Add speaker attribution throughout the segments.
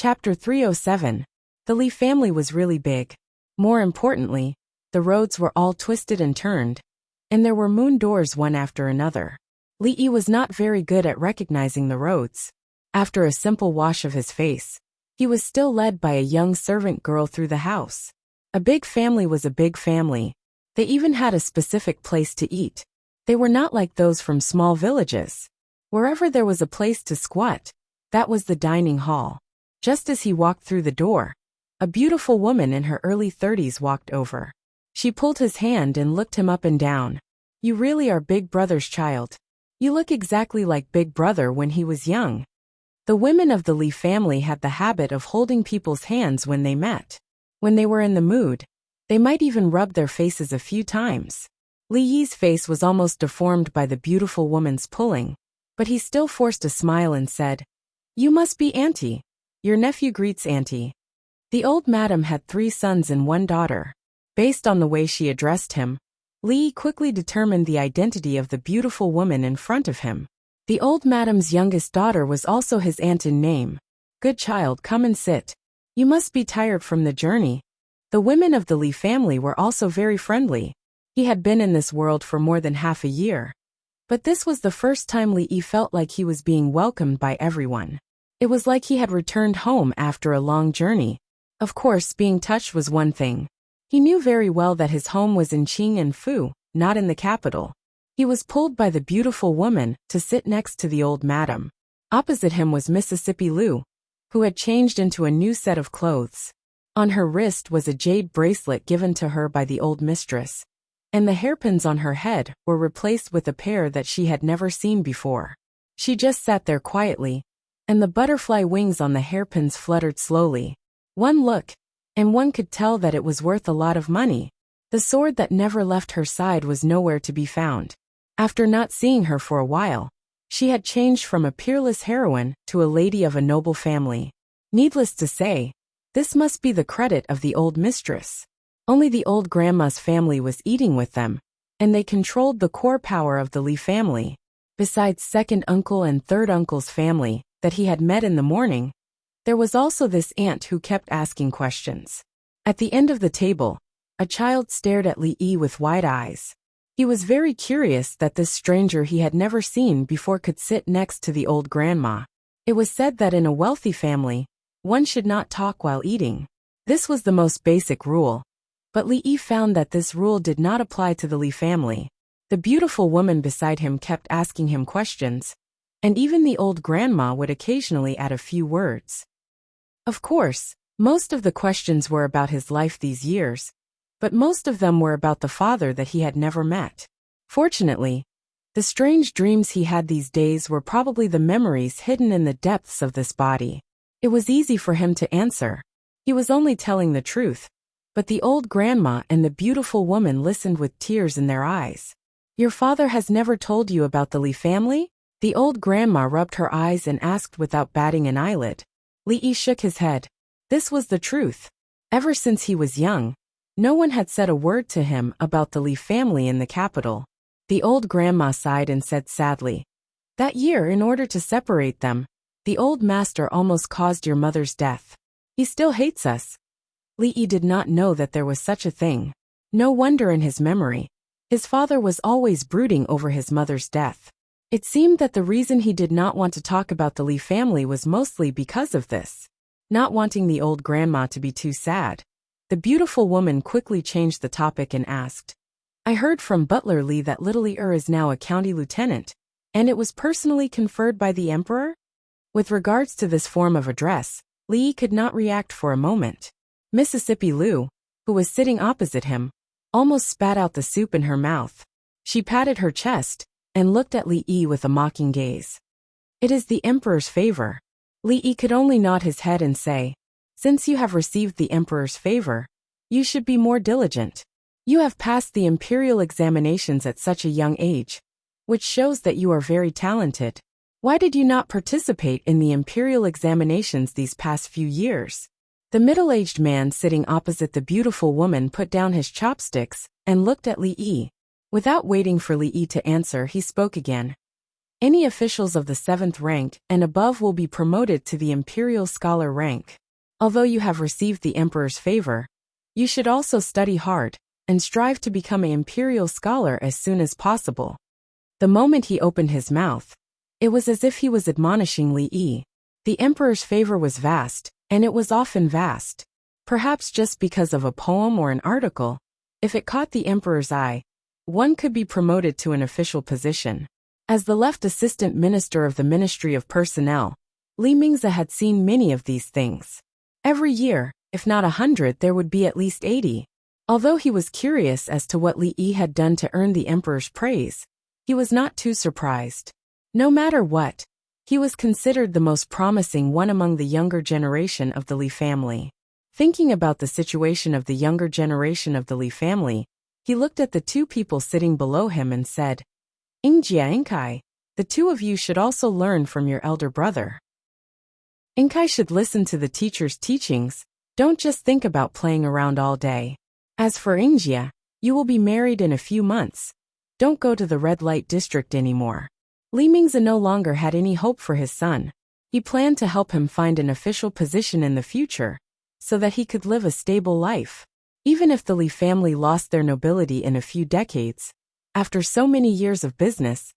Speaker 1: Chapter 307. The Li family was really big. More importantly, the roads were all twisted and turned, and there were moon doors one after another. Li was not very good at recognizing the roads. After a simple wash of his face, he was still led by a young servant girl through the house. A big family was a big family. They even had a specific place to eat. They were not like those from small villages. Wherever there was a place to squat, that was the dining hall. Just as he walked through the door, a beautiful woman in her early 30s walked over. She pulled his hand and looked him up and down. "You really are Big Brother's child. You look exactly like Big Brother when he was young." The women of the Li family had the habit of holding people's hands when they met. When they were in the mood, they might even rub their faces a few times. Li Yi's face was almost deformed by the beautiful woman's pulling, but he still forced a smile and said, "You must be Auntie. Your nephew greets Auntie." The old madam had 3 sons and 1 daughter. Based on the way she addressed him, Li quickly determined the identity of the beautiful woman in front of him. The old madam's youngest daughter was also his aunt in name. "Good child, come and sit. You must be tired from the journey." The women of the Li family were also very friendly. He had been in this world for more than half a year. But this was the first time Li felt like he was being welcomed by everyone. It was like he had returned home after a long journey. Of course, being touched was one thing. He knew very well that his home was in Qing and Fu, not in the capital. He was pulled by the beautiful woman to sit next to the old madam. Opposite him was Mississippi Lu, who had changed into a new set of clothes. On her wrist was a jade bracelet given to her by the old mistress, and the hairpins on her head were replaced with a pair that she had never seen before. She just sat there quietly, and the butterfly wings on the hairpins fluttered slowly. One look, and one could tell that it was worth a lot of money. The sword that never left her side was nowhere to be found. After not seeing her for a while, she had changed from a peerless heroine to a lady of a noble family. Needless to say, this must be the credit of the old mistress. Only the old grandma's family was eating with them, and they controlled the core power of the Li family. Besides second uncle and third uncle's family that he had met in the morning, there was also this aunt who kept asking questions. At the end of the table, a child stared at Li with wide eyes. He was very curious that this stranger he had never seen before could sit next to the old grandma. It was said that in a wealthy family, one should not talk while eating. This was the most basic rule. But Li found that this rule did not apply to the Li family. The beautiful woman beside him kept asking him questions, and even the old grandma would occasionally add a few words. Of course, most of the questions were about his life these years, but most of them were about the father that he had never met. Fortunately, the strange dreams he had these days were probably the memories hidden in the depths of this body. It was easy for him to answer. He was only telling the truth, but the old grandma and the beautiful woman listened with tears in their eyes. "Your father has never told you about the Li family?" The old grandma rubbed her eyes and asked without batting an eyelid. Li shook his head. This was the truth. Ever since he was young, no one had said a word to him about the Li family in the capital. The old grandma sighed and said sadly, "That year, in order to separate them, the old master almost caused your mother's death. He still hates us." Li did not know that there was such a thing. No wonder in his memory, his father was always brooding over his mother's death. It seemed that the reason he did not want to talk about the Li family was mostly because of this. Not wanting the old grandma to be too sad, the beautiful woman quickly changed the topic and asked, "I heard from Butler Li that little is now a county lieutenant, and it was personally conferred by the emperor?" With regards to this form of address, Li could not react for a moment. Mississippi Lu, who was sitting opposite him, almost spat out the soup in her mouth. She patted her chest and looked at Li with a mocking gaze. "It is the emperor's favor." Li could only nod his head and say, "Since you have received the emperor's favor, you should be more diligent. You have passed the imperial examinations at such a young age, which shows that you are very talented. Why did you not participate in the imperial examinations these past few years?" The middle-aged man sitting opposite the beautiful woman put down his chopsticks and looked at Li. Without waiting for Li to answer, he spoke again. Any officials of the 7th rank and above will be promoted to the imperial scholar rank. Although you have received the emperor's favor, you should also study hard and strive to become an imperial scholar as soon as possible. The moment he opened his mouth, it was as if he was admonishing Li Yi. The emperor's favor was vast, and it was often vast. Perhaps just because of a poem or an article, if it caught the emperor's eye, one could be promoted to an official position. As the left assistant minister of the Ministry of Personnel, Li Mingze had seen many of these things. Every year, if not 100, there would be at least 80. Although he was curious as to what Li Yi had done to earn the emperor's praise, he was not too surprised. No matter what, he was considered the most promising one among the younger generation of the Li family. Thinking about the situation of the younger generation of the Li family, he looked at the two people sitting below him and said, "Ingjia Inkai, the two of you should also learn from your elder brother. Inkai should listen to the teacher's teachings, don't just think about playing around all day. As for Ingjia, you will be married in a few months. Don't go to the red light district anymore." Li Mingze no longer had any hope for his son. He planned to help him find an official position in the future, so that he could live a stable life. Even if the Li family lost their nobility in a few decades, after so many years of business,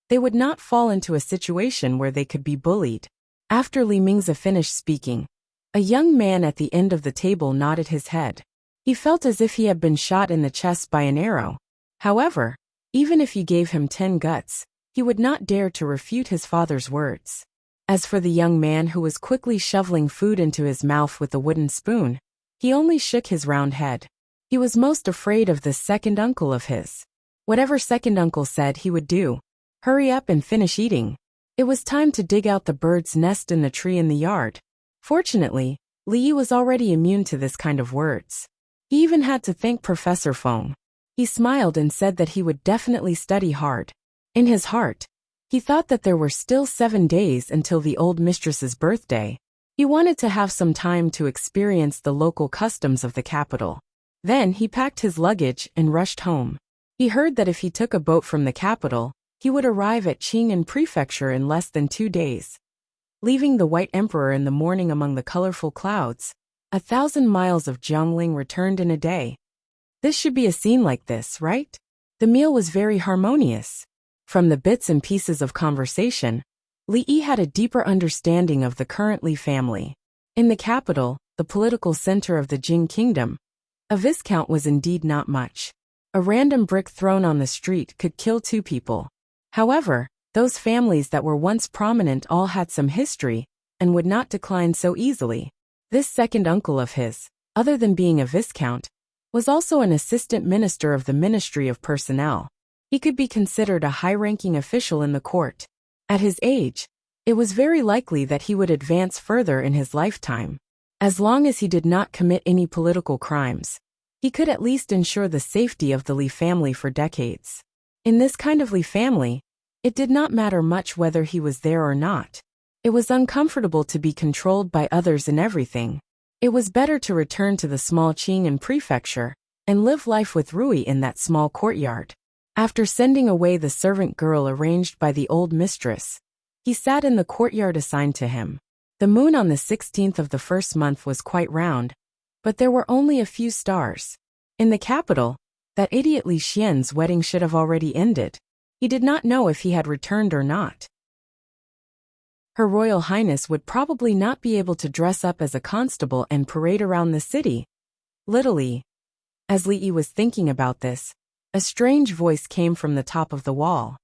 Speaker 1: they would not fall into a situation where they could be bullied. After Li Mingze finished speaking, a young man at the end of the table nodded his head. He felt as if he had been shot in the chest by an arrow. However, even if you gave him 10 guts, he would not dare to refute his father's words. As for the young man who was quickly shoveling food into his mouth with a wooden spoon, he only shook his round head. He was most afraid of this second uncle of his. Whatever second uncle said he would do. Hurry up and finish eating. It was time to dig out the bird's nest in the tree in the yard. Fortunately, Li Yi was already immune to this kind of words. He even had to thank Professor Feng. He smiled and said that he would definitely study hard. In his heart, he thought that there were still 7 days until the old mistress's birthday. He wanted to have some time to experience the local customs of the capital. Then he packed his luggage and rushed home. He heard that if he took a boat from the capital, he would arrive at Qing'an Prefecture in less than 2 days. Leaving the White Emperor in the morning among the colorful clouds, 1,000 miles of Jiangling returned in a day. This should be a scene like this, right? The meal was very harmonious. From the bits and pieces of conversation, Li Yi had a deeper understanding of the current Li family. In the capital, the political center of the Jing kingdom, a viscount was indeed not much. A random brick thrown on the street could kill 2 people. However, those families that were once prominent all had some history and would not decline so easily. This second uncle of his, other than being a viscount, was also an assistant minister of the Ministry of Personnel. He could be considered a high-ranking official in the court. At his age, it was very likely that he would advance further in his lifetime. As long as he did not commit any political crimes, he could at least ensure the safety of the Li family for decades. In this kind of Li family, it did not matter much whether he was there or not. It was uncomfortable to be controlled by others in everything. It was better to return to the small Qing'an Prefecture and live life with Rui in that small courtyard. After sending away the servant girl arranged by the old mistress, he sat in the courtyard assigned to him. The moon on the 16th of the first month was quite round, but there were only a few stars. In the capital, that idiot Li Xian's wedding should have already ended. He did not know if he had returned or not. Her Royal Highness would probably not be able to dress up as a constable and parade around the city. Literally. As Li Yi was thinking about this, a strange voice came from the top of the wall.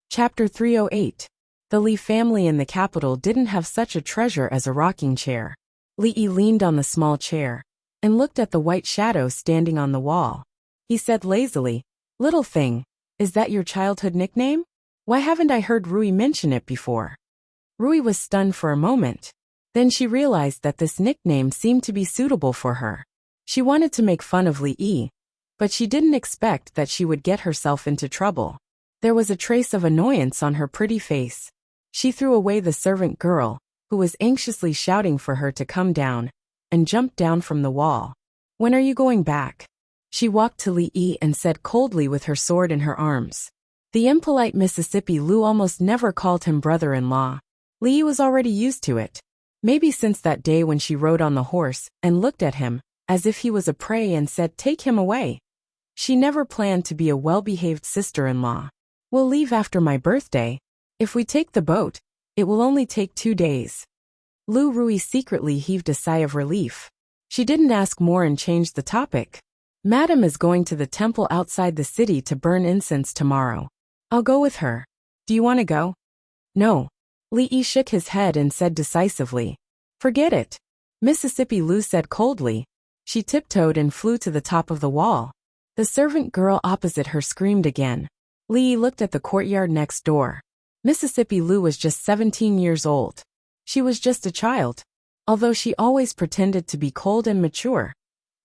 Speaker 1: Chapter 308. The Li family in the capital didn't have such a treasure as a rocking chair. Li Yi leaned on the small chair and looked at the white shadow standing on the wall. He said lazily, "Little thing, is that your childhood nickname? Why haven't I heard Rui mention it before?" Rui was stunned for a moment. Then she realized that this nickname seemed to be suitable for her. She wanted to make fun of Li Yi, but she didn't expect that she would get herself into trouble. There was a trace of annoyance on her pretty face. She threw away the servant girl, who was anxiously shouting for her to come down, and jumped down from the wall. "When are you going back?" She walked to Li Yi and said coldly with her sword in her arms. The impolite Mississippi Lou almost never called him brother-in-law. Li was already used to it. Maybe since that day when she rode on the horse and looked at him, as if he was a prey and said, "Take him away." She never planned to be a well-behaved sister-in-law. "We'll leave after my birthday. If we take the boat, it will only take 2 days. Lu Rui secretly heaved a sigh of relief. She didn't ask more and changed the topic. "Madam is going to the temple outside the city to burn incense tomorrow. I'll go with her. Do you want to go?" "No." Li Yi shook his head and said decisively. "Forget it." Mississippi Lu said coldly. She tiptoed and flew to the top of the wall. The servant girl opposite her screamed again. Li Yi looked at the courtyard next door. Mississippi Lu was just 17 years old. She was just a child. Although she always pretended to be cold and mature,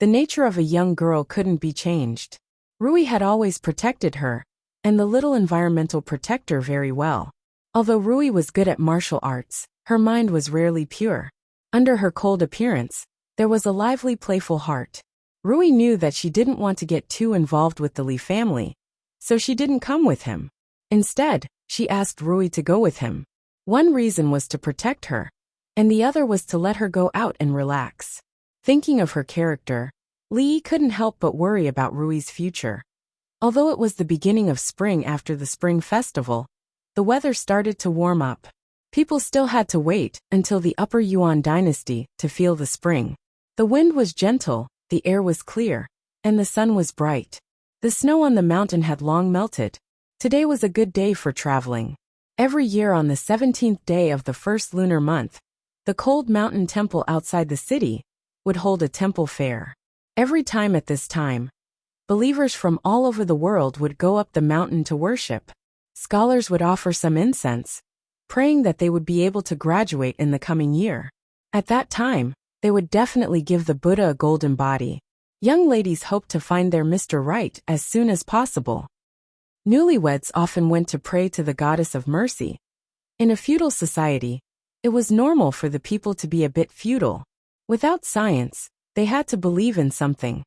Speaker 1: the nature of a young girl couldn't be changed. Rui had always protected her, and the little environmental protector very well. Although Rui was good at martial arts, her mind was rarely pure. Under her cold appearance, there was a lively, playful heart. Rui knew that she didn't want to get too involved with the Li family, so she didn't come with him. Instead, she asked Rui to go with him. One reason was to protect her, and the other was to let her go out and relax. Thinking of her character, Li couldn't help but worry about Rui's future. Although it was the beginning of spring after the Spring Festival, the weather started to warm up. People still had to wait until the Upper Yuan dynasty to feel the spring. The wind was gentle, the air was clear, and the sun was bright. The snow on the mountain had long melted. Today was a good day for traveling. Every year on the 17th day of the first lunar month, the cold mountain temple outside the city would hold a temple fair. Every time at this time, believers from all over the world would go up the mountain to worship. Scholars would offer some incense, praying that they would be able to graduate in the coming year. At that time, they would definitely give the Buddha a golden body. Young ladies hoped to find their Mr. Right as soon as possible. Newlyweds often went to pray to the goddess of mercy. In a feudal society, it was normal for the people to be a bit feudal. Without science, they had to believe in something.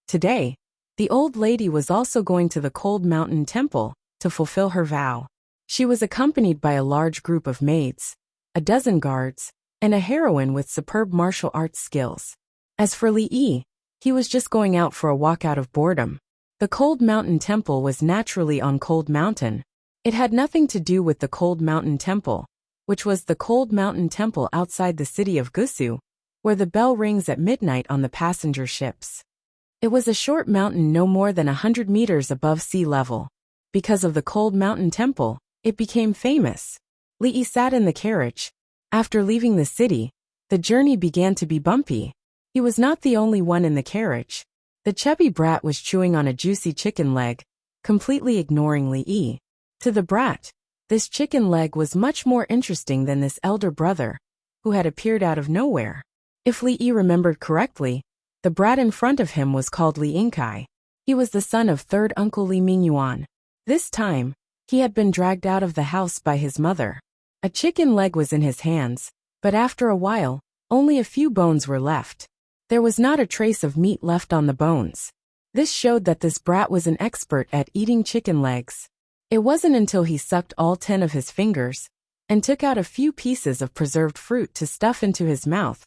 Speaker 1: Today, the old lady was also going to the cold mountain temple to fulfill her vow. She was accompanied by a large group of maids, a dozen guards, and a heroine with superb martial arts skills. As for Li Yi, he was just going out for a walk out of boredom. The cold mountain temple was naturally on Cold Mountain. It had nothing to do with the cold mountain temple, which was the cold mountain temple outside the city of Gusu, where the bell rings at midnight on the passenger ships. It was a short mountain no more than 100 meters above sea level. Because of the cold mountain temple, it became famous. Li Yi sat in the carriage. After leaving the city, the journey began to be bumpy. He was not the only one in the carriage. The chubby brat was chewing on a juicy chicken leg, completely ignoring Li Yi. To the brat, this chicken leg was much more interesting than this elder brother, who had appeared out of nowhere. If Li Yi remembered correctly, the brat in front of him was called Li Yingkai. He was the son of third uncle Li Mingyuan. This time, he had been dragged out of the house by his mother. A chicken leg was in his hands, but after a while, only a few bones were left. There was not a trace of meat left on the bones. This showed that this brat was an expert at eating chicken legs. It wasn't until he sucked all 10 of his fingers and took out a few pieces of preserved fruit to stuff into his mouth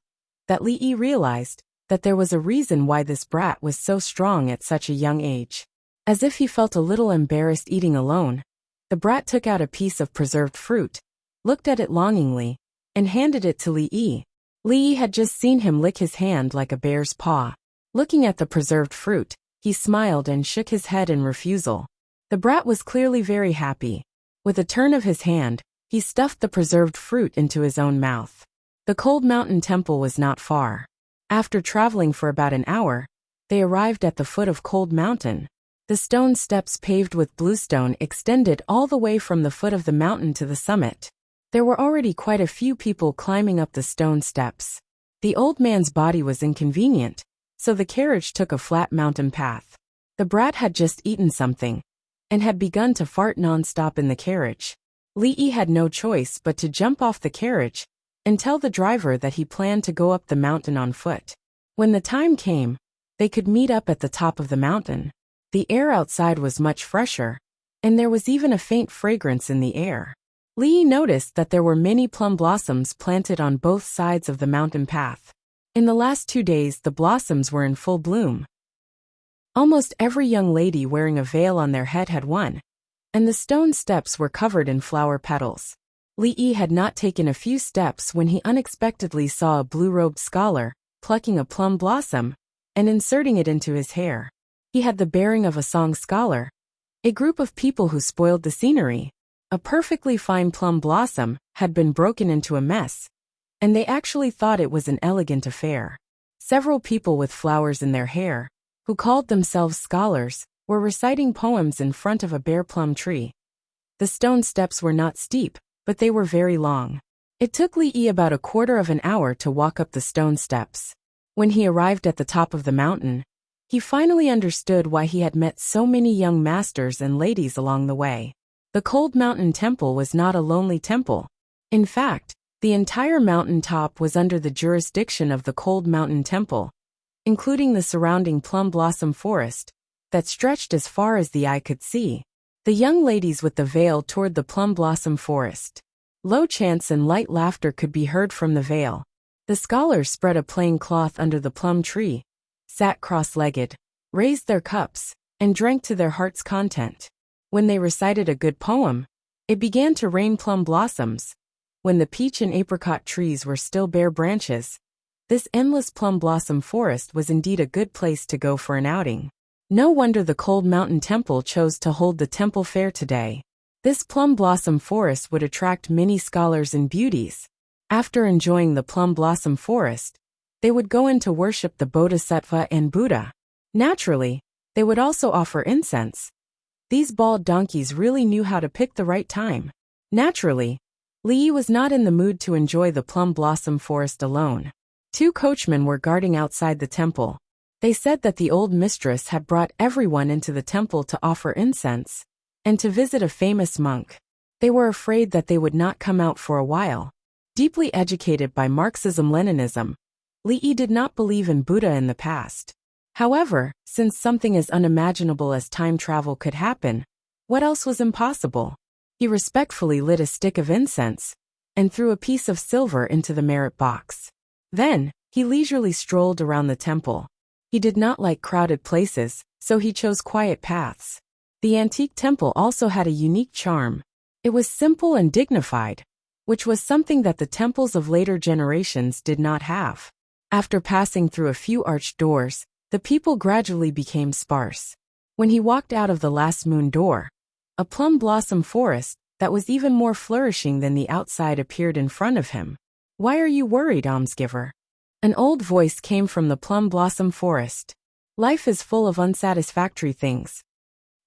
Speaker 1: that Li Yi realized that there was a reason why this brat was so strong at such a young age. As if he felt a little embarrassed eating alone, the brat took out a piece of preserved fruit, looked at it longingly, and handed it to Li Yi. Li Yi had just seen him lick his hand like a bear's paw. Looking at the preserved fruit, he smiled and shook his head in refusal. The brat was clearly very happy. With a turn of his hand, he stuffed the preserved fruit into his own mouth. The cold mountain temple was not far. After traveling for about an hour, they arrived at the foot of Cold Mountain. The stone steps paved with bluestone extended all the way from the foot of the mountain to the summit. There were already quite a few people climbing up the stone steps. The old man's body was inconvenient, so the carriage took a flat mountain path. The brat had just eaten something and had begun to fart non-stop in the carriage. Li Yi had no choice but to jump off the carriage and tell the driver that he planned to go up the mountain on foot. When the time came, they could meet up at the top of the mountain. The air outside was much fresher, and there was even a faint fragrance in the air. Li Yi noticed that there were many plum blossoms planted on both sides of the mountain path. In the last 2 days, the blossoms were in full bloom. Almost every young lady wearing a veil on their head had one, and the stone steps were covered in flower petals. Li Yi had not taken a few steps when he unexpectedly saw a blue-robed scholar plucking a plum blossom and inserting it into his hair. He had the bearing of a song scholar, a group of people who spoiled the scenery. A perfectly fine plum blossom had been broken into a mess, and they actually thought it was an elegant affair. Several people with flowers in their hair, who called themselves scholars, were reciting poems in front of a bare plum tree. The stone steps were not steep, but they were very long. It took Li Yi about a quarter of an hour to walk up the stone steps. When he arrived at the top of the mountain, he finally understood why he had met so many young masters and ladies along the way. The Cold Mountain Temple was not a lonely temple. In fact, the entire mountain top was under the jurisdiction of the Cold Mountain Temple, including the surrounding plum blossom forest that stretched as far as the eye could see. The young ladies with the veil toured the plum blossom forest. Low chants and light laughter could be heard from the veil. The scholars spread a plain cloth under the plum tree, sat cross-legged, raised their cups, and drank to their heart's content. When they recited a good poem, it began to rain plum blossoms. When the peach and apricot trees were still bare branches, this endless plum blossom forest was indeed a good place to go for an outing. No wonder the Cold Mountain Temple chose to hold the temple fair today. This plum blossom forest would attract many scholars and beauties. After enjoying the plum blossom forest, they would go in to worship the Bodhisattva and Buddha. Naturally, they would also offer incense. These bald donkeys really knew how to pick the right time. Naturally, Li Yi was not in the mood to enjoy the plum blossom forest alone. 2 coachmen were guarding outside the temple. They said that the old mistress had brought everyone into the temple to offer incense and to visit a famous monk. They were afraid that they would not come out for a while. Deeply educated by Marxism-Leninism, Li Yi did not believe in Buddha in the past. However, since something as unimaginable as time travel could happen, what else was impossible? He respectfully lit a stick of incense and threw a piece of silver into the merit box. Then, he leisurely strolled around the temple. He did not like crowded places, so he chose quiet paths. The antique temple also had a unique charm. It was simple and dignified, which was something that the temples of later generations did not have. After passing through a few arched doors, the people gradually became sparse. When he walked out of the last moon door, a plum blossom forest that was even more flourishing than the outside appeared in front of him. "Why are you worried, almsgiver?" An old voice came from the plum blossom forest. "Life is full of unsatisfactory things.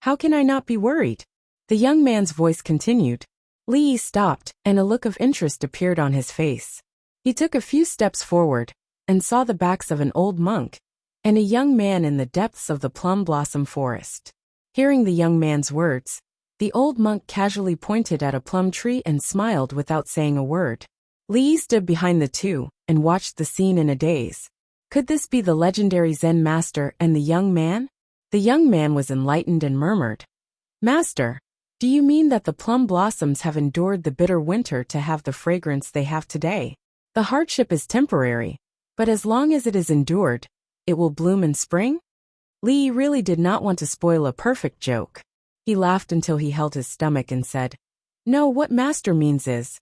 Speaker 1: How can I not be worried?" The young man's voice continued. Li Yi stopped, and a look of interest appeared on his face. He took a few steps forward and saw the backs of an old monk and a young man in the depths of the plum blossom forest. Hearing the young man's words, the old monk casually pointed at a plum tree and smiled without saying a word. Li Yi stood behind the two and watched the scene in a daze. Could this be the legendary Zen master and the young man? The young man was enlightened and murmured, "Master, do you mean that the plum blossoms have endured the bitter winter to have the fragrance they have today? The hardship is temporary, but as long as it is endured, it will bloom in spring?" Li Yi really did not want to spoil a perfect joke. He laughed until he held his stomach and said, "No, what master means is,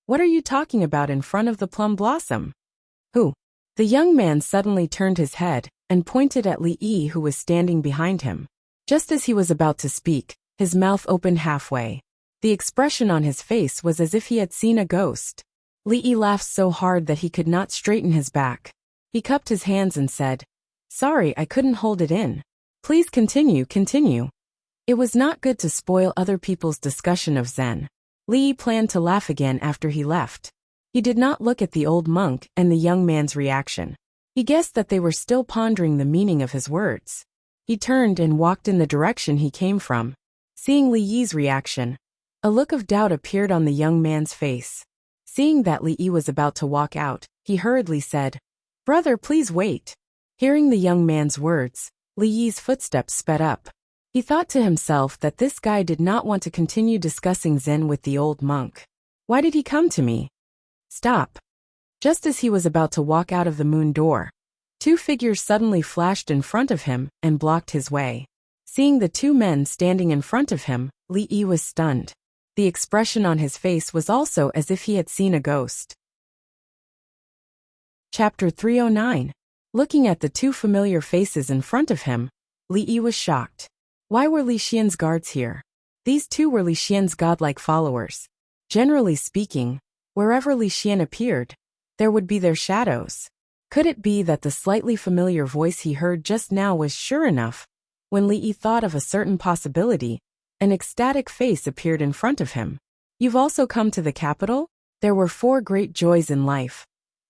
Speaker 1: what are you talking about in front of the plum blossom?" "Who?" The young man suddenly turned his head and pointed at Li Yi, who was standing behind him. Just as he was about to speak, his mouth opened halfway. The expression on his face was as if he had seen a ghost. Li Yi laughed so hard that he could not straighten his back. He cupped his hands and said, "Sorry, I couldn't hold it in. Please continue." It was not good to spoil other people's discussion of Zen. Li Yi planned to laugh again after he left. He did not look at the old monk and the young man's reaction. He guessed that they were still pondering the meaning of his words. He turned and walked in the direction he came from. Seeing Li Yi's reaction, a look of doubt appeared on the young man's face. Seeing that Li Yi was about to walk out, he hurriedly said, "Brother, please wait." Hearing the young man's words, Li Yi's footsteps sped up. He thought to himself that this guy did not want to continue discussing Zen with the old monk. Why did he come to me? Stop. Just as he was about to walk out of the moon door, two figures suddenly flashed in front of him and blocked his way. Seeing the two men standing in front of him, Li Yi was stunned. The expression on his face was also as if he had seen a ghost. Chapter 309. Looking at the two familiar faces in front of him, Li Yi was shocked. Why were Li Xian's guards here? These two were Li Xian's godlike followers. Generally speaking, wherever Li Xian appeared, there would be their shadows. Could it be that the slightly familiar voice he heard just now was sure enough? When Li Yi thought of a certain possibility, an ecstatic face appeared in front of him. You've also come to the capital? There were 4 great joys in life.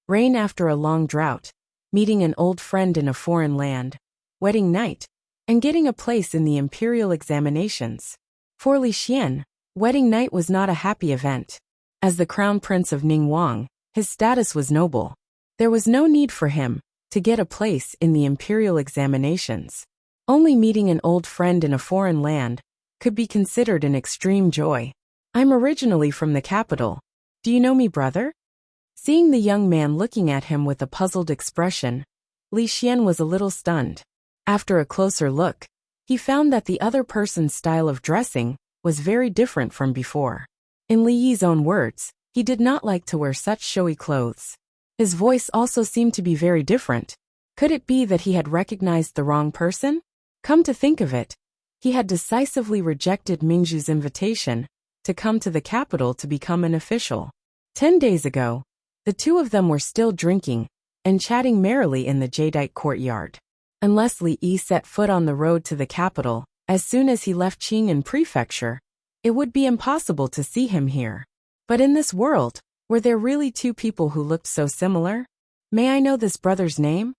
Speaker 1: Rain after a long drought, meeting an old friend in a foreign land, wedding night, and getting a place in the imperial examinations. For Li Xian, wedding night was not a happy event. As the crown prince of Ningguang, his status was noble. There was no need for him to get a place in the imperial examinations. Only meeting an old friend in a foreign land could be considered an extreme joy. I'm originally from the capital. Do you know me, brother? Seeing the young man looking at him with a puzzled expression, Li Xian was a little stunned. After a closer look, he found that the other person's style of dressing was very different from before. In Li Yi's own words, he did not like to wear such showy clothes. His voice also seemed to be very different. Could it be that he had recognized the wrong person? Come to think of it, he had decisively rejected Mingzhu's invitation to come to the capital to become an official. 10 days ago, the two of them were still drinking and chatting merrily in the jadeite courtyard. Unless Li Yi set foot on the road to the capital, as soon as he left Qing'an Prefecture, it would be impossible to see him here. But in this world, were there really two people who looked so similar? May I know this brother's name?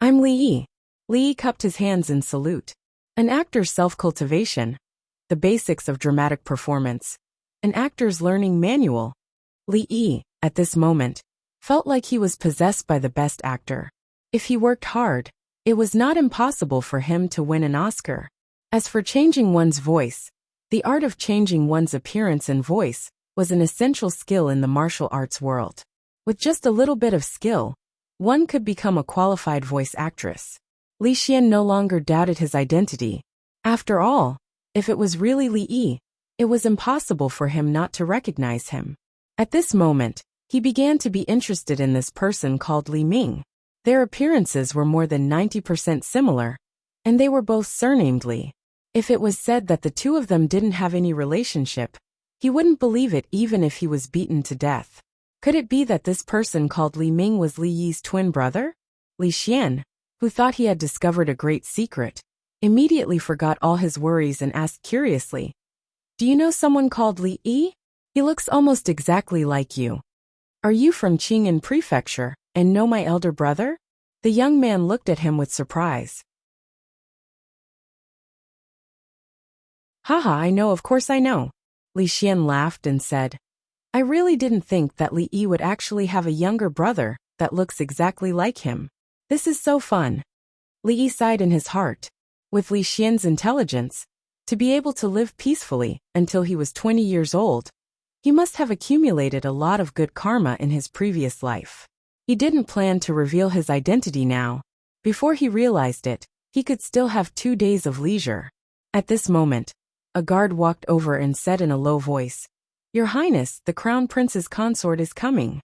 Speaker 1: I'm Li Yi. Li Yi cupped his hands in salute. An actor's self-cultivation, the basics of dramatic performance, an actor's learning manual. Li Yi, at this moment, felt like he was possessed by the best actor. If he worked hard, it was not impossible for him to win an Oscar. As for changing one's voice, the art of changing one's appearance and voice was an essential skill in the martial arts world. With just a little bit of skill, one could become a qualified voice actress. Li Xian no longer doubted his identity. After all, if it was really Li Yi, it was impossible for him not to recognize him. At this moment, he began to be interested in this person called Li Ming. Their appearances were more than 90% similar, and they were both surnamed Li. If it was said that the two of them didn't have any relationship, he wouldn't believe it even if he was beaten to death. Could it be that this person called Li Ming was Li Yi's twin brother? Li Xian, who thought he had discovered a great secret, immediately forgot all his worries and asked curiously, "Do you know someone called Li Yi? He looks almost exactly like you. Are you from Qing'an Prefecture and know my elder brother?" The young man looked at him with surprise. "Haha, I know, of course I know." Li Xian laughed and said, "I really didn't think that Li Yi would actually have a younger brother that looks exactly like him. This is so fun." Li Yi sighed in his heart. With Li Xian's intelligence, to be able to live peacefully until he was 20 years old, he must have accumulated a lot of good karma in his previous life. He didn't plan to reveal his identity now. Before he realized it, he could still have 2 days of leisure. At this moment, a guard walked over and said in a low voice, "Your Highness, the Crown Prince's consort is coming."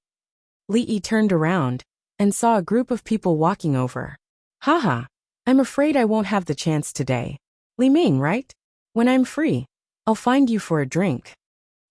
Speaker 1: Li Yi turned around and saw a group of people walking over. "Haha, I'm afraid I won't have the chance today. Li Ming, right? When I'm free, I'll find you for a drink."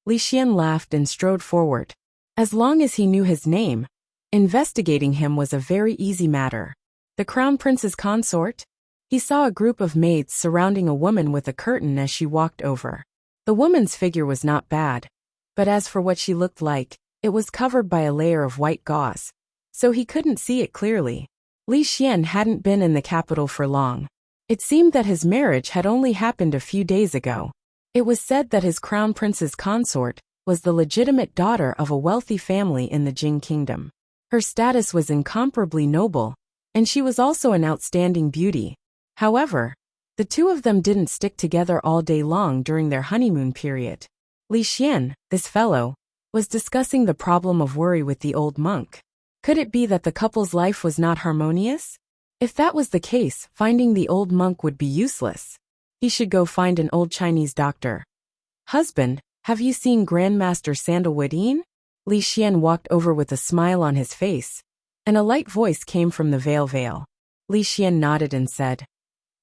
Speaker 1: Li Xian laughed and strode forward. As long as he knew his name, investigating him was a very easy matter. The Crown Prince's consort? He saw a group of maids surrounding a woman with a curtain as she walked over. The woman's figure was not bad, but as for what she looked like, it was covered by a layer of white gauze, so he couldn't see it clearly. Li Xian hadn't been in the capital for long. It seemed that his marriage had only happened a few days ago. It was said that his Crown Prince's consort was the legitimate daughter of a wealthy family in the Jing Kingdom. Her status was incomparably noble, and she was also an outstanding beauty. However, The two of them didn't stick together all day long during their honeymoon period. Li Xian, this fellow, was discussing the problem of worry with the old monk. Could it be that the couple's life was not harmonious? If that was the case, finding the old monk would be useless. He should go find an old Chinese doctor. Husband, have you seen Grandmaster Sandalwood Yin? Li Xian walked over with a smile on his face, and a light voice came from the veil. Li Xian nodded and said,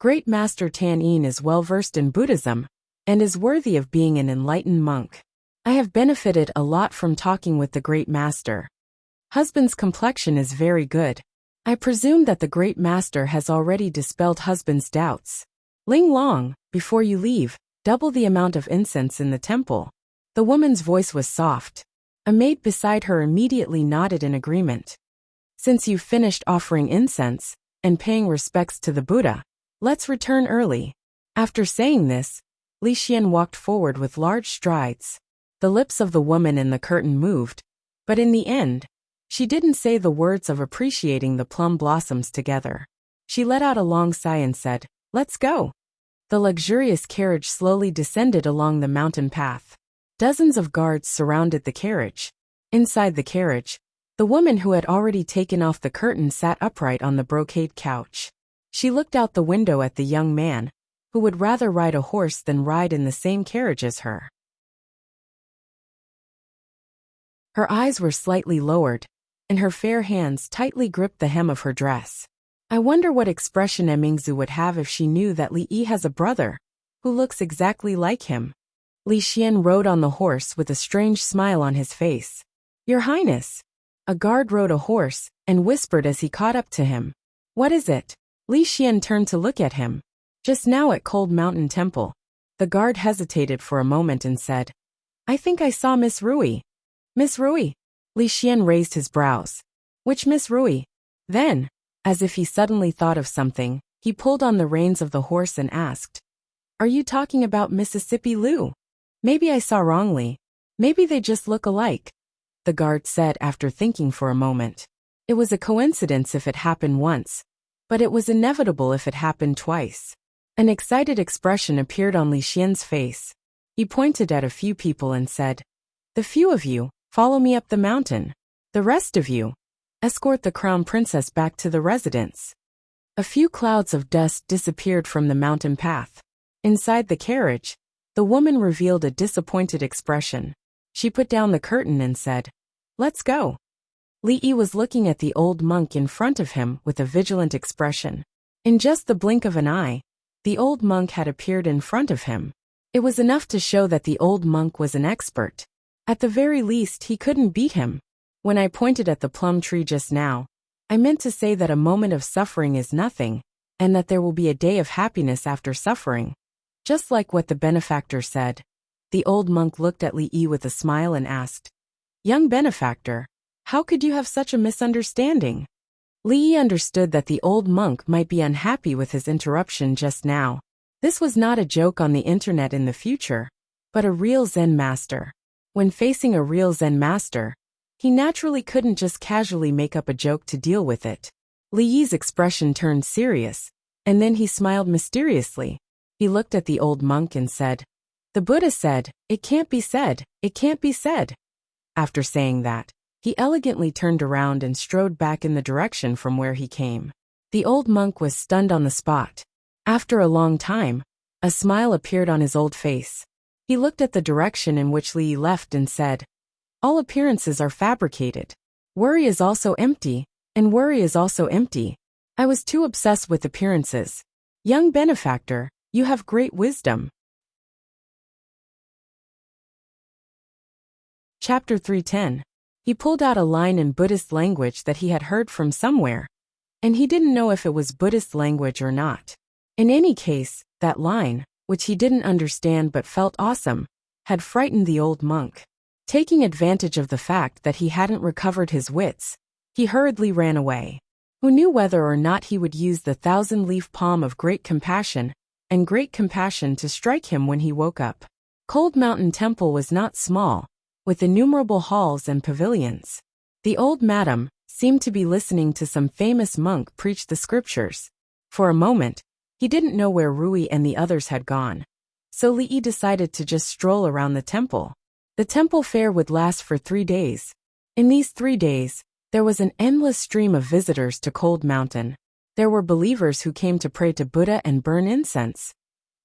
Speaker 1: Great Master Tan Yin is well versed in Buddhism, and is worthy of being an enlightened monk. I have benefited a lot from talking with the Great Master. Husband's complexion is very good. I presume that the Great Master has already dispelled husband's doubts. Ling Long, before you leave, double the amount of incense in the temple. The woman's voice was soft. A maid beside her immediately nodded in agreement. Since you've finished offering incense and paying respects to the Buddha, let's return early. After saying this, Li Xian walked forward with large strides. The lips of the woman in the curtain moved, but in the end, she didn't say the words of appreciating the plum blossoms together. She let out a long sigh and said, Let's go. The luxurious carriage slowly descended along the mountain path. Dozens of guards surrounded the carriage. Inside the carriage, the woman who had already taken off the curtain sat upright on the brocade couch. She looked out the window at the young man, who would rather ride a horse than ride in the same carriage as her. Her eyes were slightly lowered, and her fair hands tightly gripped the hem of her dress. I wonder what expression Mingzu would have if she knew that Li Yi has a brother, who looks exactly like him. Li Xian rode on the horse with a strange smile on his face. Your Highness! A guard rode a horse, and whispered as he caught up to him. What is it? Li Xian turned to look at him. Just now at Cold Mountain Temple. The guard hesitated for a moment and said, I think I saw Miss Rui. Miss Rui? Li Xian raised his brows. Which Miss Rui? Then, as if he suddenly thought of something, he pulled on the reins of the horse and asked, Are you talking about Mississippi Lu? Maybe I saw wrongly. Maybe they just look alike. The guard said after thinking for a moment. It was a coincidence if it happened once, but it was inevitable if it happened twice. An excited expression appeared on Li Xian's face. He pointed at a few people and said, The few of you, follow me up the mountain. The rest of you, escort the crown princess back to the residence. A few clouds of dust disappeared from the mountain path. Inside the carriage, the woman revealed a disappointed expression. She put down the curtain and said, Let's go. Li Yi was looking at the old monk in front of him with a vigilant expression. In just the blink of an eye, the old monk had appeared in front of him. It was enough to show that the old monk was an expert. At the very least, he couldn't beat him. When I pointed at the plum tree just now, I meant to say that a moment of suffering is nothing, and that there will be a day of happiness after suffering. Just like what the benefactor said. The old monk looked at Li Yi with a smile and asked, Young benefactor, how could you have such a misunderstanding? Li Yi understood that the old monk might be unhappy with his interruption just now. This was not a joke on the internet in the future, but a real Zen master. When facing a real Zen master, he naturally couldn't just casually make up a joke to deal with it. Li Yi's expression turned serious, and then he smiled mysteriously. He looked at the old monk and said, The Buddha said, it can't be said, it can't be said. After saying that, he elegantly turned around and strode back in the direction from where he came. The old monk was stunned on the spot. After a long time, a smile appeared on his old face. He looked at the direction in which Li Yi left and said, All appearances are fabricated. Worry is also empty, and worry is also empty. I was too obsessed with appearances. Young benefactor, you have great wisdom. Chapter 310. He pulled out a line in Buddhist language that he had heard from somewhere, and he didn't know if it was Buddhist language or not. In any case, that line, which he didn't understand but felt awesome, had frightened the old monk. Taking advantage of the fact that he hadn't recovered his wits, he hurriedly ran away. Who knew whether or not he would use the 1,000-leaf palm of great compassion and great compassion to strike him when he woke up. Cold Mountain Temple was not small, with innumerable halls and pavilions. The old madam seemed to be listening to some famous monk preach the scriptures. For a moment, He didn't know where Rui and the others had gone. So Li decided to just stroll around the temple. The temple fair would last for 3 days. In these 3 days, there was an endless stream of visitors to Cold Mountain. There were believers who came to pray to Buddha and burn incense,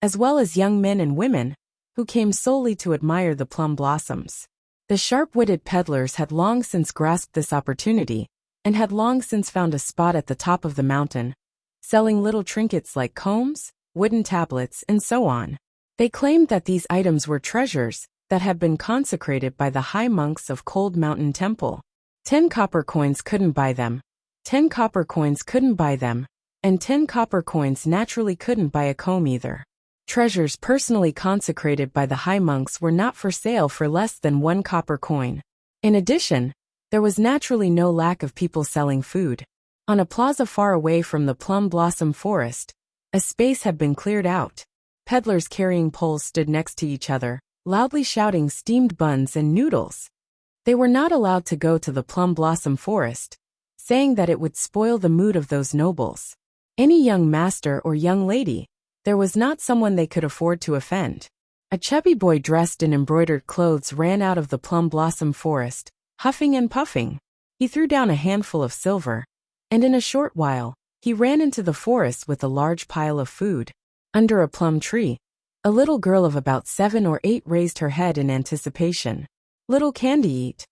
Speaker 1: as well as young men and women who came solely to admire the plum blossoms. The sharp-witted peddlers had long since grasped this opportunity and had long since found a spot at the top of the mountain, selling little trinkets like combs, wooden tablets, and so on. They claimed that these items were treasures that had been consecrated by the high monks of Cold Mountain Temple. 10 copper coins couldn't buy them. 10 copper coins couldn't buy them. And 10 copper coins naturally couldn't buy a comb either. Treasures personally consecrated by the high monks were not for sale for less than 1 copper coin. In addition, there was naturally no lack of people selling food. On a plaza far away from the plum blossom forest, a space had been cleared out. Peddlers carrying poles stood next to each other, loudly shouting steamed buns and noodles. They were not allowed to go to the plum blossom forest, saying that it would spoil the mood of those nobles. Any young master or young lady, there was not someone they could afford to offend. A chubby boy dressed in embroidered clothes ran out of the plum blossom forest, huffing and puffing. He threw down a handful of silver, and in a short while, he ran into the forest with a large pile of food. Under a plum tree, a little girl of about 7 or 8 raised her head in anticipation. "Little candy eat."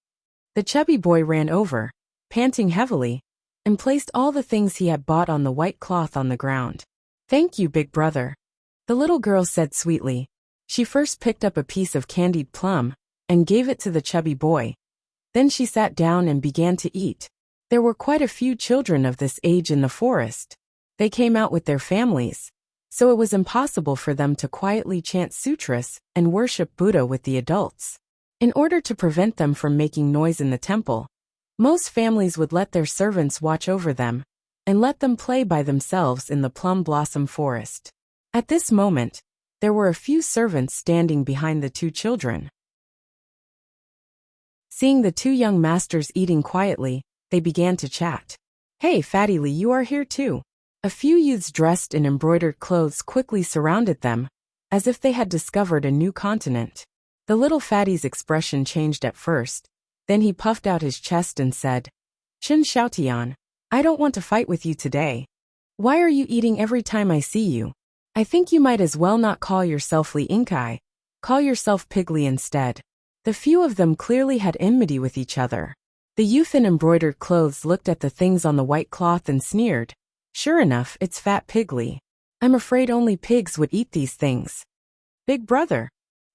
Speaker 1: The chubby boy ran over, panting heavily, and placed all the things he had bought on the white cloth on the ground. "Thank you, big brother," the little girl said sweetly. She first picked up a piece of candied plum and gave it to the chubby boy. Then she sat down and began to eat. There were quite a few children of this age in the forest. They came out with their families, so it was impossible for them to quietly chant sutras and worship Buddha with the adults. In order to prevent them from making noise in the temple, most families would let their servants watch over them and let them play by themselves in the plum blossom forest. At this moment, there were a few servants standing behind the 2 children. Seeing the 2 young masters eating quietly, they began to chat. "Hey, Fatty Lee, you are here too." A few youths dressed in embroidered clothes quickly surrounded them, as if they had discovered a new continent. The little fatty's expression changed at first, then he puffed out his chest and said, "Chen Xiaotian, I don't want to fight with you today. Why are you eating every time I see you? I think you might as well not call yourself Li Inkai. Call yourself Pigly instead." The few of them clearly had enmity with each other. The youth in embroidered clothes looked at the things on the white cloth and sneered. "Sure enough, it's Fat Pigly. I'm afraid only pigs would eat these things." "Big brother."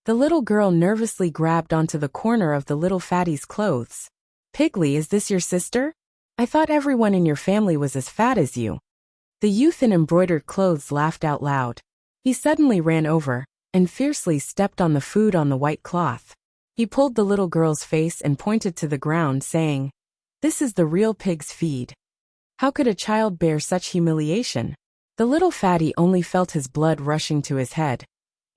Speaker 1: The little girl nervously grabbed onto the corner of the little fatty's clothes. "Pigly, is this your sister? I thought everyone in your family was as fat as you." The youth in embroidered clothes laughed out loud. He suddenly ran over and fiercely stepped on the food on the white cloth. He pulled the little girl's face and pointed to the ground, saying, "This is the real pig's feed. How could a child bear such humiliation?" The little fatty only felt his blood rushing to his head,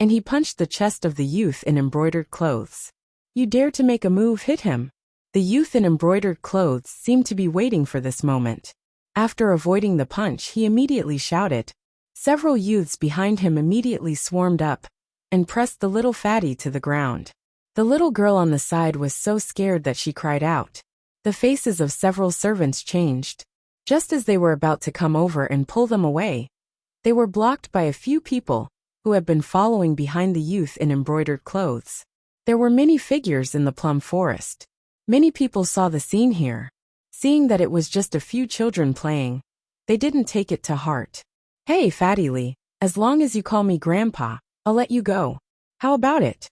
Speaker 1: and he punched the chest of the youth in embroidered clothes. "You dare to make a move, hit him." The youth in embroidered clothes seemed to be waiting for this moment. After avoiding the punch, he immediately shouted. Several youths behind him immediately swarmed up and pressed the little fatty to the ground. The little girl on the side was so scared that she cried out. The faces of several servants changed. Just as they were about to come over and pull them away, they were blocked by a few people who had been following behind the youth in embroidered clothes. There were many figures in the plum forest. Many people saw the scene here. Seeing that it was just a few children playing, they didn't take it to heart. "Hey, Fatty Lee, as long as you call me Grandpa, I'll let you go. How about it?"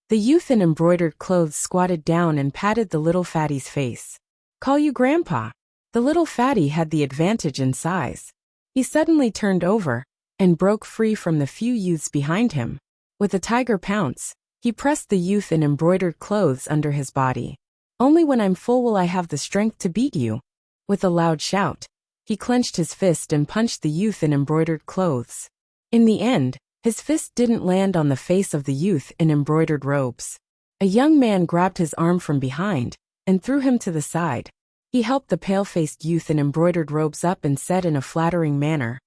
Speaker 1: The youth in embroidered clothes squatted down and patted the little fatty's face. "Call you Grandpa?" The little fatty had the advantage in size. He suddenly turned over and broke free from the few youths behind him. With a tiger pounce, he pressed the youth in embroidered clothes under his body. "Only when I'm full will I have the strength to beat you." With a loud shout, he clenched his fist and punched the youth in embroidered clothes. In the end, his fist didn't land on the face of the youth in embroidered robes. A young man grabbed his arm from behind and threw him to the side. He helped the pale-faced youth in embroidered robes up and said in a flattering manner,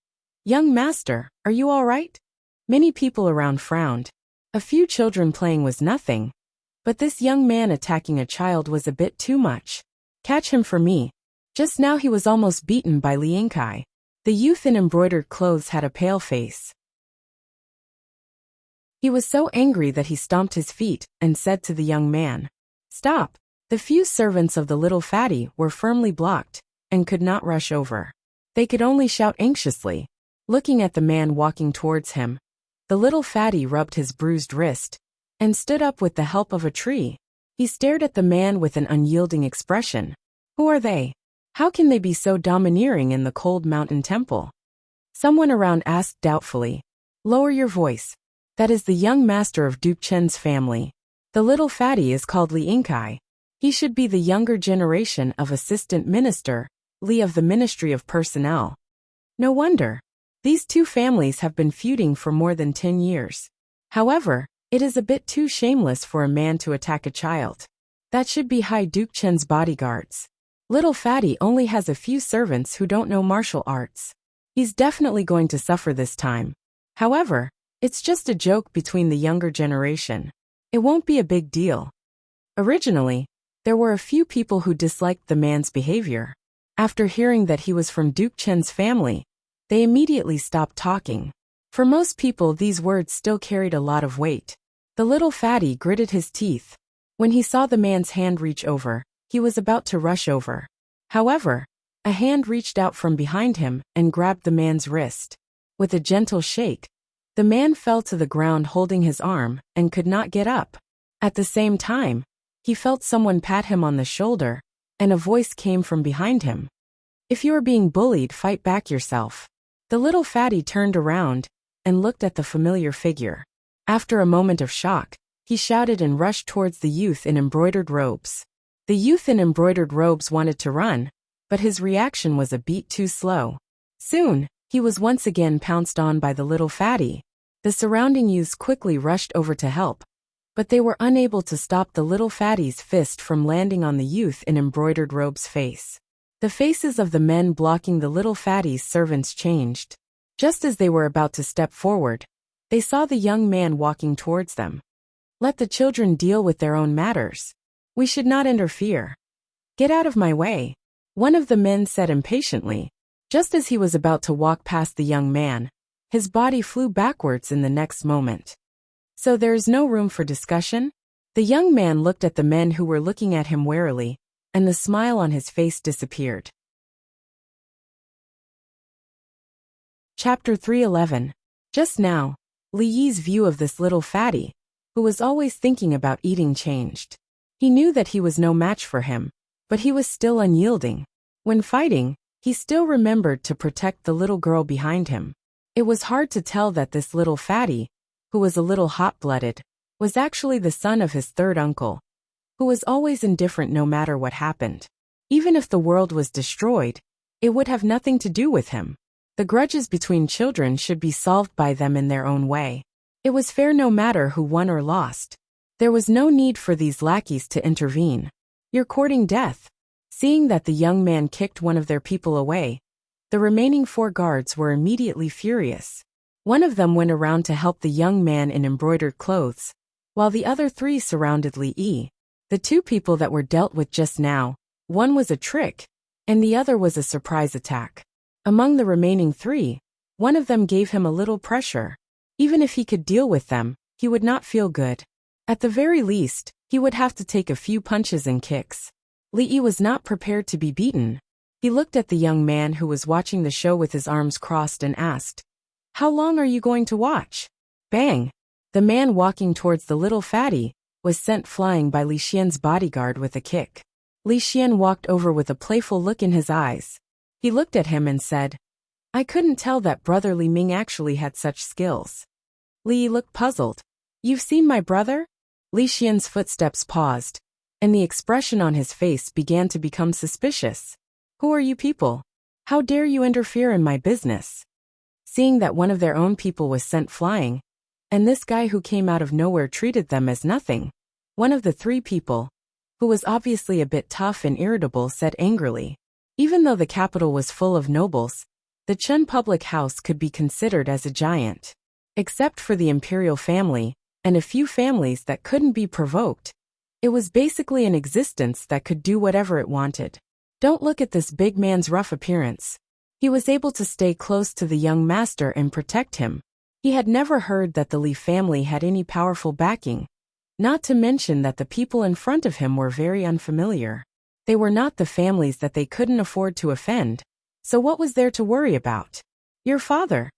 Speaker 1: "Young master, are you all right?" Many people around frowned. A few children playing was nothing, but this young man attacking a child was a bit too much. "Catch him for me." Just now he was almost beaten by Li Yingkai. The youth in embroidered clothes had a pale face. He was so angry that he stomped his feet and said to the young man, "Stop." The few servants of the little fatty were firmly blocked and could not rush over. They could only shout anxiously. Looking at the man walking towards him, the little fatty rubbed his bruised wrist and stood up with the help of a tree. He stared at the man with an unyielding expression. Who are they? How can they be so domineering in the cold mountain temple? Someone around asked doubtfully. "Lower your voice. That is the young master of Duke Chen's family. The little fatty is called Li Yingkai. He should be the younger generation of assistant minister, Li of the Ministry of Personnel." No wonder. These two families have been feuding for more than 10 years. However, it is a bit too shameless for a man to attack a child. That should be High Duke Chen's bodyguards. Little fatty only has a few servants who don't know martial arts. He's definitely going to suffer this time. However, it's just a joke between the younger generation. It won't be a big deal. Originally, there were a few people who disliked the man's behavior. After hearing that he was from Duke Chen's family, they immediately stopped talking. For most people, these words still carried a lot of weight. The little fatty gritted his teeth. When he saw the man's hand reach over, he was about to rush over. However, a hand reached out from behind him and grabbed the man's wrist. With a gentle shake, the man fell to the ground holding his arm and could not get up. At the same time, he felt someone pat him on the shoulder, and a voice came from behind him. "If you are being bullied, fight back yourself." The little fatty turned around and looked at the familiar figure. After a moment of shock, he shouted and rushed towards the youth in embroidered robes. The youth in embroidered robes wanted to run, but his reaction was a beat too slow. Soon, he was once again pounced on by the little fatty. The surrounding youths quickly rushed over to help, but they were unable to stop the little fatty's fist from landing on the youth in embroidered robes' face. The faces of the men blocking the little fatty's servants changed. Just as they were about to step forward, they saw the young man walking towards them. "Let the children deal with their own matters. We should not interfere." "Get out of my way," one of the men said impatiently. Just as he was about to walk past the young man, his body flew backwards in the next moment. "So there is no room for discussion?" The young man looked at the men who were looking at him warily, and the smile on his face disappeared. Chapter 311. Just now, Li Yi's view of this little fatty, who was always thinking about eating, changed. He knew that he was no match for him, but he was still unyielding. When fighting, he still remembered to protect the little girl behind him. It was hard to tell that this little fatty, who was a little hot-blooded, was actually the son of his third uncle, who was always indifferent no matter what happened. Even if the world was destroyed, it would have nothing to do with him. The grudges between children should be solved by them in their own way. It was fair no matter who won or lost. There was no need for these lackeys to intervene. "You're courting death." Seeing that the young man kicked one of their people away, the remaining 4 guards were immediately furious. One of them went around to help the young man in embroidered clothes, while the other 3 surrounded Li Yi. The 2 people that were dealt with just now, one was a trick, and the other was a surprise attack. Among the remaining 3, one of them gave him a little pressure. Even if he could deal with them, he would not feel good. At the very least, he would have to take a few punches and kicks. Li Yi was not prepared to be beaten. He looked at the young man who was watching the show with his arms crossed and asked, "How long are you going to watch?" Bang! The man walking towards the little fatty was sent flying by Li Xian's bodyguard with a kick. Li Xian walked over with a playful look in his eyes. He looked at him and said, "I couldn't tell that brother Li Ming actually had such skills." Li Yi looked puzzled. "You've seen my brother?" Li Xian's footsteps paused, and the expression on his face began to become suspicious. "Who are you people? How dare you interfere in my business?" Seeing that one of their own people was sent flying, and this guy who came out of nowhere treated them as nothing, one of the 3 people, who was obviously a bit tough and irritable, said angrily. Even though the capital was full of nobles, The Chun public house could be considered as a giant. Except for the imperial family, and a few families that couldn't be provoked, it was basically an existence that could do whatever it wanted. Don't look at this big man's rough appearance. He was able to stay close to the young master and protect him. He had never heard that the Li family had any powerful backing, not to mention that the people in front of him were very unfamiliar. They were not the families that they couldn't afford to offend, so what was there to worry about? Your father.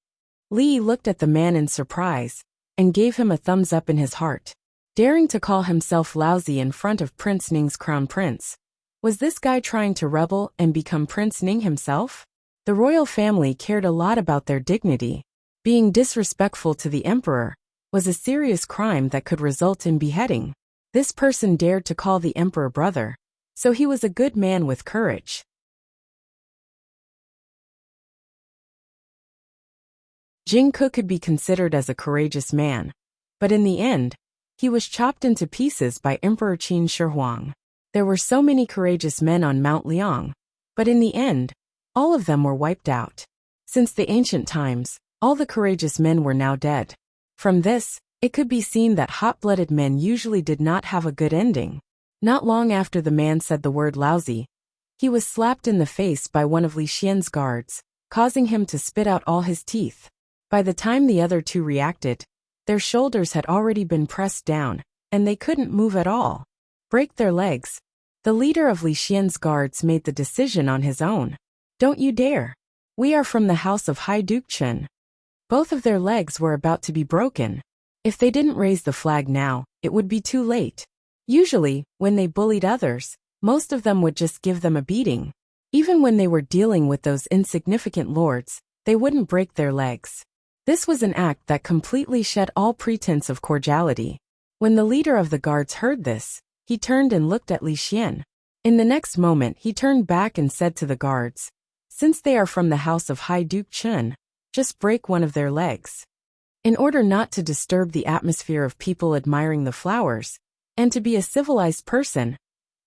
Speaker 1: Li looked at the man in surprise, and gave him a thumbs up in his heart. Daring to call himself lousy in front of Prince Ning's crown prince. Was this guy trying to rebel and become Prince Ning himself? The royal family cared a lot about their dignity. Being disrespectful to the emperor was a serious crime that could result in beheading. This person dared to call the emperor brother, so he was a good man with courage. Jing Ke could be considered as a courageous man, but in the end, he was chopped into pieces by Emperor Qin Shi Huang. There were so many courageous men on Mount Liang, but in the end, all of them were wiped out. Since the ancient times, all the courageous men were now dead. From this, it could be seen that hot-blooded men usually did not have a good ending. Not long after the man said the word lousy, he was slapped in the face by one of Li Xian's guards, causing him to spit out all his teeth. By the time the other two reacted, their shoulders had already been pressed down, and they couldn't move at all. Break their legs. The leader of Li Xian's guards made the decision on his own. Don't you dare. We are from the house of Hai Duke Chen. Both of their legs were about to be broken. If they didn't raise the flag now, it would be too late. Usually, when they bullied others, most of them would just give them a beating. Even when they were dealing with those insignificant lords, they wouldn't break their legs. This was an act that completely shed all pretense of cordiality. When the leader of the guards heard this, he turned and looked at Li Xian. In the next moment he turned back and said to the guards, "Since they are from the house of Hai Duke Chen, just break one of their legs." In order not to disturb the atmosphere of people admiring the flowers, and to be a civilized person,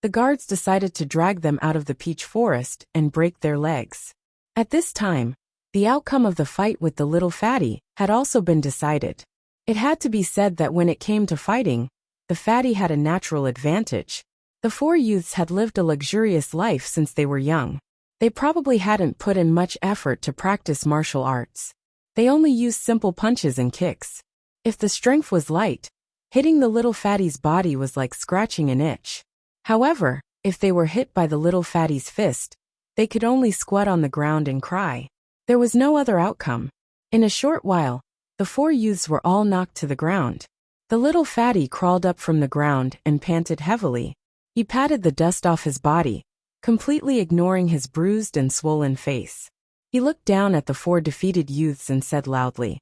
Speaker 1: the guards decided to drag them out of the peach forest and break their legs. At this time, the outcome of the fight with the little fatty had also been decided. It had to be said that when it came to fighting, the fatty had a natural advantage. The four youths had lived a luxurious life since they were young. They probably hadn't put in much effort to practice martial arts. They only used simple punches and kicks. If the strength was light, hitting the little fatty's body was like scratching an itch. However, if they were hit by the little fatty's fist, they could only squat on the ground and cry. There was no other outcome. In a short while, the four youths were all knocked to the ground. The little fatty crawled up from the ground and panted heavily. He patted the dust off his body, completely ignoring his bruised and swollen face. He looked down at the four defeated youths and said loudly,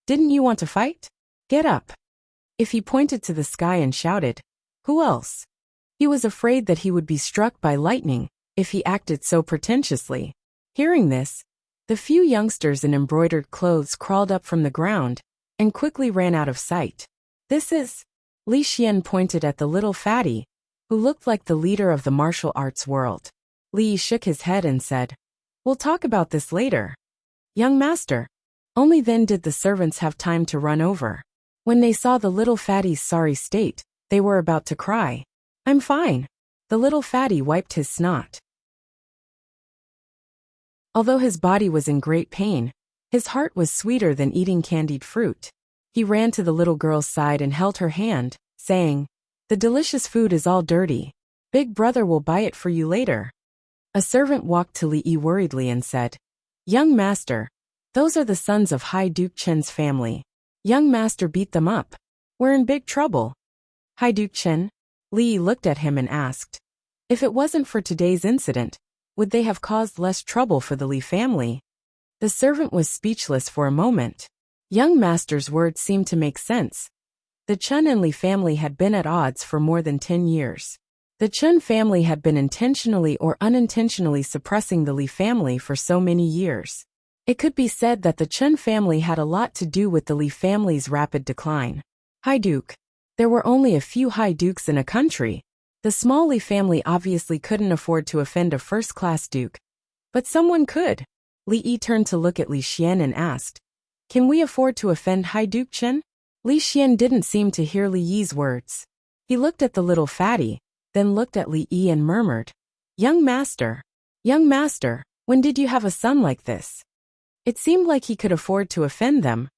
Speaker 1: "Didn't you want to fight? Get up." If he pointed to the sky and shouted, "Who else?" He was afraid that he would be struck by lightning if he acted so pretentiously. Hearing this, the few youngsters in embroidered clothes crawled up from the ground and quickly ran out of sight. "This is..." Li Xian pointed at the little fatty, who looked like the leader of the martial arts world. Li shook his head and said, "We'll talk about this later. Young master." Only then did the servants have time to run over. When they saw the little fatty's sorry state, they were about to cry. "I'm fine." The little fatty wiped his snot. Although his body was in great pain, his heart was sweeter than eating candied fruit. He ran to the little girl's side and held her hand, saying, "The delicious food is all dirty. Big brother will buy it for you later." A servant walked to Li Yi worriedly and said, "Young master, those are the sons of Hai Duke Chen's family. Young master beat them up. We're in big trouble." "Hai Duke Chen?" Li Yi looked at him and asked, "If it wasn't for today's incident, would they have caused less trouble for the Li family?" The servant was speechless for a moment. Young master's words seemed to make sense. The Chen and Li family had been at odds for more than 10 years. The Chen family had been intentionally or unintentionally suppressing the Li family for so many years. It could be said that the Chen family had a lot to do with the Li family's rapid decline. Hai Duke. There were only a few Hai Dukes in a country. The small Li family obviously couldn't afford to offend a first-class duke. But someone could. Li Yi turned to look at Li Xian and asked, "Can we afford to offend Haiduke Chen?" Li Xian didn't seem to hear Li Yi's words. He looked at the little fatty, then looked at Li Yi and murmured, Young master, when did you have a son like this?" It seemed like he could afford to offend them.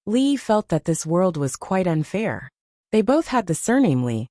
Speaker 1: Li Yi felt that this world was quite unfair. They both had the surname Li,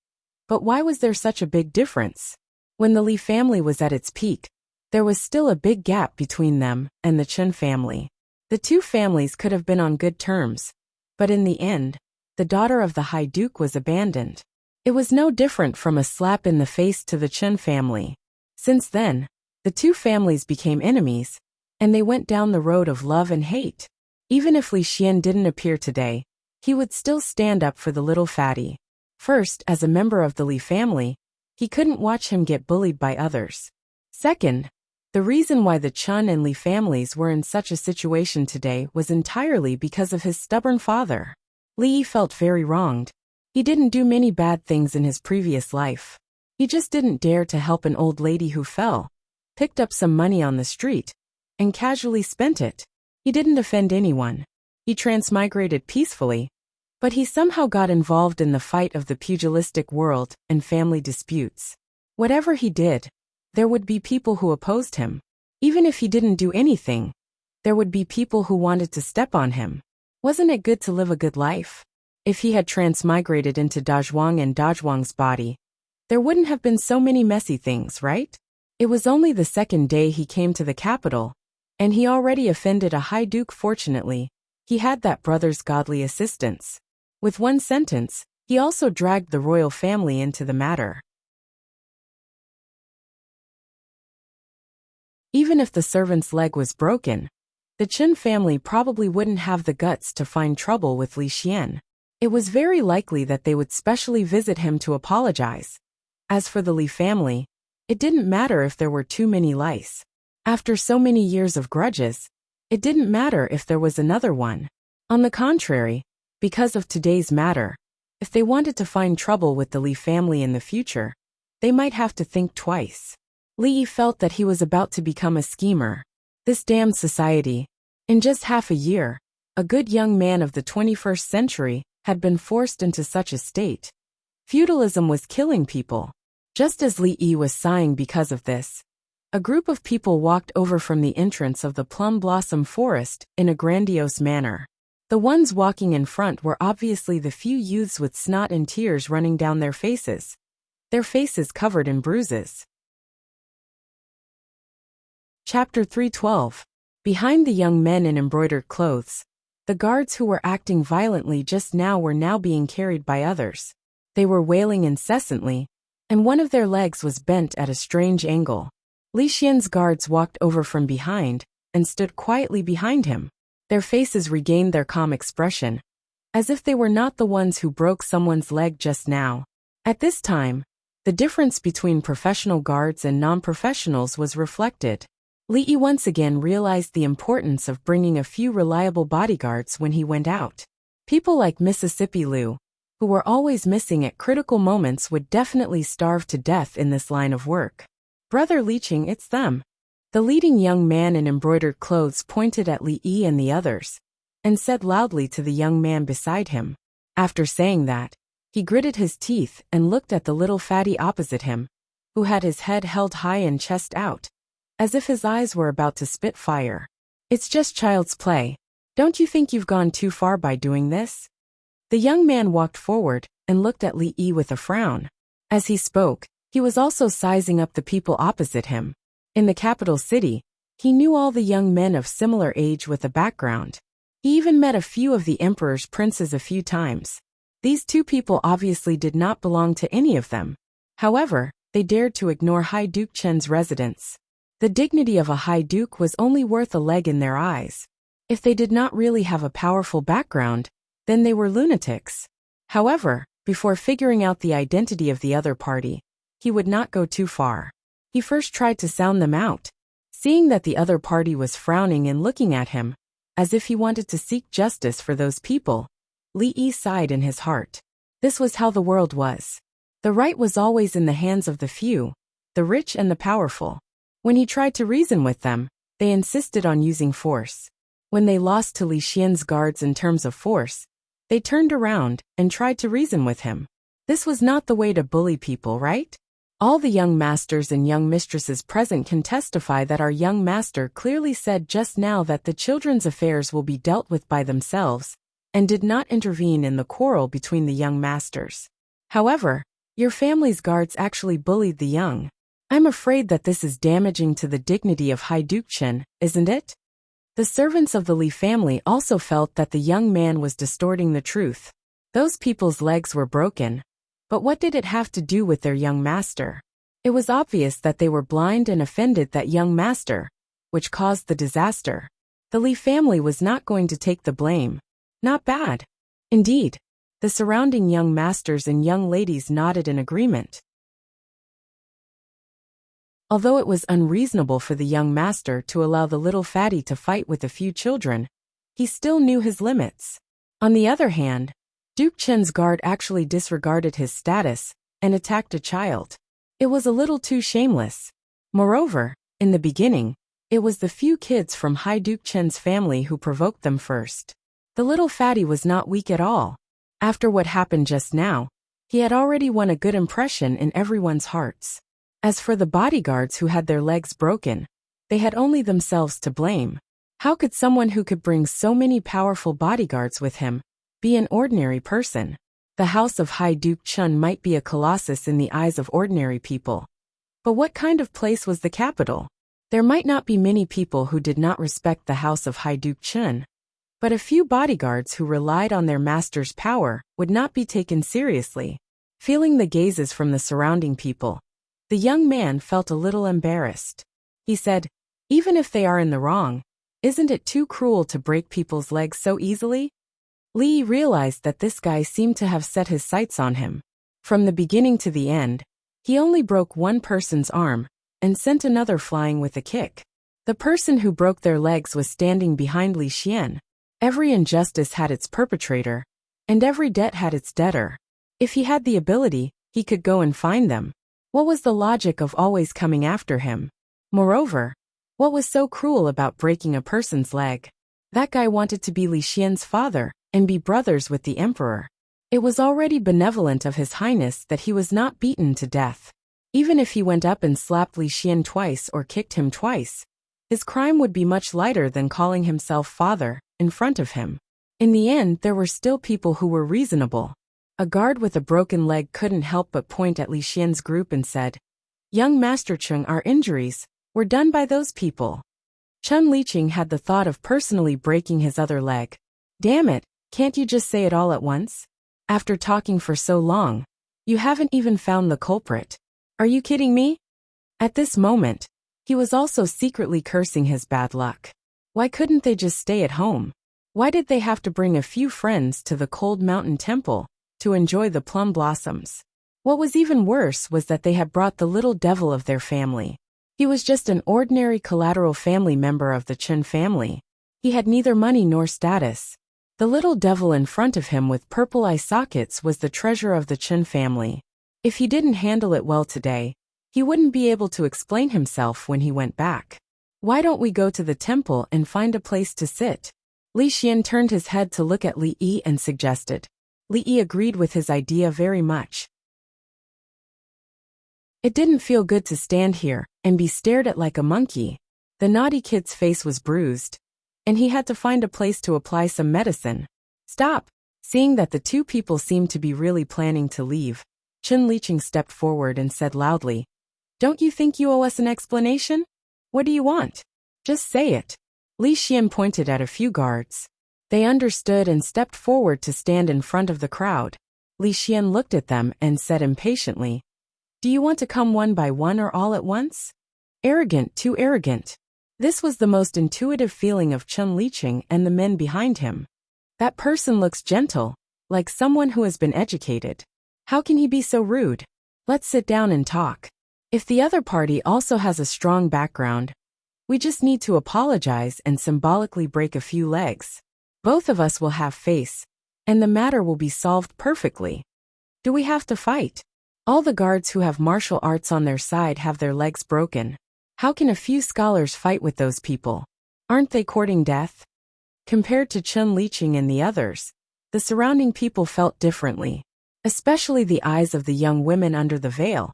Speaker 1: but why was there such a big difference? When the Li family was at its peak, there was still a big gap between them and the Chen family. The two families could have been on good terms, but in the end, the daughter of the High Duke was abandoned. It was no different from a slap in the face to the Chen family. Since then, the two families became enemies, and they went down the road of love and hate. Even if Li Xian didn't appear today, he would still stand up for the little fatty. First, as a member of the Li family, he couldn't watch him get bullied by others. Second, the reason why the Chen and Li families were in such a situation today was entirely because of his stubborn father. Li Yi felt very wronged. He didn't do many bad things in his previous life. He just didn't dare to help an old lady who fell, picked up some money on the street, and casually spent it. He didn't offend anyone. He transmigrated peacefully, but he somehow got involved in the fight of the pugilistic world and family disputes. Whatever he did, there would be people who opposed him. Even if he didn't do anything, there would be people who wanted to step on him. Wasn't it good to live a good life? If he had transmigrated into Dazhuang and Dazhuang's body, there wouldn't have been so many messy things, right? It was only the second day he came to the capital, and he already offended a high duke. Fortunately, he had that brother's godly assistance. With one sentence, he also dragged the royal family into the matter. Even if the servant's leg was broken, the Chen family probably wouldn't have the guts to find trouble with Li Xian. It was very likely that they would specially visit him to apologize. As for the Li family, it didn't matter if there were too many lice. After so many years of grudges, it didn't matter if there was another one. On the contrary, because of today's matter, if they wanted to find trouble with the Li family in the future, they might have to think twice. Li Yi felt that he was about to become a schemer. This damned society. In just half a year, a good young man of the 21st century had been forced into such a state. Feudalism was killing people. Just as Li Yi was sighing because of this, a group of people walked over from the entrance of the plum blossom forest in a grandiose manner. The ones walking in front were obviously the few youths with snot and tears running down their faces covered in bruises. Chapter 312. Behind the young men in embroidered clothes, the guards who were acting violently just now were now being carried by others. They were wailing incessantly, and one of their legs was bent at a strange angle. Li Xian's guards walked over from behind and stood quietly behind him. Their faces regained their calm expression, as if they were not the ones who broke someone's leg just now. At this time, the difference between professional guards and non-professionals was reflected. Li Yi once again realized the importance of bringing a few reliable bodyguards when he went out. People like Mississippi Liu, who were always missing at critical moments, would definitely starve to death in this line of work. Brother Liqing, it's them. The leading young man in embroidered clothes pointed at Li Yi and the others, and said loudly to the young man beside him. After saying that, he gritted his teeth and looked at the little fatty opposite him, who had his head held high and chest out, as if his eyes were about to spit fire. It's just child's play. Don't you think you've gone too far by doing this? The young man walked forward and looked at Li Yi with a frown. As he spoke, he was also sizing up the people opposite him. In the capital city, he knew all the young men of similar age with a background. He even met a few of the emperor's princes a few times. These two people obviously did not belong to any of them. However, they dared to ignore High Duke Chen's residence. The dignity of a High Duke was only worth a leg in their eyes. If they did not really have a powerful background, then they were lunatics. However, before figuring out the identity of the other party, he would not go too far. He first tried to sound them out. Seeing that the other party was frowning and looking at him, as if he wanted to seek justice for those people, Li Yi sighed in his heart. This was how the world was. The right was always in the hands of the few, the rich and the powerful. When he tried to reason with them, They insisted on using force. When they lost to Li Xian's guards in terms of force, they turned around and tried to reason with him. This was not the way to bully people, right? All the young masters and young mistresses present can testify that our young master clearly said just now that the children's affairs will be dealt with by themselves, and did not intervene in the quarrel between the young masters. However, your family's guards actually bullied the young. I'm afraid that this is damaging to the dignity of Hai Duqian, isn't it? The servants of the Li family also felt that the young man was distorting the truth. Those people's legs were broken. But what did it have to do with their young master? It was obvious that they were blind and offended that young master, which caused the disaster. The Li family was not going to take the blame. Not bad. Indeed, the surrounding young masters and young ladies nodded in agreement. Although it was unreasonable for the young master to allow the little fatty to fight with a few children, he still knew his limits. On the other hand, Duke Chen's guard actually disregarded his status and attacked a child. It was a little too shameless. Moreover, in the beginning, it was the few kids from Hai Duke Chen's family who provoked them first. The little fatty was not weak at all. After what happened just now, he had already won a good impression in everyone's hearts. As for the bodyguards who had their legs broken, they had only themselves to blame. How could someone who could bring so many powerful bodyguards with him be an ordinary person? The house of Hai Duke Chun might be a colossus in the eyes of ordinary people. But what kind of place was the capital? There might not be many people who did not respect the house of Hai Duke Chun, but a few bodyguards who relied on their master's power would not be taken seriously. Feeling the gazes from the surrounding people, the young man felt a little embarrassed. He said, "Even if they are in the wrong, isn't it too cruel to break people's legs so easily?" Li realized that this guy seemed to have set his sights on him. From the beginning to the end, he only broke one person's arm and sent another flying with a kick. The person who broke their legs was standing behind Li Xian. Every injustice had its perpetrator, and every debt had its debtor. If he had the ability, he could go and find them. What was the logic of always coming after him? Moreover, what was so cruel about breaking a person's leg? That guy wanted to be Li Xian's father and be brothers with the emperor. It was already benevolent of His Highness that he was not beaten to death. Even if he went up and slapped Li Xian twice or kicked him twice, his crime would be much lighter than calling himself father in front of him. In the end, there were still people who were reasonable. A guard with a broken leg couldn't help but point at Li Xian's group and said, "Young Master Chung, our injuries were done by those people." Chun Liqing had the thought of personally breaking his other leg. "Damn it, can't you just say it all at once? After talking for so long, you haven't even found the culprit. Are you kidding me?" At this moment, he was also secretly cursing his bad luck. Why couldn't they just stay at home? Why did they have to bring a few friends to the cold mountain temple to enjoy the plum blossoms? What was even worse was that they had brought the little devil of their family. He was just an ordinary collateral family member of the Chen family. He had neither money nor status. The little devil in front of him with purple eye sockets was the treasure of the Chen family. If he didn't handle it well today, he wouldn't be able to explain himself when he went back. "Why don't we go to the temple and find a place to sit?" Li Xian turned his head to look at Li Yi and suggested. Li Yi agreed with his idea very much. It didn't feel good to stand here and be stared at like a monkey. The naughty kid's face was bruised, and he had to find a place to apply some medicine. "Stop!" Seeing that the two people seemed to be really planning to leave, Chun Liqing stepped forward and said loudly, "Don't you think you owe us an explanation? What do you want? Just say it." Li Xian pointed at a few guards. They understood and stepped forward to stand in front of the crowd. Li Xian looked at them and said impatiently, "Do you want to come one by one or all at once?" Arrogant, too arrogant. This was the most intuitive feeling of Chun Liqing and the men behind him. That person looks gentle, like someone who has been educated. How can he be so rude? Let's sit down and talk. If the other party also has a strong background, we just need to apologize and symbolically break a few legs. Both of us will have face, and the matter will be solved perfectly. Do we have to fight? All the guards who have martial arts on their side have their legs broken. How can a few scholars fight with those people? Aren't they courting death? Compared to Chun Liqing and the others, the surrounding people felt differently, especially the eyes of the young women under the veil.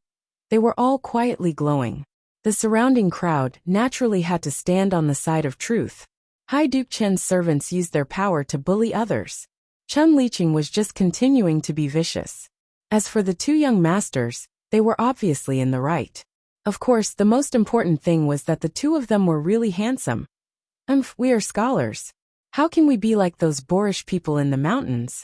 Speaker 1: They were all quietly glowing. The surrounding crowd naturally had to stand on the side of truth. Hai Duke Chen's servants used their power to bully others. Chun Liqing was just continuing to be vicious. As for the two young masters, they were obviously in the right. Of course, the most important thing was that the two of them were really handsome. We are scholars. How can we be like those boorish people in the mountains?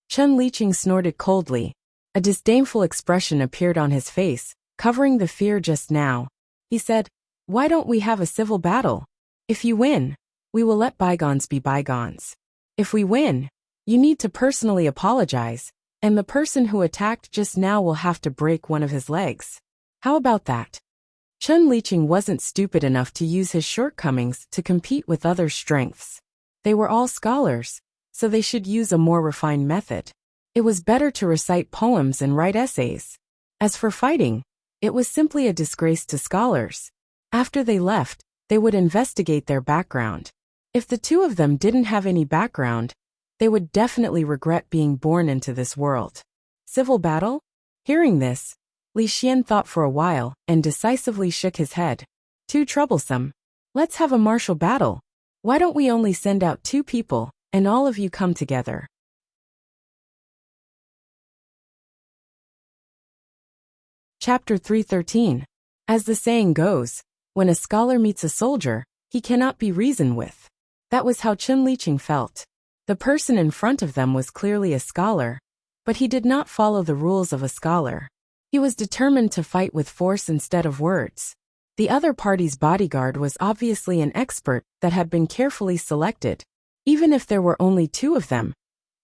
Speaker 1: Chun Liqing snorted coldly. A disdainful expression appeared on his face, covering the fear just now. He said, "Why don't we have a civil battle? If you win, we will let bygones be bygones. If we win, you need to personally apologize, and the person who attacked just now will have to break one of his legs. How about that?" Chun Liqing wasn't stupid enough to use his shortcomings to compete with others' strengths. They were all scholars, so they should use a more refined method. It was better to recite poems and write essays. As for fighting, it was simply a disgrace to scholars. After they left, they would investigate their background. If the two of them didn't have any background, they would definitely regret being born into this world. Civil battle? Hearing this, Li Xian thought for a while and decisively shook his head. Too troublesome. Let's have a martial battle. Why don't we only send out 2 people, and all of you come together? Chapter 313. As the saying goes, when a scholar meets a soldier, he cannot be reasoned with. That was how Chun Liqing felt. The person in front of them was clearly a scholar, but he did not follow the rules of a scholar. He was determined to fight with force instead of words. The other party's bodyguard was obviously an expert that had been carefully selected. Even if there were only 2 of them,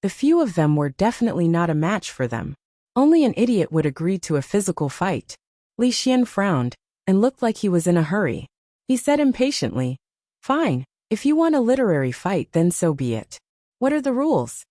Speaker 1: the few of them were definitely not a match for them. Only an idiot would agree to a physical fight. Li Xian frowned and looked like he was in a hurry. He said impatiently, "Fine, if you want a literary fight, then so be it. What are the rules?"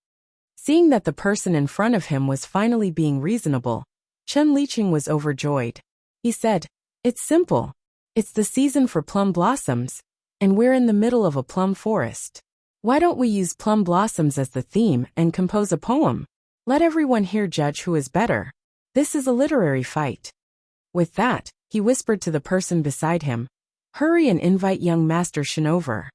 Speaker 1: Seeing that the person in front of him was finally being reasonable, Chun Liqing was overjoyed. He said, "It's simple. It's the season for plum blossoms, and we're in the middle of a plum forest. Why don't we use plum blossoms as the theme and compose a poem? Let everyone here judge who is better. This is a literary fight." With that, he whispered to the person beside him, "Hurry and invite young Master Shen over.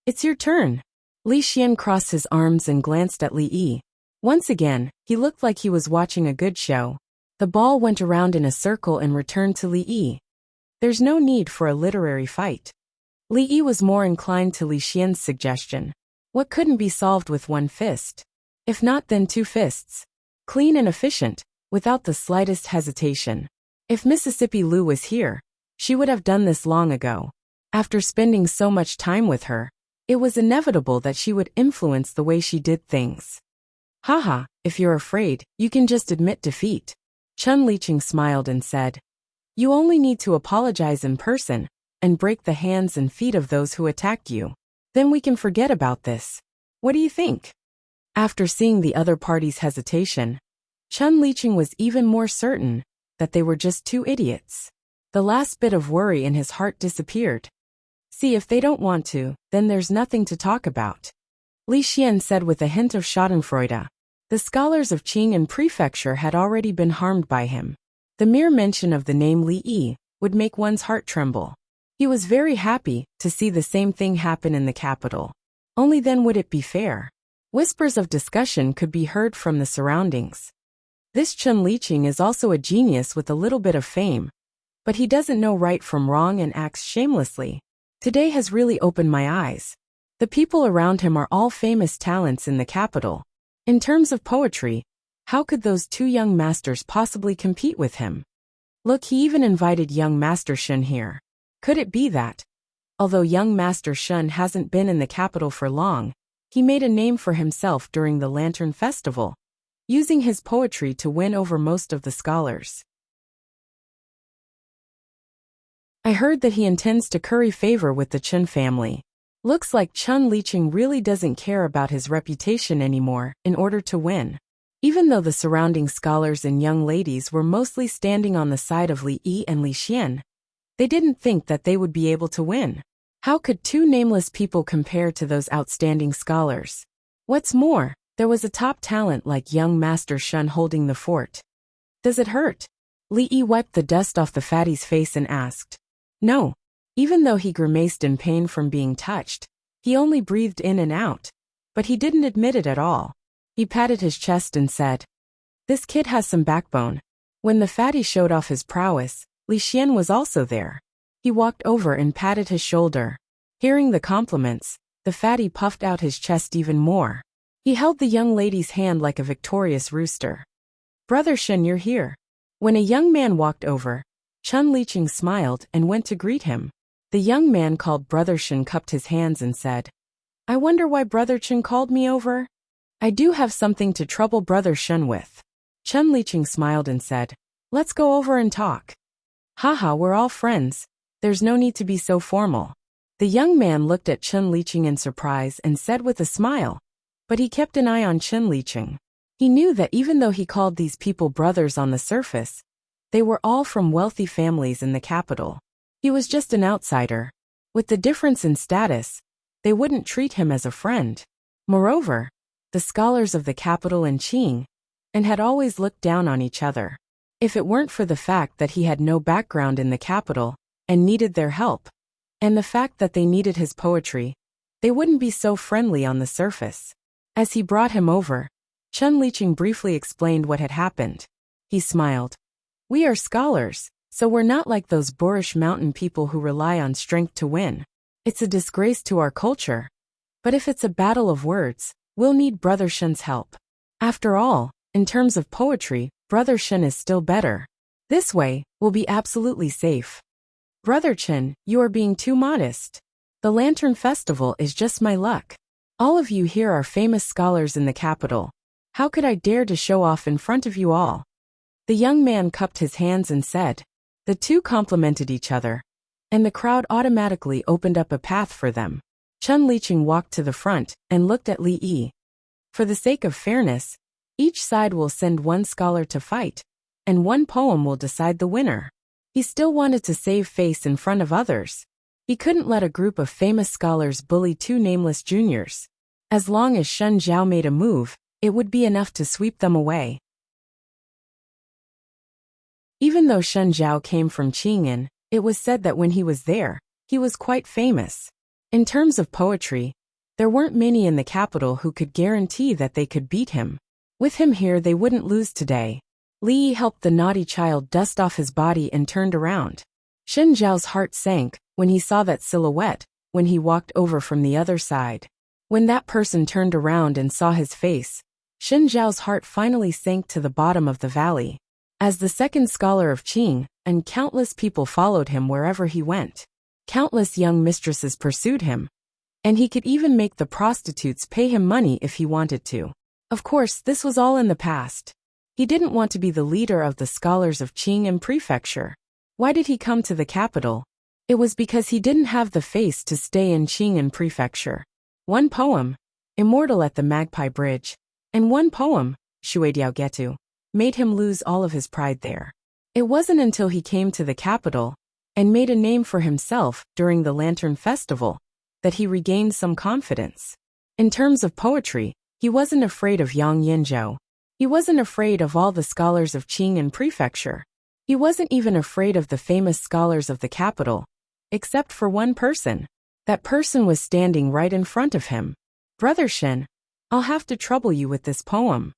Speaker 1: It's your turn." Li Xian crossed his arms and glanced at Li Yi. Once again, he looked like he was watching a good show. The ball went around in a circle and returned to Li Yi. There's no need for a literary fight. Li Yi was more inclined to Li Xian's suggestion. What couldn't be solved with 1 fist? If not, then 2 fists. Clean and efficient, without the slightest hesitation. If Mississippi Lu was here, she would have done this long ago. After spending so much time with her, it was inevitable that she would influence the way she did things. Haha, if you're afraid, you can just admit defeat. Chun Liqing smiled and said, "You only need to apologize in person and break the hands and feet of those who attacked you. Then we can forget about this. What do you think?" After seeing the other party's hesitation, Chun Liqing was even more certain that they were just 2 idiots. The last bit of worry in his heart disappeared. See, if they don't want to, then there's nothing to talk about. Li Xian said with a hint of schadenfreude. The scholars of Qing and Prefecture had already been harmed by him. The mere mention of the name Li Yi would make one's heart tremble. He was very happy to see the same thing happen in the capital. Only then would it be fair. Whispers of discussion could be heard from the surroundings. This Chun Liqing is also a genius with a little bit of fame, but he doesn't know right from wrong and acts shamelessly. Today has really opened my eyes. The people around him are all famous talents in the capital. In terms of poetry, how could those 2 young masters possibly compete with him? Look, he even invited young Master Shen here. Could it be that, although young Master Shen hasn't been in the capital for long, he made a name for himself during the Lantern Festival, using his poetry to win over most of the scholars? I heard that he intends to curry favor with the Chen family. Looks like Chun Liqing really doesn't care about his reputation anymore in order to win. Even though the surrounding scholars and young ladies were mostly standing on the side of Li Yi and Li Xian, They didn't think that they would be able to win. How could two nameless people compare to those outstanding scholars? What's more, there was a top talent like young Master Shun holding the fort. Does it hurt? Li Yi wiped the dust off the fatty's face and asked. No. Even though he grimaced in pain from being touched, he only breathed in and out. But he didn't admit it at all. He patted his chest and said, "This kid has some backbone." When the fatty showed off his prowess, Li Xian was also there. He walked over and patted his shoulder. Hearing the compliments, the fatty puffed out his chest even more. He held the young lady's hand like a victorious rooster. "Brother Shen, you're here." When a young man walked over, Chun Liqing smiled and went to greet him. The young man called Brother Shen cupped his hands and said, "I wonder why Brother Chen called me over? I do have something to trouble Brother Shen with." Chun Liqing smiled and said, "Let's go over and talk." "Haha, we're all friends. There's no need to be so formal." The young man looked at Chun Liqing in surprise and said with a smile, but he kept an eye on Chun Liqing. He knew that even though he called these people brothers on the surface, they were all from wealthy families in the capital. He was just an outsider. With the difference in status, they wouldn't treat him as a friend. Moreover, the scholars of the capital and Qing and had always looked down on each other. If it weren't for the fact that he had no background in the capital and needed their help, and the fact that they needed his poetry, they wouldn't be so friendly on the surface. As he brought him over, Chun Liqing briefly explained what had happened. He smiled. "We are scholars, so we're not like those boorish mountain people who rely on strength to win. It's a disgrace to our culture. But if it's a battle of words, we'll need Brother Shen's help. After all, in terms of poetry, Brother Shen is still better. This way, we'll be absolutely safe." "Brother Chen, you are being too modest. The Lantern Festival is just my luck. All of you here are famous scholars in the capital. How could I dare to show off in front of you all?" The young man cupped his hands and said. The two complimented each other, and the crowd automatically opened up a path for them. Chun Liqing walked to the front and looked at Li Yi. "For the sake of fairness, each side will send one scholar to fight, and one poem will decide the winner." He still wanted to save face in front of others. He couldn't let a group of famous scholars bully two nameless juniors. As long as Shen Zhao made a move, it would be enough to sweep them away. Even though Shen Zhao came from Qing'an, it was said that when he was there, he was quite famous. In terms of poetry, there weren't many in the capital who could guarantee that they could beat him. With him here, they wouldn't lose today. Li Yi helped the naughty child dust off his body and turned around. Shen Zhao's heart sank when he saw that silhouette when he walked over from the other side. When that person turned around and saw his face, Shen Zhao's heart finally sank to the bottom of the valley. As the second scholar of Qing, and countless people followed him wherever he went. Countless young mistresses pursued him, and he could even make the prostitutes pay him money if he wanted to. Of course, this was all in the past. He didn't want to be the leader of the scholars of Qing'an Prefecture. Why did he come to the capital? It was because he didn't have the face to stay in Qing'an Prefecture. One poem, Immortal at the Magpie Bridge, and one poem, Shuidiao Getu, made him lose all of his pride there. It wasn't until he came to the capital and made a name for himself during the Lantern Festival that he regained some confidence. In terms of poetry, he wasn't afraid of Yang Yinzhou. He wasn't afraid of all the scholars of Qing'an Prefecture. He wasn't even afraid of the famous scholars of the capital, except for one person. That person was standing right in front of him. "Brother Shen, I'll have to trouble you with this poem."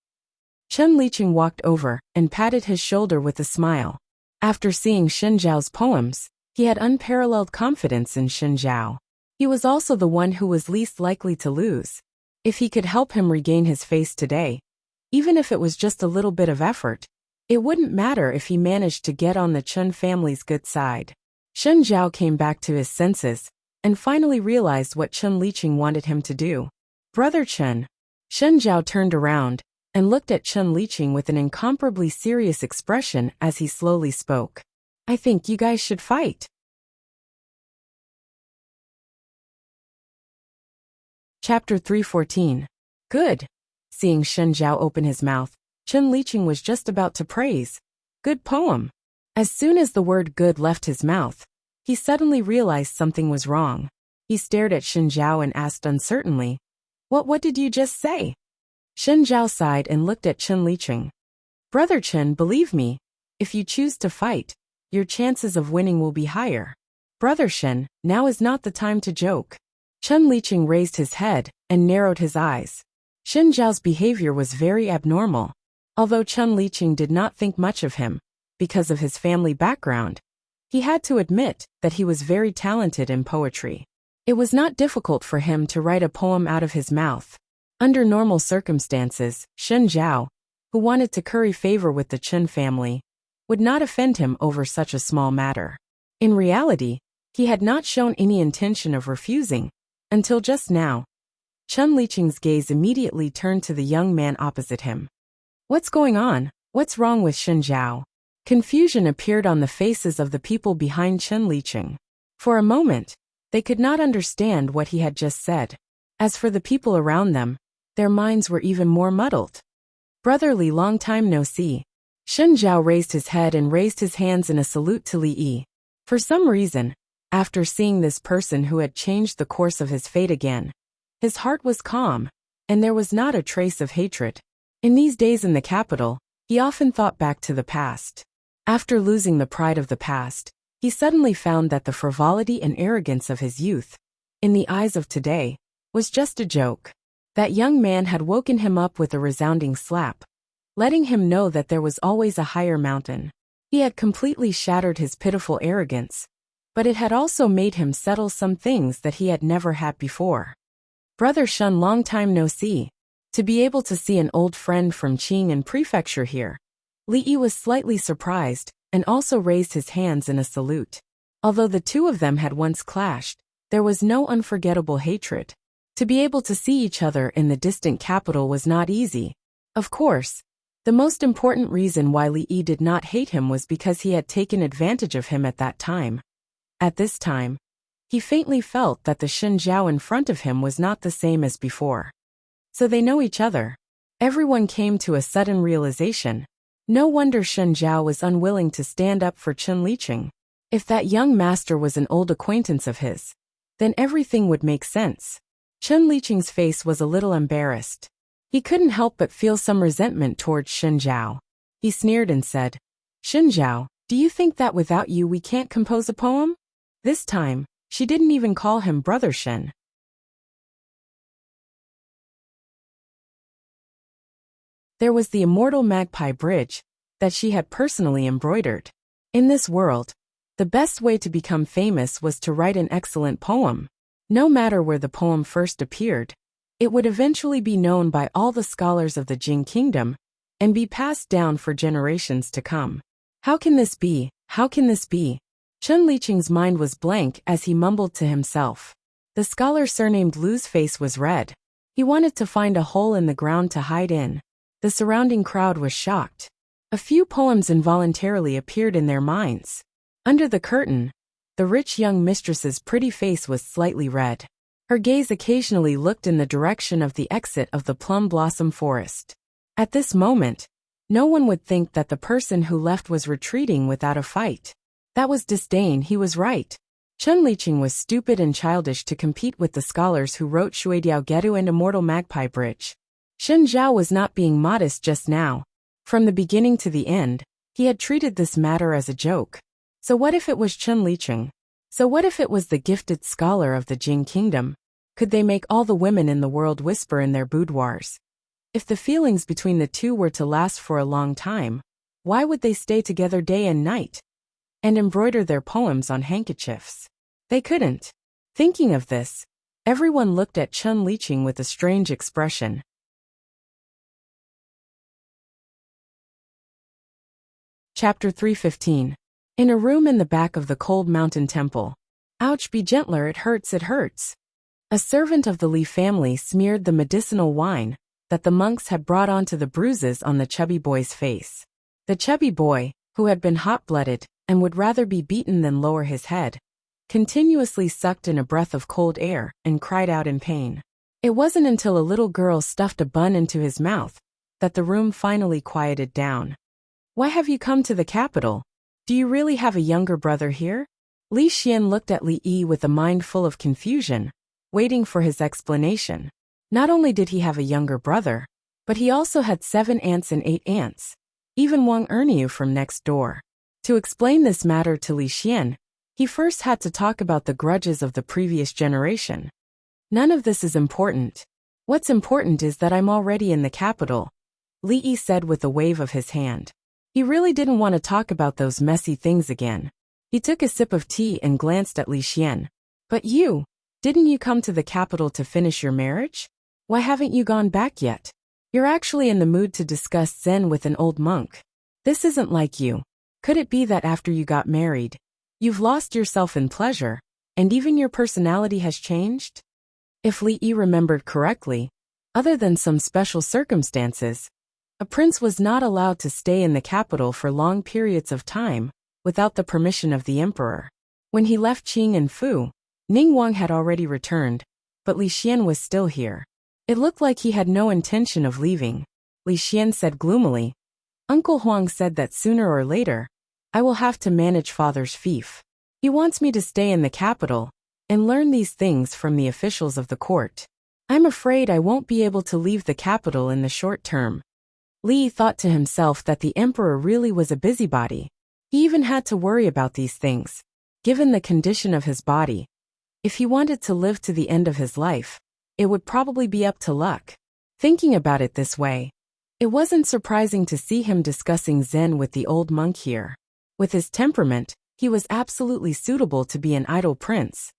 Speaker 1: Chun Liqing walked over and patted his shoulder with a smile. After seeing Shen Zhao's poems, he had unparalleled confidence in Shen Zhao. He was also the one who was least likely to lose. If he could help him regain his face today, even if it was just a little bit of effort, it wouldn't matter if he managed to get on the Chun family's good side. Shen Zhao came back to his senses and finally realized what Chun Liqing wanted him to do. "Brother Chen." Shen Zhao turned around and looked at Chun Liqing with an incomparably serious expression as he slowly spoke. "I think you guys should fight." Chapter 314. Good. Seeing Shen Zhao open his mouth, Chun Liqing was just about to praise. "Good poem." As soon as the word good left his mouth, He suddenly realized something was wrong. He stared at Shen Zhao and asked uncertainly, What did you just say?" Shen Zhao sighed and looked at Chen Liqing. "Brother Chen, believe me, if you choose to fight, your chances of winning will be higher. Brother Shen, now is not the time to joke." Chen Liqing raised his head and narrowed his eyes. Shen Zhao's behavior was very abnormal. Although Chen Liqing did not think much of him, because of his family background, he had to admit that he was very talented in poetry. It was not difficult for him to write a poem out of his mouth. Under normal circumstances, Shen Zhao, who wanted to curry favor with the Chen family, would not offend him over such a small matter. In reality, he had not shown any intention of refusing, until just now. Chen Liqing's gaze immediately turned to the young man opposite him. "What's going on? What's wrong with Shen Zhao?" Confusion appeared on the faces of the people behind Chen Liqing. For a moment, they could not understand what he had just said. As for the people around them, their minds were even more muddled. "Brotherly, long time no see." Shen Zhao raised his head and raised his hands in a salute to Li Yi. For some reason, after seeing this person who had changed the course of his fate again, his heart was calm, and there was not a trace of hatred. In these days in the capital, he often thought back to the past. After losing the pride of the past, he suddenly found that the frivolity and arrogance of his youth, in the eyes of today, was just a joke. That young man had woken him up with a resounding slap, letting him know that there was always a higher mountain. He had completely shattered his pitiful arrogance, but it had also made him settle some things that he had never had before. "Brother Shen, long time no see." To be able to see an old friend from Qing'an Prefecture here, Li Yi was slightly surprised and also raised his hands in a salute. Although the two of them had once clashed, there was no unforgettable hatred. To be able to see each other in the distant capital was not easy. Of course, the most important reason why Li Yi did not hate him was because he had taken advantage of him at that time. At this time, he faintly felt that the Shen Zhao in front of him was not the same as before. So they know each other. Everyone came to a sudden realization. No wonder Shen Zhao was unwilling to stand up for Chen Liqing. If that young master was an old acquaintance of his, then everything would make sense. Chen Liqing's face was a little embarrassed. He couldn't help but feel some resentment towards Shen Zhao. He sneered and said, "Shen Zhao, do you think that without you we can't compose a poem?" This time, she didn't even call him Brother Shen. There was the immortal magpie bridge that she had personally embroidered. In this world, the best way to become famous was to write an excellent poem. No matter where the poem first appeared, it would eventually be known by all the scholars of the Jing Kingdom and be passed down for generations to come. How can this be? How can this be? Chen Liqing's mind was blank as he mumbled to himself. The scholar surnamed Lu's face was red. He wanted to find a hole in the ground to hide in. The surrounding crowd was shocked. A few poems involuntarily appeared in their minds. Under the curtain, the rich young mistress's pretty face was slightly red. Her gaze occasionally looked in the direction of the exit of the plum blossom forest. At this moment, no one would think that the person who left was retreating without a fight. That was disdain, he was right. Chen Liqing was stupid and childish to compete with the scholars who wrote Shuidiao Gedu and Immortal Magpie Bridge. Shen Zhao was not being modest just now. From the beginning to the end, he had treated this matter as a joke. So what if it was Chen Liqing? So what if it was the gifted scholar of the Jing Kingdom? Could they make all the women in the world whisper in their boudoirs? If the feelings between the two were to last for a long time, why would they stay together day and night and embroider their poems on handkerchiefs? They couldn't. Thinking of this, everyone looked at Chen Liqing with a strange expression. Chapter 315. In a room in the back of the cold mountain temple. Ouch, be gentler, it hurts, it hurts. A servant of the Li family smeared the medicinal wine that the monks had brought onto the bruises on the chubby boy's face. The chubby boy, who had been hot-blooded and would rather be beaten than lower his head, continuously sucked in a breath of cold air and cried out in pain. It wasn't until a little girl stuffed a bun into his mouth that the room finally quieted down. "Why have you come to the capital? Do you really have a younger brother here?" Li Xian looked at Li Yi with a mind full of confusion, waiting for his explanation. Not only did he have a younger brother, but he also had 7 aunts and 8 aunts, even Wang Erniu from next door. To explain this matter to Li Xian, he first had to talk about the grudges of the previous generation. None of this is important. What's important is that I'm already in the capital, Li Yi said with a wave of his hand. He really didn't want to talk about those messy things again. He took a sip of tea and glanced at Li Xian. But didn't you come to the capital to finish your marriage? Why haven't you gone back yet? You're actually in the mood to discuss Zen with an old monk. This isn't like you. Could it be that after you got married, you've lost yourself in pleasure, and even your personality has changed? If Li Yi remembered correctly, other than some special circumstances, a prince was not allowed to stay in the capital for long periods of time without the permission of the emperor. When he left Qing and Fu, Ning Wang had already returned, but Li Xian was still here. It looked like he had no intention of leaving. Li Xian said gloomily, Uncle Huang said that sooner or later, I will have to manage father's fief. He wants me to stay in the capital and learn these things from the officials of the court. I'm afraid I won't be able to leave the capital in the short term. Li thought to himself that the emperor really was a busybody. He even had to worry about these things. Given the condition of his body, if he wanted to live to the end of his life, it would probably be up to luck. Thinking about it this way, it wasn't surprising to see him discussing Zen with the old monk here. With his temperament, he was absolutely suitable to be an idle prince.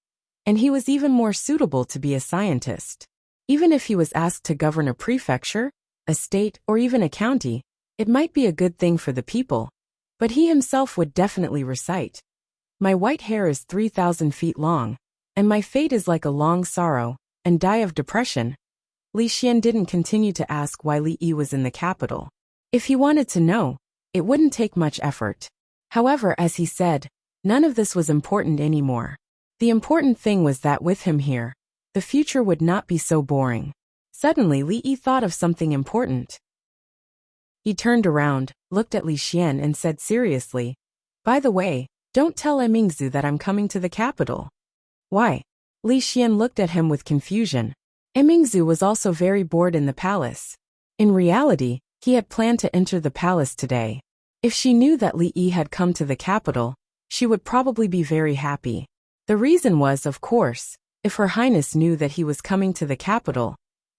Speaker 1: And he was even more suitable to be a scientist. Even if he was asked to govern a prefecture, a state, or even a county, it might be a good thing for the people. But he himself would definitely recite, My white hair is 3,000 feet long, and my fate is like a long sorrow, and die of depression. Li Xian didn't continue to ask why Li Yi was in the capital. If he wanted to know, it wouldn't take much effort. However, as he said, none of this was important anymore. The important thing was that with him here, the future would not be so boring. Suddenly Li Yi thought of something important. He turned around, looked at Li Xian and said seriously, By the way, don't tell Emingzu that I'm coming to the capital. Why? Li Xian looked at him with confusion. Emingzu was also very bored in the palace. In reality, he had planned to enter the palace today. If she knew that Li Yi had come to the capital, she would probably be very happy. The reason was, of course, if Her Highness knew that he was coming to the capital,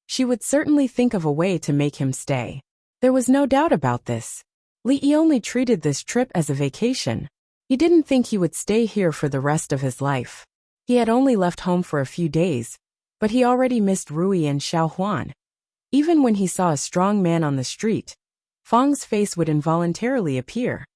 Speaker 1: she would certainly think of a way to make him stay. There was no doubt about this. Li Yi only treated this trip as a vacation. He didn't think he would stay here for the rest of his life. He had only left home for a few days, but he already missed Rui and Xiao Huan. Even when he saw a strong man on the street, Fang's face would involuntarily appear.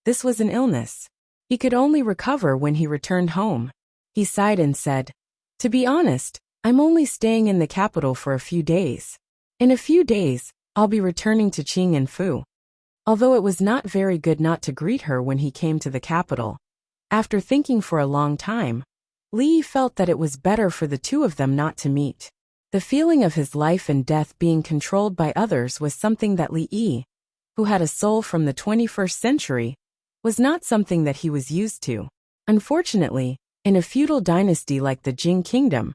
Speaker 1: This was an illness. He could only recover when he returned home. He sighed and said, To be honest, I'm only staying in the capital for a few days. In a few days, I'll be returning to Qing and Fu. Although it was not very good not to greet her when he came to the capital, after thinking for a long time, Li felt that it was better for the two of them not to meet. The feeling of his life and death being controlled by others was something that Li Yi, who had a soul from the 21st century, was not something that he was used to. Unfortunately, in a feudal dynasty like the Jing kingdom,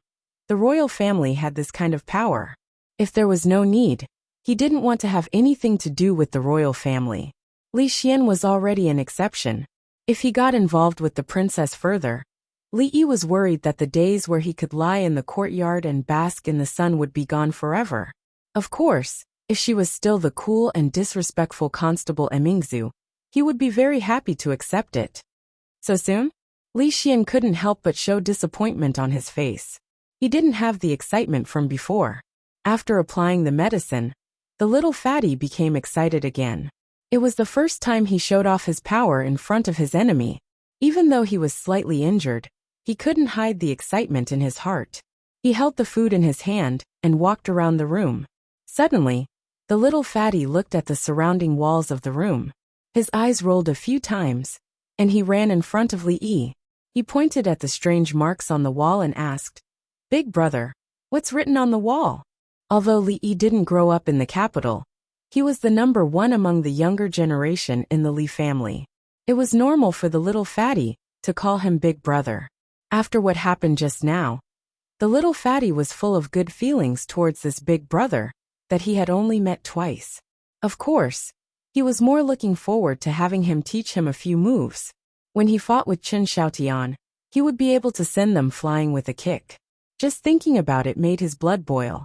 Speaker 1: the royal family had this kind of power. If there was no need, he didn't want to have anything to do with the royal family. Li Xian was already an exception. If he got involved with the princess further, Li Yi was worried that the days where he could lie in the courtyard and bask in the sun would be gone forever. Of course, if she was still the cool and disrespectful Constable Emingzu, he would be very happy to accept it. So soon? Li Xian couldn't help but show disappointment on his face. He didn't have the excitement from before. After applying the medicine, the little fatty became excited again. It was the first time he showed off his power in front of his enemy. Even though he was slightly injured, he couldn't hide the excitement in his heart. He held the food in his hand and walked around the room. Suddenly, the little fatty looked at the surrounding walls of the room. His eyes rolled a few times, and he ran in front of Li Yi. He pointed at the strange marks on the wall and asked, Big brother, what's written on the wall? Although Li Yi didn't grow up in the capital, he was the number one among the younger generation in the Li family. It was normal for the little fatty to call him Big Brother. After what happened just now, the little fatty was full of good feelings towards this Big Brother that he had only met twice. Of course, he was more looking forward to having him teach him a few moves. When he fought with Chen Xiaotian, he would be able to send them flying with a kick. Just thinking about it made his blood boil.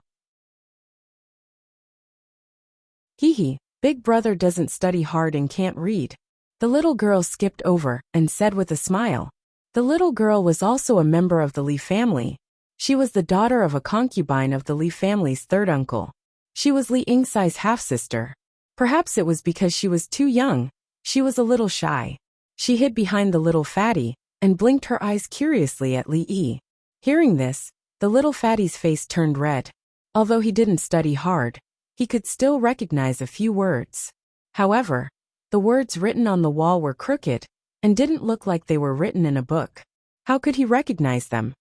Speaker 1: Hee, Big Brother doesn't study hard and can't read. The little girl skipped over and said with a smile. The little girl was also a member of the Li family. She was the daughter of a concubine of the Li family's third uncle. She was Li Yingsai's half-sister. Perhaps it was because she was too young. She was a little shy. She hid behind the little fatty and blinked her eyes curiously at Li Yi. Hearing this, the little fatty's face turned red. Although he didn't study hard, he could still recognize a few words. However, the words written on the wall were crooked and didn't look like they were written in a book. How could he recognize them?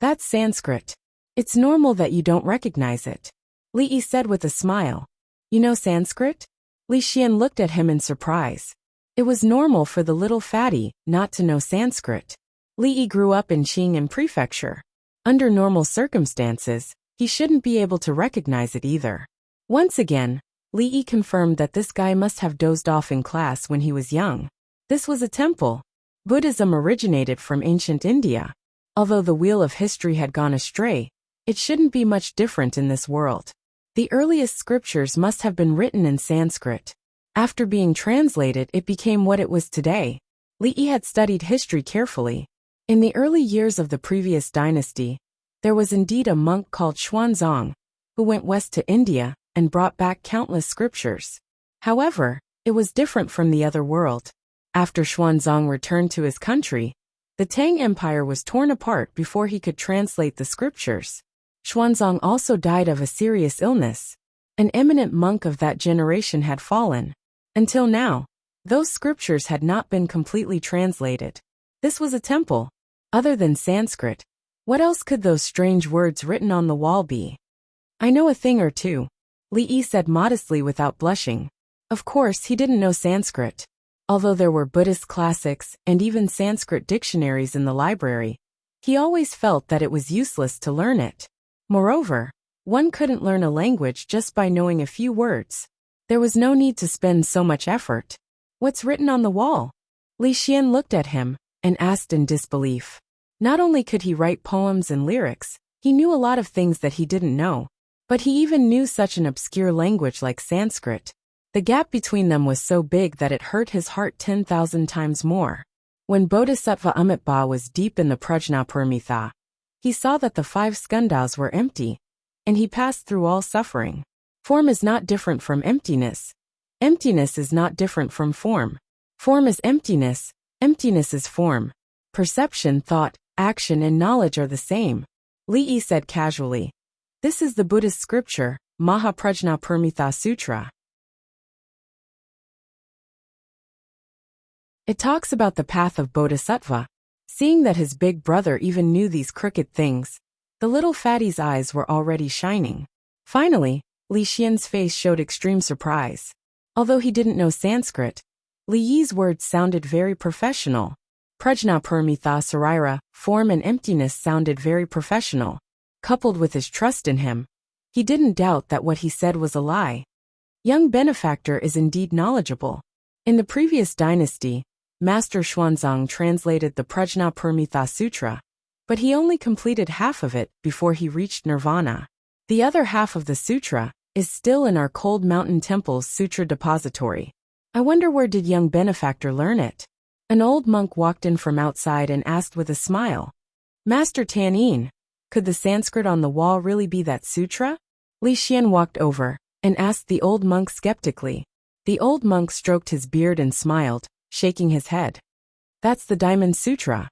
Speaker 1: That's Sanskrit. It's normal that you don't recognize it, Li Yi said with a smile. You know Sanskrit? Li Xian looked at him in surprise. It was normal for the little fatty not to know Sanskrit. Li Yi grew up in Qing'an Prefecture. Under normal circumstances, he shouldn't be able to recognize it either. Once again, Li Yi confirmed that this guy must have dozed off in class when he was young. This was a temple. Buddhism originated from ancient India. Although the wheel of history had gone astray, it shouldn't be much different in this world. The earliest scriptures must have been written in Sanskrit. After being translated, it became what it was today. Li Yi had studied history carefully. In the early years of the previous dynasty, there was indeed a monk called Xuanzang, who went west to India and brought back countless scriptures. However, it was different from the other world. After Xuanzang returned to his country, the Tang Empire was torn apart before he could translate the scriptures. Xuanzang also died of a serious illness. An eminent monk of that generation had fallen. Until now, those scriptures had not been completely translated. This was a temple. Other than Sanskrit, what else could those strange words written on the wall be? I know a thing or two, Li Yi said modestly without blushing. Of course, he didn't know Sanskrit. Although there were Buddhist classics and even Sanskrit dictionaries in the library, he always felt that it was useless to learn it. Moreover, one couldn't learn a language just by knowing a few words. There was no need to spend so much effort. What's written on the wall? Li Xian looked at him and asked in disbelief. Not only could he write poems and lyrics, he knew a lot of things that he didn't know. But he even knew such an obscure language like Sanskrit. The gap between them was so big that it hurt his heart 10,000 times more. When Bodhisattva Amitabha was deep in the Prajnaparamita, he saw that the 5 skandhas were empty, and he passed through all suffering. Form is not different from emptiness. Emptiness is not different from form. Form is emptiness, emptiness is form. Perception, thought, action and knowledge are the same, Li Yi said casually. This is the Buddhist scripture, Mahaprajnaparamita Sutra. It talks about the path of Bodhisattva. Seeing that his big brother even knew these crooked things, the little fatty's eyes were already shining. Finally, Li Xian's face showed extreme surprise. Although he didn't know Sanskrit, Li Yi's words sounded very professional. Prajnaparamita Sarira, form and emptiness sounded very professional. Coupled with his trust in him, he didn't doubt that what he said was a lie. Young benefactor is indeed knowledgeable. In the previous dynasty, Master Xuanzang translated the Prajnaparamita Sutra, but he only completed half of it before he reached nirvana. The other half of the sutra is still in our Cold Mountain Temple's sutra depository. I wonder where did young benefactor learn it? An old monk walked in from outside and asked with a smile. Master Tanin, could the Sanskrit on the wall really be that sutra? Li Xian walked over and asked the old monk skeptically. The old monk stroked his beard and smiled, shaking his head. That's the Diamond Sutra.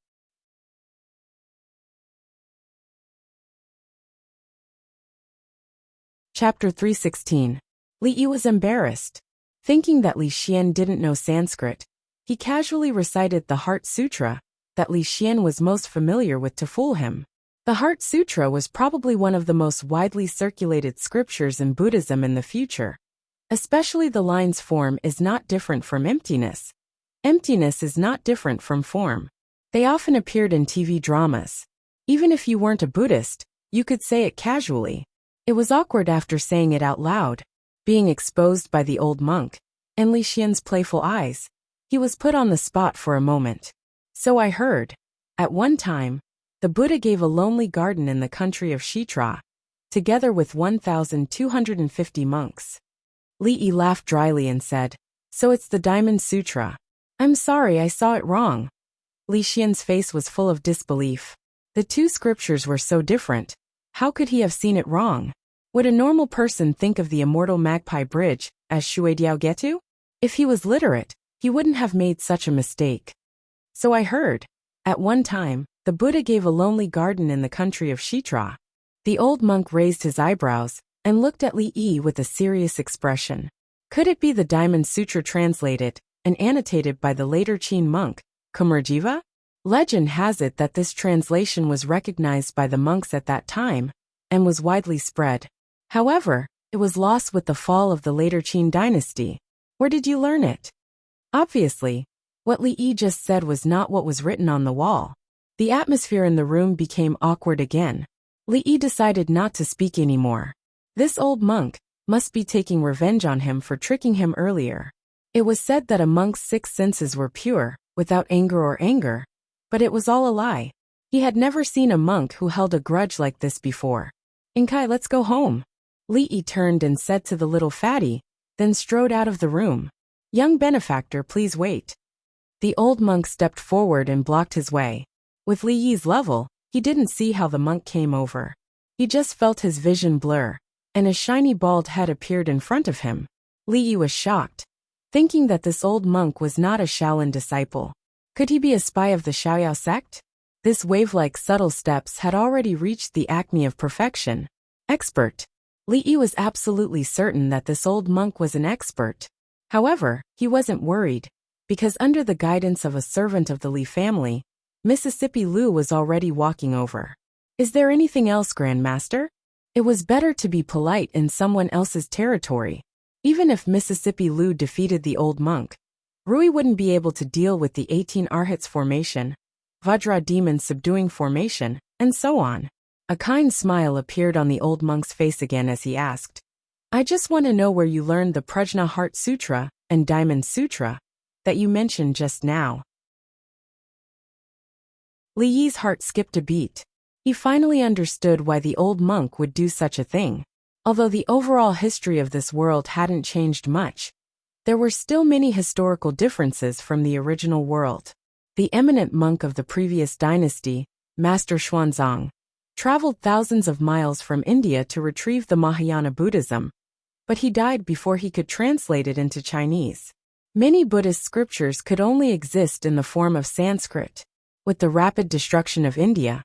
Speaker 1: Chapter 316. Li Yi was embarrassed. Thinking that Li Xian didn't know Sanskrit, he casually recited the Heart Sutra that Li Xian was most familiar with to fool him. The Heart Sutra was probably one of the most widely circulated scriptures in Buddhism in the future. Especially the lines form is not different from emptiness. Emptiness is not different from form. They often appeared in TV dramas. Even if you weren't a Buddhist, you could say it casually. It was awkward after saying it out loud, being exposed by the old monk, and Li Xian's playful eyes. He was put on the spot for a moment. So I heard. At one time, the Buddha gave a lonely garden in the country of Shitra, together with 1,250 monks. Li Yi laughed dryly and said, "So it's the Diamond Sutra. I'm sorry I saw it wrong." Li Xian's face was full of disbelief. The two scriptures were so different. How could he have seen it wrong? Would a normal person think of the immortal Magpie Bridge as Shuidiao Getu? If he was literate, he wouldn't have made such a mistake. So I heard. At one time, the Buddha gave a lonely garden in the country of Shitra. The old monk raised his eyebrows and looked at Li Yi with a serious expression. Could it be the Diamond Sutra translated and annotated by the later Qin monk, Kumarjiva? Legend has it that this translation was recognized by the monks at that time and was widely spread. However, it was lost with the fall of the later Qin dynasty. Where did you learn it? Obviously, what Li Yi just said was not what was written on the wall. The atmosphere in the room became awkward again. Li Yi decided not to speak anymore. This old monk must be taking revenge on him for tricking him earlier. It was said that a monk's 6 senses were pure, without anger, but it was all a lie. He had never seen a monk who held a grudge like this before. "Inkai, let's go home." Li Yi turned and said to the little fatty, then strode out of the room. "Young benefactor, please wait." The old monk stepped forward and blocked his way. With Li Yi's level, he didn't see how the monk came over. He just felt his vision blur, and a shiny bald head appeared in front of him. Li Yi was shocked, thinking that this old monk was not a Shaolin disciple. Could he be a spy of the Xiaoyao sect? This wave-like subtle steps had already reached the acme of perfection. Expert. Li Yi was absolutely certain that this old monk was an expert. However, he wasn't worried, because under the guidance of a servant of the Li family, Mississippi Lu was already walking over. "Is there anything else, Grandmaster?" It was better to be polite in someone else's territory. Even if Mississippi Lu defeated the old monk, Rui wouldn't be able to deal with the 18 Arhats formation, Vajra demon subduing formation, and so on. A kind smile appeared on the old monk's face again as he asked, "I just want to know where you learned the Prajna Heart Sutra and Diamond Sutra that you mentioned just now." Li Yi's heart skipped a beat. He finally understood why the old monk would do such a thing. Although the overall history of this world hadn't changed much, there were still many historical differences from the original world. The eminent monk of the previous dynasty, Master Xuanzang, traveled thousands of miles from India to retrieve the Mahayana Buddhism, but he died before he could translate it into Chinese. Many Buddhist scriptures could only exist in the form of Sanskrit. With the rapid destruction of India,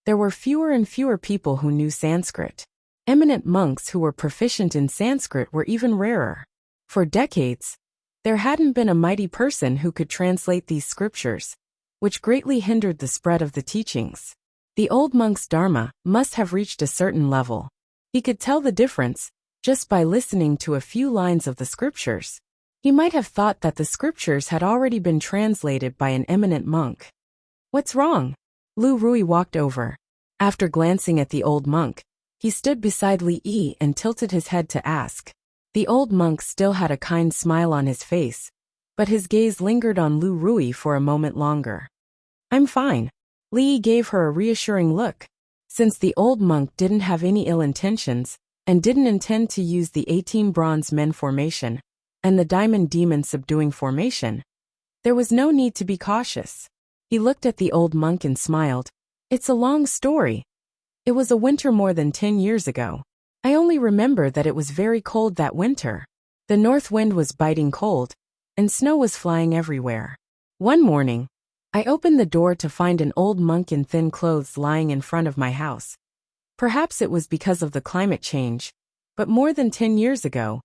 Speaker 1: there were fewer and fewer people who knew Sanskrit. Eminent monks who were proficient in Sanskrit were even rarer. For decades, there hadn't been a mighty person who could translate these scriptures, which greatly hindered the spread of the teachings. The old monk's dharma must have reached a certain level. He could tell the difference just by listening to a few lines of the scriptures. He might have thought that the scriptures had already been translated by an eminent monk. "What's wrong?" Lu Rui walked over. After glancing at the old monk, he stood beside Li Yi and tilted his head to ask. The old monk still had a kind smile on his face, but his gaze lingered on Lu Rui for a moment longer. "I'm fine." Li Yi gave her a reassuring look. Since the old monk didn't have any ill intentions and didn't intend to use the 18 bronze men formation and the diamond demon subduing formation, there was no need to be cautious. He looked at the old monk and smiled. "It's a long story. It was a winter more than 10 years ago. I only remember that it was very cold that winter. The north wind was biting cold, and snow was flying everywhere. One morning, I opened the door to find an old monk in thin clothes lying in front of my house. Perhaps it was because of the climate change, but more than 10 years ago,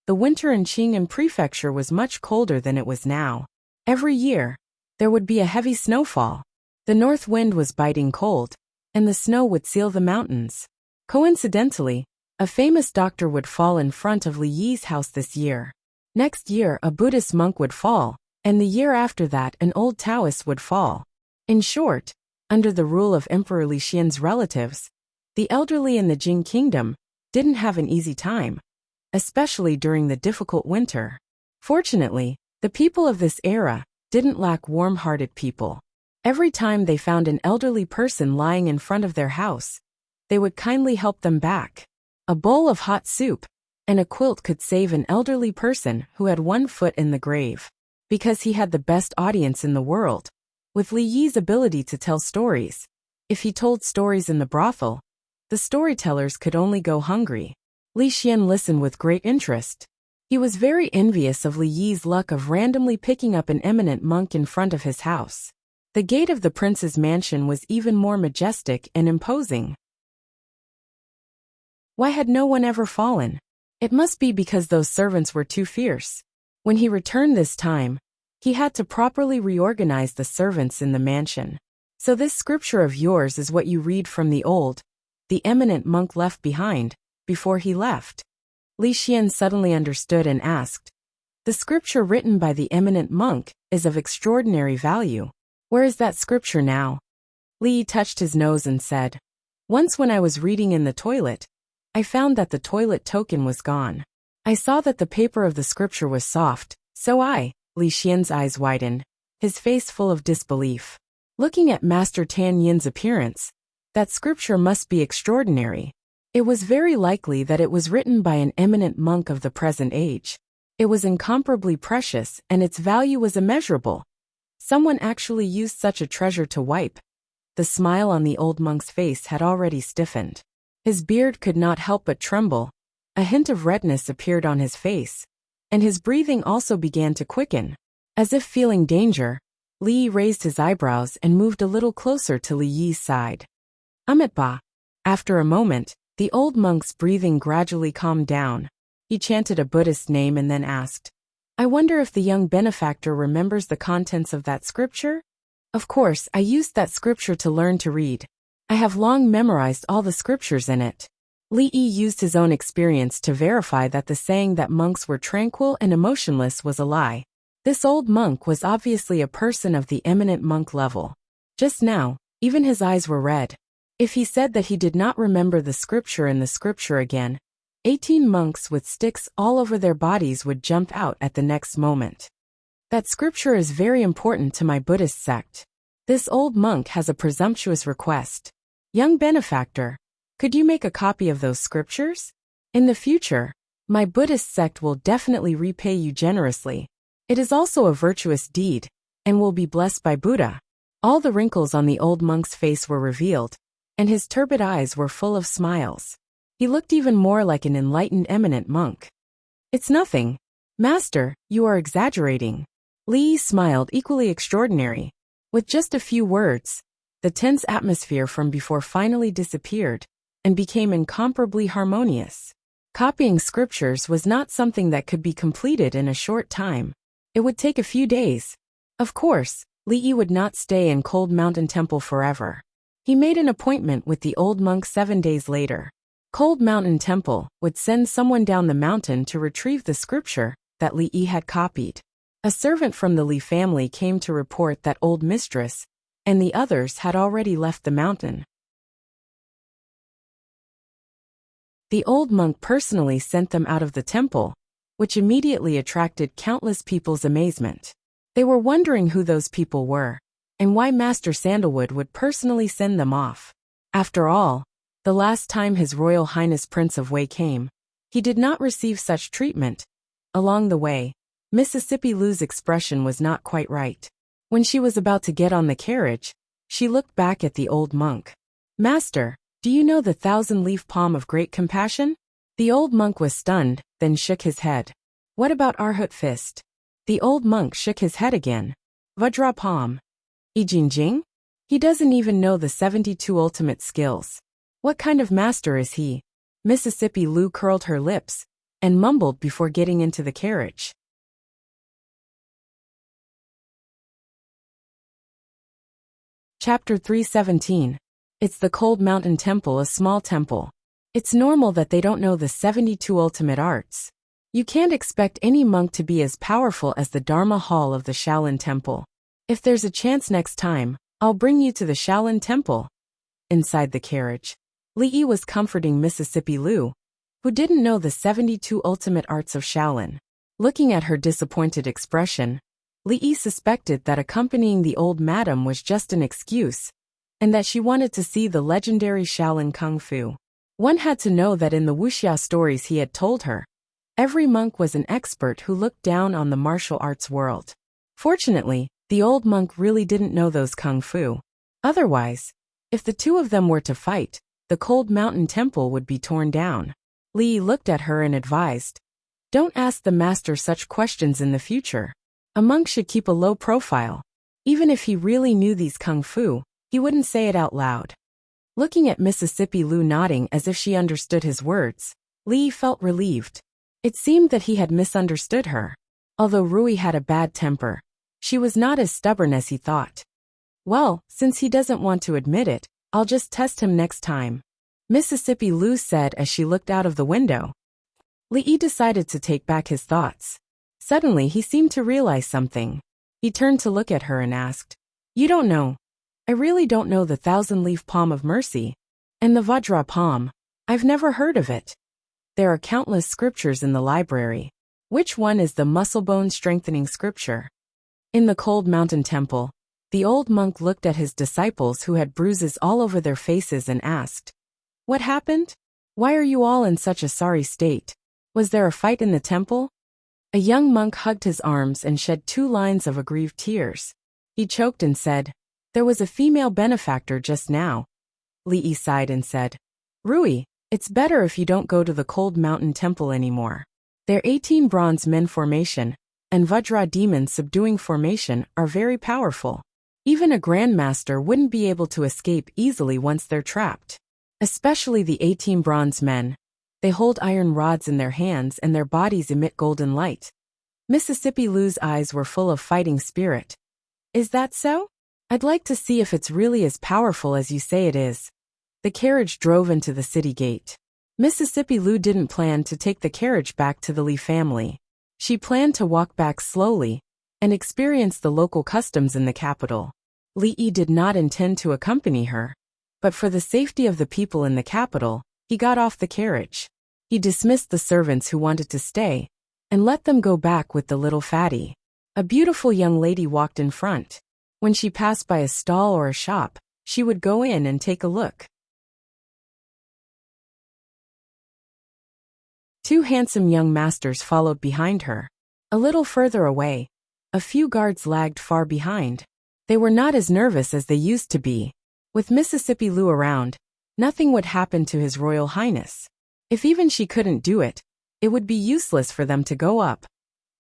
Speaker 1: the winter in Qing'an Prefecture was much colder than it was now. Every year, there would be a heavy snowfall. The north wind was biting cold, and the snow would seal the mountains. Coincidentally, a famous doctor would fall in front of Li Yi's house this year. Next year, a Buddhist monk would fall, and the year after that, an old Taoist would fall. In short, under the rule of Emperor Li Xian's relatives, the elderly in the Jing kingdom didn't have an easy time, especially during the difficult winter. Fortunately, the people of this era didn't lack warm-hearted people. Every time they found an elderly person lying in front of their house, they would kindly help them back. A bowl of hot soup and a quilt could save an elderly person who had one foot in the grave. Because he had the best audience in the world, with Li Yi's ability to tell stories. If he told stories in the brothel, the storytellers could only go hungry. Li Xian listened with great interest. He was very envious of Li Yi's luck of randomly picking up an eminent monk in front of his house. The gate of the prince's mansion was even more majestic and imposing. Why had no one ever fallen? It must be because those servants were too fierce. When he returned this time, he had to properly reorganize the servants in the mansion. So this scripture of yours is what you read from the eminent monk left behind, before he left. Li Xian suddenly understood and asked, "The scripture written by the eminent monk is of extraordinary value. Where is that scripture now?" Li Yi touched his nose and said, "Once when I was reading in the toilet, I found that the toilet token was gone. I saw that the paper of the scripture was soft, so Li Xian's eyes widened, his face full of disbelief. Looking at Master Tan Yin's appearance, that scripture must be extraordinary. It was very likely that it was written by an eminent monk of the present age. It was incomparably precious and its value was immeasurable. Someone actually used such a treasure to wipe." The smile on the old monk's face had already stiffened. His beard could not help but tremble. A hint of redness appeared on his face, and his breathing also began to quicken. As if feeling danger, Li Yi raised his eyebrows and moved a little closer to Li Yi's side. "Amitba." After a moment, the old monk's breathing gradually calmed down. He chanted a Buddhist name and then asked, "I wonder if the young benefactor remembers the contents of that scripture?" "Of course, I used that scripture to learn to read. I have long memorized all the scriptures in it." Li Yi used his own experience to verify that the saying that monks were tranquil and emotionless was a lie. This old monk was obviously a person of the eminent monk level. Just now, even his eyes were red. If he said that he did not remember the scripture in the scripture again, 18 monks with sticks all over their bodies would jump out at the next moment. "That scripture is very important to my Buddhist sect. This old monk has a presumptuous request. Young benefactor, could you make a copy of those scriptures? In the future, my Buddhist sect will definitely repay you generously. It is also a virtuous deed, and will be blessed by Buddha." All the wrinkles on the old monk's face were revealed, and his turbid eyes were full of smiles. He looked even more like an enlightened eminent monk. "It's nothing. Master, you are exaggerating." Li Yi smiled, equally extraordinary. With just a few words, the tense atmosphere from before finally disappeared and became incomparably harmonious. Copying scriptures was not something that could be completed in a short time. It would take a few days. Of course, Li Yi would not stay in Cold Mountain Temple forever. He made an appointment with the old monk 7 days later. Cold Mountain Temple would send someone down the mountain to retrieve the scripture that Li Yi had copied. A servant from the Li family came to report that old mistress and the others had already left the mountain. The old monk personally sent them out of the temple, which immediately attracted countless people's amazement. They were wondering who those people were, and why Master Sandalwood would personally send them off. After all, the last time His Royal Highness Prince of Wei came, he did not receive such treatment. Along the way, Mississippi Lou's expression was not quite right. When she was about to get on the carriage, she looked back at the old monk. "Master, do you know the 1,000-leaf palm of great compassion?" The old monk was stunned, then shook his head. "What about Arhut fist?" The old monk shook his head again. "Vajra palm. Ijingjing? He doesn't even know the 72 ultimate skills. What kind of master is he?" Mississippi Lou curled her lips and mumbled before getting into the carriage. Chapter 317. It's the Cold Mountain Temple, a small temple. It's normal that they don't know the 72 ultimate arts. You can't expect any monk to be as powerful as the Dharma Hall of the Shaolin Temple. If there's a chance next time, I'll bring you to the Shaolin Temple. Inside the carriage, Li was comforting Mississippi Lu, who didn't know the 72 ultimate arts of Shaolin. Looking at her disappointed expression, Li suspected that accompanying the old madam was just an excuse, and that she wanted to see the legendary Shaolin Kung Fu. One had to know that in the wuxia stories he had told her, every monk was an expert who looked down on the martial arts world. Fortunately, the old monk really didn't know those Kung Fu. Otherwise, if the two of them were to fight, the cold mountain temple would be torn down. Li looked at her and advised, "Don't ask the master such questions in the future. A monk should keep a low profile. Even if he really knew these Kung Fu, he wouldn't say it out loud." Looking at Mississippi Lu nodding as if she understood his words, Li felt relieved. It seemed that he had misunderstood her. Although Rui had a bad temper, she was not as stubborn as he thought. "Well, since he doesn't want to admit it, I'll just test him next time," Mississippi Lu said as she looked out of the window. Li decided to take back his thoughts. Suddenly he seemed to realize something. He turned to look at her and asked, "You don't know? I really don't know the thousand-leaf palm of mercy. And the Vajra palm. I've never heard of it. There are countless scriptures in the library. Which one is the muscle-bone strengthening scripture?" In the cold mountain temple, the old monk looked at his disciples who had bruises all over their faces and asked, "What happened? Why are you all in such a sorry state? Was there a fight in the temple?" A young monk hugged his arms and shed 2 lines of aggrieved tears. He choked and said, "There was a female benefactor just now." Li sighed and said, "Rui, it's better if you don't go to the cold mountain temple anymore. Their 18 bronze men formation and Vajra demon subduing formation are very powerful. Even a grandmaster wouldn't be able to escape easily once they're trapped. Especially the 18 bronze men. They hold iron rods in their hands and their bodies emit golden light." Mississippi Lu's eyes were full of fighting spirit. "Is that so? I'd like to see if it's really as powerful as you say it is." The carriage drove into the city gate. Mississippi Lu didn't plan to take the carriage back to the Li family. She planned to walk back slowly and experience the local customs in the capital. Li did not intend to accompany her, but for the safety of the people in the capital, he got off the carriage. He dismissed the servants who wanted to stay and let them go back with the little fatty. A beautiful young lady walked in front. When she passed by a stall or a shop, she would go in and take a look. 2 handsome young masters followed behind her. A little further away, a few guards lagged far behind. They were not as nervous as they used to be. With Mississippi Lu around, nothing would happen to His Royal Highness. If even she couldn't do it, it would be useless for them to go up.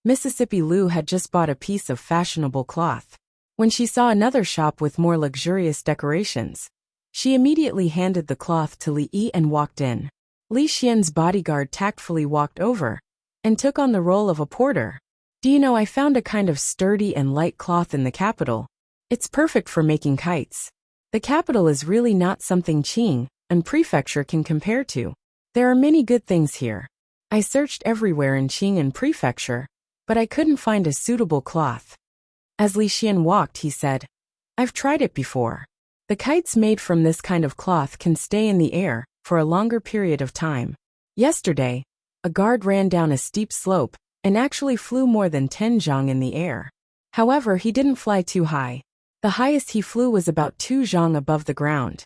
Speaker 1: Mississippi Lu had just bought a piece of fashionable cloth. When she saw another shop with more luxurious decorations, she immediately handed the cloth to Li and walked in. Li Xian's bodyguard tactfully walked over and took on the role of a porter. "Do you know, I found a kind of sturdy and light cloth in the capital. It's perfect for making kites. The capital is really not something Qing and prefecture can compare to. There are many good things here. I searched everywhere in Qing and prefecture, but I couldn't find a suitable cloth." As Li Xian walked, he said, "I've tried it before. The kites made from this kind of cloth can stay in the air for a longer period of time. Yesterday, a guard ran down a steep slope and actually flew more than 10 zhang in the air. However, he didn't fly too high. The highest he flew was about 2 zhang above the ground."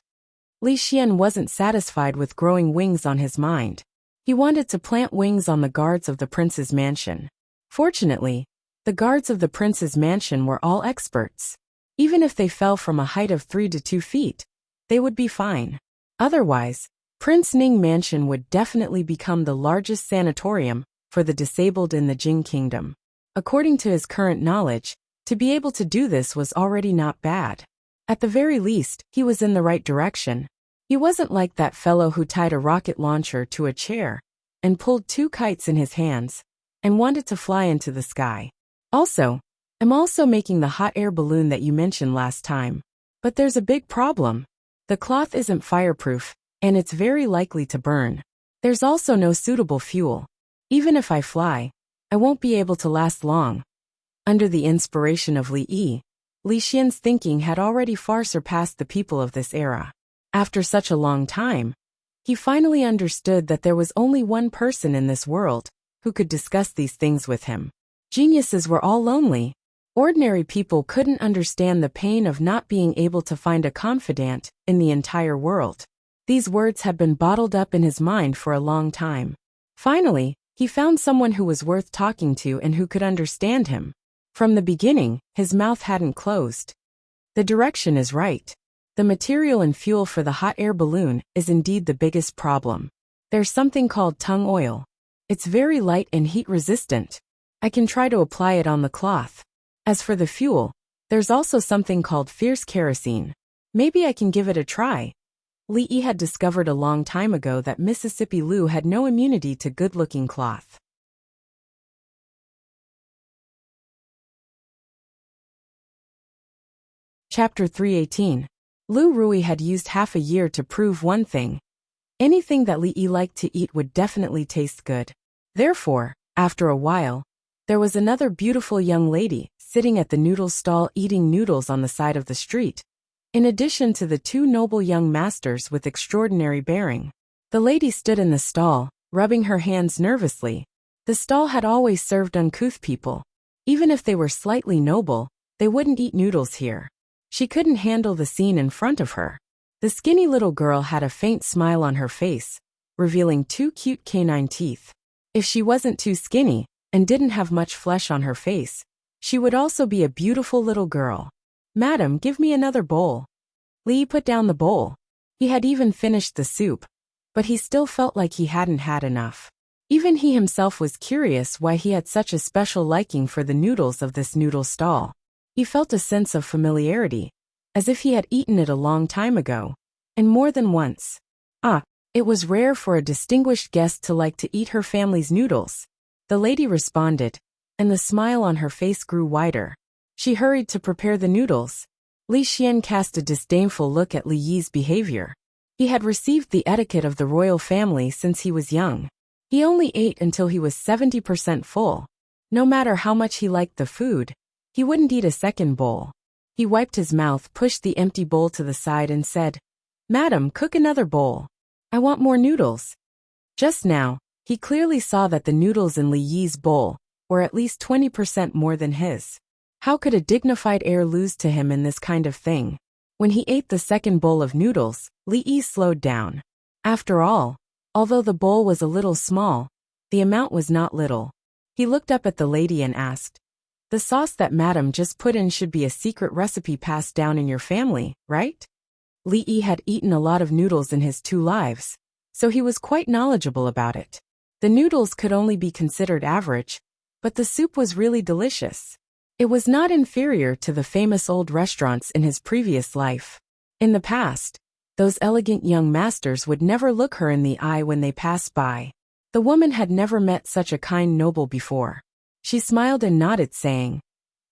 Speaker 1: Li Xian wasn't satisfied with growing wings on his mind. He wanted to plant wings on the guards of the prince's mansion. Fortunately, the guards of the prince's mansion were all experts. Even if they fell from a height of 3 to 2 feet, they would be fine. Otherwise, Prince Ning Mansion would definitely become the largest sanatorium for the disabled in the Jing Kingdom. According to his current knowledge, to be able to do this was already not bad. At the very least, he was in the right direction. He wasn't like that fellow who tied a rocket launcher to a chair and pulled 2 kites in his hands and wanted to fly into the sky. "Also, I'm also making the hot air balloon that you mentioned last time. But there's a big problem. The cloth isn't fireproof, and it's very likely to burn. There's also no suitable fuel. Even if I fly, I won't be able to last long." Under the inspiration of Li Yi, Li Xian's thinking had already far surpassed the people of this era. After such a long time, he finally understood that there was only one person in this world who could discuss these things with him. Geniuses were all lonely. Ordinary people couldn't understand the pain of not being able to find a confidant in the entire world. These words had been bottled up in his mind for a long time. Finally, he found someone who was worth talking to and who could understand him. From the beginning, his mouth hadn't closed. The direction is right. The material and fuel for the hot air balloon is indeed the biggest problem. There's something called tung oil. It's very light and heat resistant. I can try to apply it on the cloth. As for the fuel, there's also something called fierce kerosene. Maybe I can give it a try. Li Yi had discovered a long time ago that Mississippi Lu had no immunity to good-looking cloth. Chapter 318. Lu Rui had used half a year to prove one thing. Anything that Li Yi liked to eat would definitely taste good. Therefore, after a while, there was another beautiful young lady sitting at the noodle stall eating noodles on the side of the street. In addition to the two noble young masters with extraordinary bearing. The lady stood in the stall, rubbing her hands nervously. The stall had always served uncouth people. Even if they were slightly noble, they wouldn't eat noodles here. She couldn't handle the scene in front of her. The skinny little girl had a faint smile on her face, revealing two cute canine teeth. If she wasn't too skinny, and didn't have much flesh on her face, she would also be a beautiful little girl. "Madam, give me another bowl." Li put down the bowl. He had even finished the soup, but he still felt like he hadn't had enough. Even he himself was curious why he had such a special liking for the noodles of this noodle stall. He felt a sense of familiarity, as if he had eaten it a long time ago, and more than once. It was rare for a distinguished guest to like to eat her family's noodles. The lady responded, and the smile on her face grew wider. She hurried to prepare the noodles. Li Xian cast a disdainful look at Li Yi's behavior. He had received the etiquette of the royal family since he was young. He only ate until he was 70% full. No matter how much he liked the food, he wouldn't eat a second bowl. He wiped his mouth, pushed the empty bowl to the side and said, "Madam, cook another bowl. I want more noodles." Just now, he clearly saw that the noodles in Li Yi's bowl were at least 20% more than his. How could a dignified heir lose to him in this kind of thing? When he ate the second bowl of noodles, Li Yi slowed down. After all, although the bowl was a little small, the amount was not little. He looked up at the lady and asked, "The sauce that Madam just put in should be a secret recipe passed down in your family, right?" Li Yi had eaten a lot of noodles in his 2 lives, so he was quite knowledgeable about it. The noodles could only be considered average, but the soup was really delicious. It was not inferior to the famous old restaurants in his previous life. In the past, those elegant young masters would never look her in the eye when they passed by. The woman had never met such a kind noble before. She smiled and nodded, saying,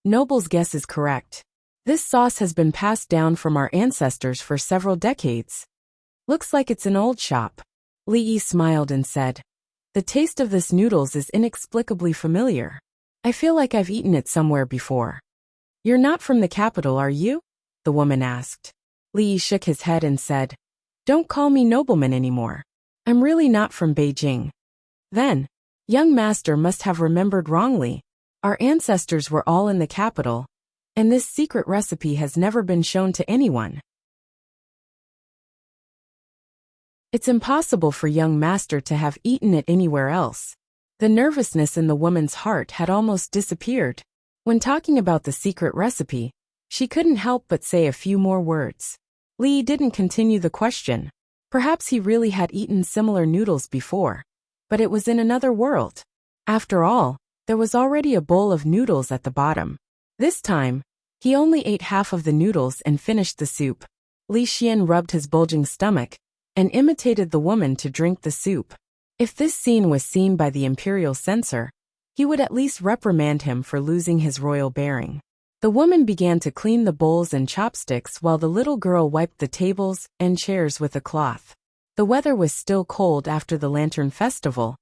Speaker 1: "Noble's guess is correct. This sauce has been passed down from our ancestors for several decades. Looks like it's an old shop." Li Yi smiled and said, "The taste of this noodles is inexplicably familiar. I feel like I've eaten it somewhere before." "You're not from the capital, are you?" the woman asked. Li Yi shook his head and said, "Don't call me nobleman anymore. I'm really not from Beijing." Then, young master must have remembered wrongly. Our ancestors were all in the capital, and this secret recipe has never been shown to anyone. It's impossible for young master to have eaten it anywhere else. The nervousness in the woman's heart had almost disappeared. When talking about the secret recipe, she couldn't help but say a few more words. Li didn't continue the question. Perhaps he really had eaten similar noodles before, but it was in another world. After all, there was already a bowl of noodles at the bottom. This time, he only ate half of the noodles and finished the soup. Li Xian rubbed his bulging stomach and imitated the woman to drink the soup. If this scene was seen by the imperial censor, he would at least reprimand him for losing his royal bearing. The woman began to clean the bowls and chopsticks while the little girl wiped the tables and chairs with a cloth. The weather was still cold after the Lantern Festival,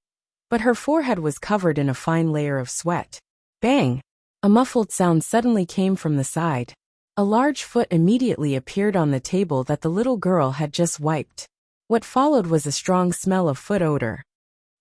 Speaker 1: but her forehead was covered in a fine layer of sweat. Bang! A muffled sound suddenly came from the side. A large foot immediately appeared on the table that the little girl had just wiped. What followed was a strong smell of foot odor.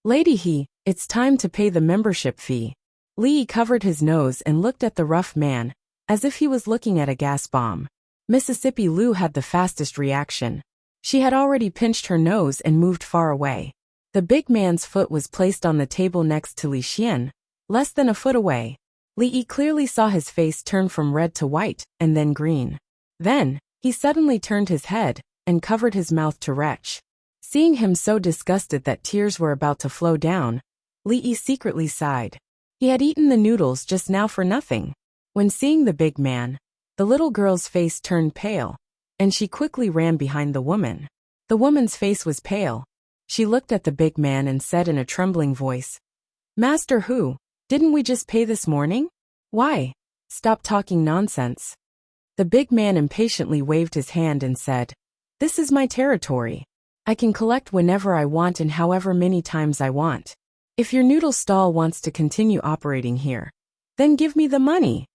Speaker 1: Lady, it's time to pay the membership fee. Lee covered his nose and looked at the rough man, as if he was looking at a gas bomb. Mississippi Lou had the fastest reaction. She had already pinched her nose and moved far away. The big man's foot was placed on the table next to Li Xian, less than a foot away. Li clearly saw his face turn from red to white, and then green. Then, he suddenly turned his head, and covered his mouth to retch. Seeing him so disgusted that tears were about to flow down, Li secretly sighed. He had eaten the noodles just now for nothing. When seeing the big man, the little girl's face turned pale, and she quickly ran behind the woman. The woman's face was pale. She looked at the big man and said in a trembling voice, "Master Hu, didn't we just pay this morning? Why? Stop talking nonsense." The big man impatiently waved his hand and said, "This is my territory. I can collect whenever I want and however many times I want. If your noodle stall wants to continue operating here, then give me the money."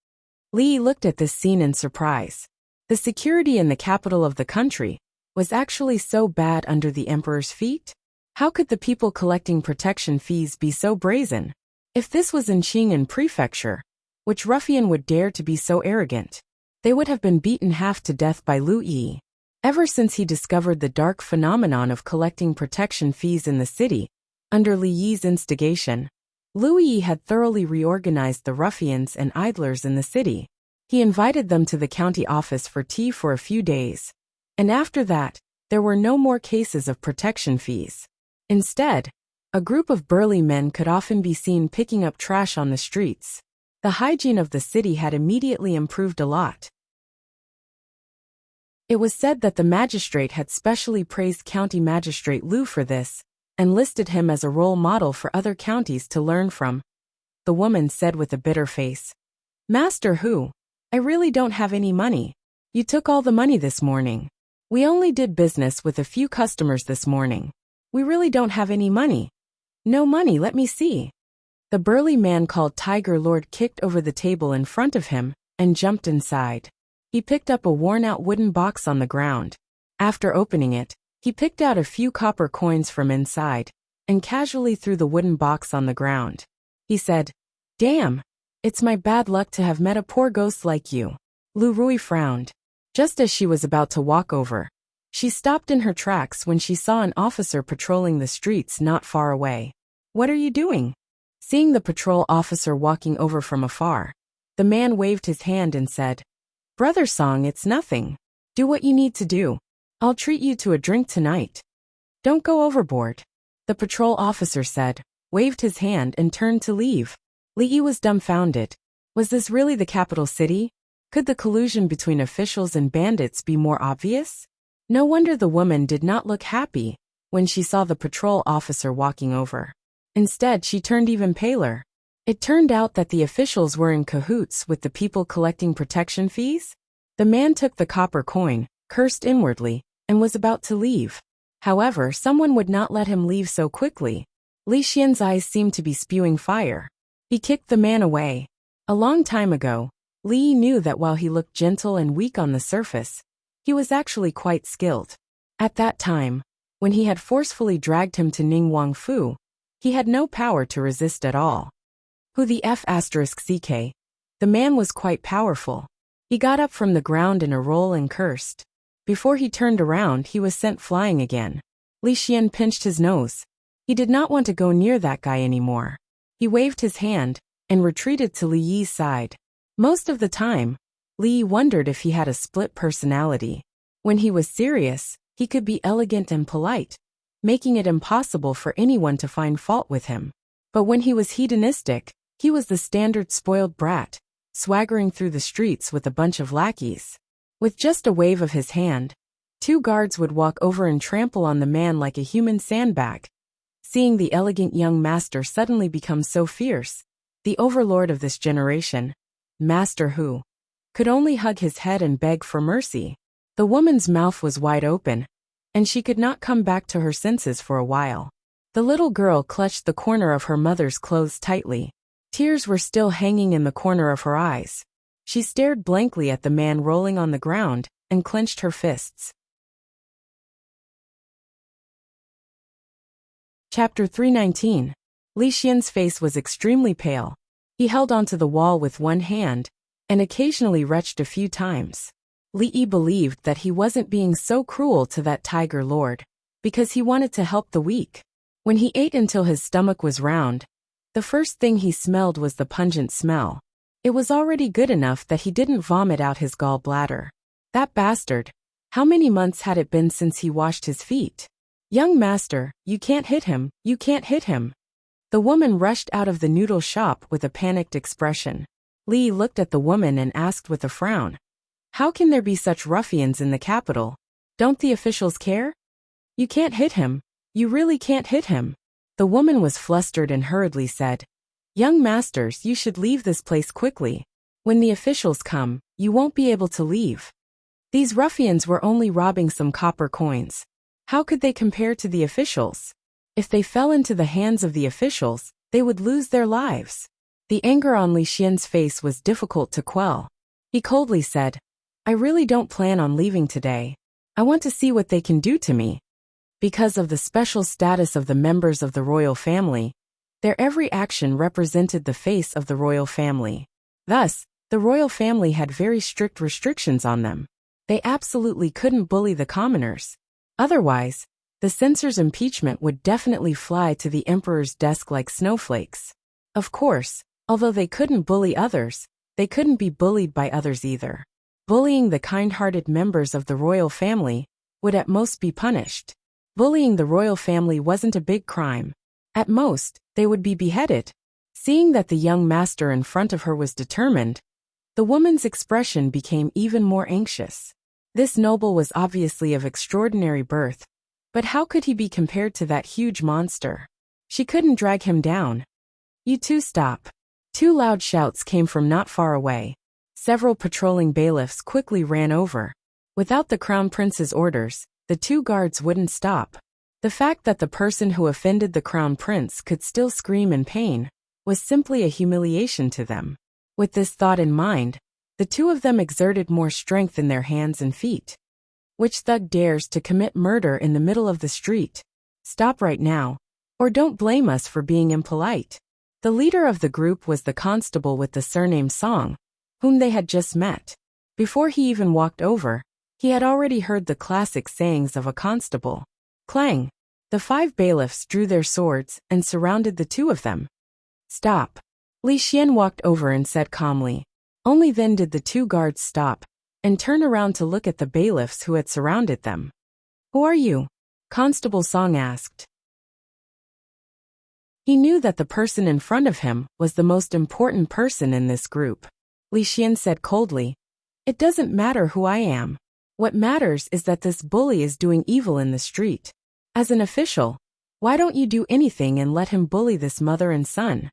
Speaker 1: Li looked at this scene in surprise. The security in the capital of the country was actually so bad under the emperor's feet? How could the people collecting protection fees be so brazen? If this was in Qing'an Prefecture, which ruffian would dare to be so arrogant? They would have been beaten half to death by Lu Yi. Ever since he discovered the dark phenomenon of collecting protection fees in the city, under Li Yi's instigation, Lu Yi had thoroughly reorganized the ruffians and idlers in the city. He invited them to the county office for tea for a few days. And after that, there were no more cases of protection fees. Instead, a group of burly men could often be seen picking up trash on the streets. The hygiene of the city had immediately improved a lot. It was said that the magistrate had specially praised County Magistrate Lu for this, and listed him as a role model for other counties to learn from. The woman said with a bitter face, "Master Hu, I really don't have any money. You took all the money this morning. We only did business with a few customers this morning. We really don't have any money." "No money, let me see." The burly man called Tiger Lord kicked over the table in front of him, and jumped inside. He picked up a worn-out wooden box on the ground. After opening it, he picked out a few copper coins from inside, and casually threw the wooden box on the ground. He said, "Damn, it's my bad luck to have met a poor ghost like you." Lu Rui frowned. Just as she was about to walk over, she stopped in her tracks when she saw an officer patrolling the streets not far away. "What are you doing?" Seeing the patrol officer walking over from afar, the man waved his hand and said, "Brother Song, it's nothing. Do what you need to do. I'll treat you to a drink tonight. Don't go overboard." The patrol officer said, waved his hand and turned to leave. Li was dumbfounded. Was this really the capital city? Could the collusion between officials and bandits be more obvious? No wonder the woman did not look happy when she saw the patrol officer walking over. Instead, she turned even paler. It turned out that the officials were in cahoots with the people collecting protection fees. The man took the copper coin, cursed inwardly, and was about to leave. However, someone would not let him leave so quickly. Li Xian's eyes seemed to be spewing fire. He kicked the man away. A long time ago, Li knew that while he looked gentle and weak on the surface, he was actually quite skilled. At that time, when he had forcefully dragged him to Ningguang Fu, he had no power to resist at all. Who the F***ck? The man was quite powerful. He got up from the ground in a roll and cursed. Before he turned around, he was sent flying again. Li Xian pinched his nose. He did not want to go near that guy anymore. He waved his hand, and retreated to Li Yi's side. Most of the time, Li Yi wondered if he had a split personality. When he was serious, he could be elegant and polite, making it impossible for anyone to find fault with him. But when he was hedonistic, he was the standard spoiled brat, swaggering through the streets with a bunch of lackeys. With just a wave of his hand, 2 guards would walk over and trample on the man like a human sandbag. Seeing the elegant young master suddenly become so fierce, the overlord of this generation, Master Hu, could only hug his head and beg for mercy. The woman's mouth was wide open, and she could not come back to her senses for a while. The little girl clutched the corner of her mother's clothes tightly. Tears were still hanging in the corner of her eyes. She stared blankly at the man rolling on the ground and clenched her fists. Chapter 319. Li Xian's face was extremely pale. He held onto the wall with one hand and occasionally retched a few times. Li Yi believed that he wasn't being so cruel to that tiger lord because he wanted to help the weak. When he ate until his stomach was round, the first thing he smelled was the pungent smell. It was already good enough that he didn't vomit out his gallbladder. That bastard! How many months had it been since he washed his feet? Young master, you can't hit him, you can't hit him. The woman rushed out of the noodle shop with a panicked expression. Li looked at the woman and asked with a frown, "How can there be such ruffians in the capital? Don't the officials care? You can't hit him. You really can't hit him." The woman was flustered and hurriedly said, "Young masters, you should leave this place quickly. When the officials come, you won't be able to leave. These ruffians were only robbing some copper coins. How could they compare to the officials? If they fell into the hands of the officials, they would lose their lives." The anger on Li Xian's face was difficult to quell. He coldly said, "I really don't plan on leaving today. I want to see what they can do to me." Because of the special status of the members of the royal family, their every action represented the face of the royal family. Thus, the royal family had very strict restrictions on them. They absolutely couldn't bully the commoners. Otherwise, the censor's impeachment would definitely fly to the emperor's desk like snowflakes. Of course, although they couldn't bully others, they couldn't be bullied by others either. Bullying the kind-hearted members of the royal family would at most be punished. Bullying the royal family wasn't a big crime. At most, they would be beheaded. Seeing that the young master in front of her was determined, the woman's expression became even more anxious. This noble was obviously of extraordinary birth, but how could he be compared to that huge monster? She couldn't drag him down. "You two stop." Two loud shouts came from not far away. Several patrolling bailiffs quickly ran over. Without the crown prince's orders, the two guards wouldn't stop. The fact that the person who offended the crown prince could still scream in pain was simply a humiliation to them. With this thought in mind, the two of them exerted more strength in their hands and feet. "Which thug dares to commit murder in the middle of the street? Stop right now, or don't blame us for being impolite." The leader of the group was the constable with the surname Song, whom they had just met. Before he even walked over, he had already heard the classic sayings of a constable. Clang! The 5 bailiffs drew their swords and surrounded the two of them. "Stop." Li Xian walked over and said calmly. Only then did the 2 guards stop and turn around to look at the bailiffs who had surrounded them. "Who are you?" Constable Song asked. He knew that the person in front of him was the most important person in this group. Li Xian said coldly, "It doesn't matter who I am. What matters is that this bully is doing evil in the street. As an official, why don't you do anything and let him bully this mother and son?"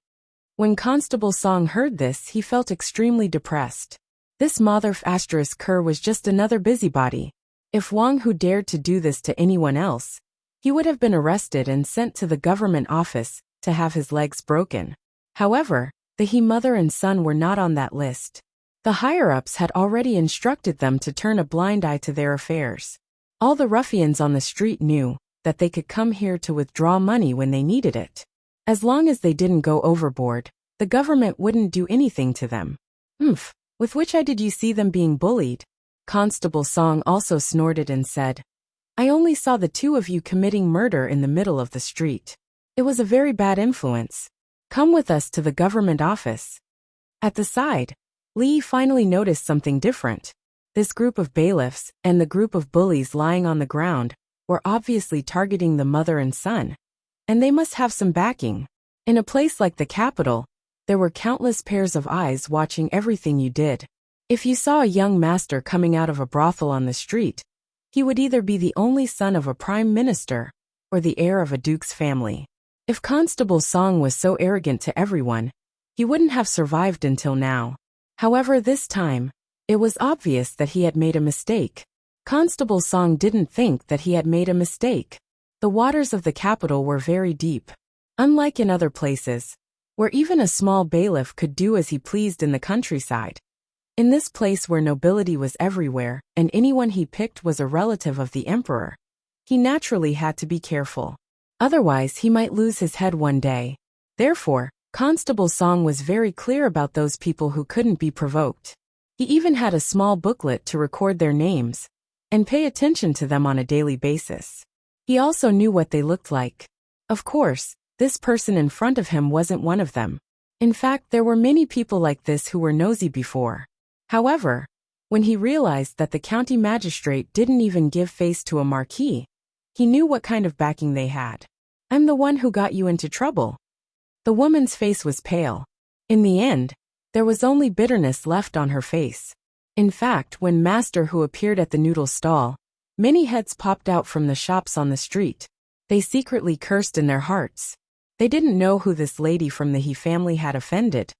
Speaker 1: When Constable Song heard this, he felt extremely depressed. This mother***er was just another busybody. If Wang Hu dared to do this to anyone else, he would have been arrested and sent to the government office to have his legs broken. However, the He mother and son were not on that list. The higher-ups had already instructed them to turn a blind eye to their affairs. All the ruffians on the street knew that they could come here to withdraw money when they needed it. As long as they didn't go overboard, the government wouldn't do anything to them. With which eye did you see them being bullied?" Constable Song also snorted and said, "I only saw the 2 of you committing murder in the middle of the street. It was a very bad influence. Come with us to the government office." At the side, Li finally noticed something different. This group of bailiffs and the group of bullies lying on the ground were obviously targeting the mother and son. And they must have some backing. In a place like the capital, there were countless pairs of eyes watching everything you did. If you saw a young master coming out of a brothel on the street, he would either be the only son of a prime minister or the heir of a duke's family. If Constable Song was so arrogant to everyone, he wouldn't have survived until now. However, this time, it was obvious that he had made a mistake. Constable Song didn't think that he had made a mistake. The waters of the capital were very deep. Unlike in other places, where even a small bailiff could do as he pleased in the countryside, In this place where nobility was everywhere, and anyone he picked was a relative of the emperor, he naturally had to be careful. Otherwise, he might lose his head one day. Therefore, Constable Song was very clear about those people who couldn't be provoked. He even had a small booklet to record their names and pay attention to them on a daily basis. He also knew what they looked like. Of course, this person in front of him wasn't one of them. In fact, there were many people like this who were nosy before. However, when he realized that the county magistrate didn't even give face to a marquis, he knew what kind of backing they had. "I'm the one who got you into trouble." The woman's face was pale. In the end, there was only bitterness left on her face. In fact, when Master Hu appeared at the noodle stall, many heads popped out from the shops on the street. They secretly cursed in their hearts. They didn't know who this lady from the He family had offended,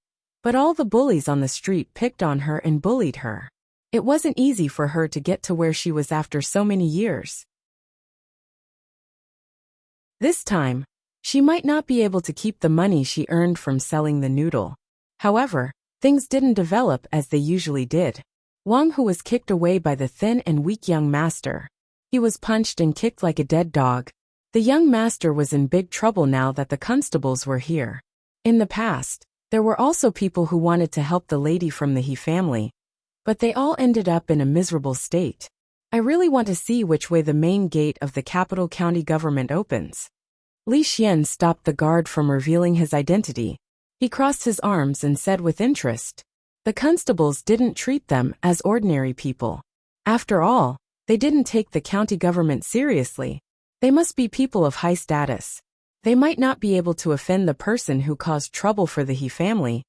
Speaker 1: but all the bullies on the street picked on her and bullied her. It wasn't easy for her to get to where she was after so many years. This time, she might not be able to keep the money she earned from selling the noodle. However, things didn't develop as they usually did. Wang Hu was kicked away by the thin and weak young master. He was punched and kicked like a dead dog. The young master was in big trouble now that the constables were here. In the past, there were also people who wanted to help the lady from the He family, but they all ended up in a miserable state. I really want to see which way the main gate of the capital county government opens. Li Xian stopped the guard from revealing his identity. He crossed his arms and said with interest, "The constables didn't treat them as ordinary people. After all, they didn't take the county government seriously. They must be people of high status. They might not be able to offend the person who caused trouble for the He family,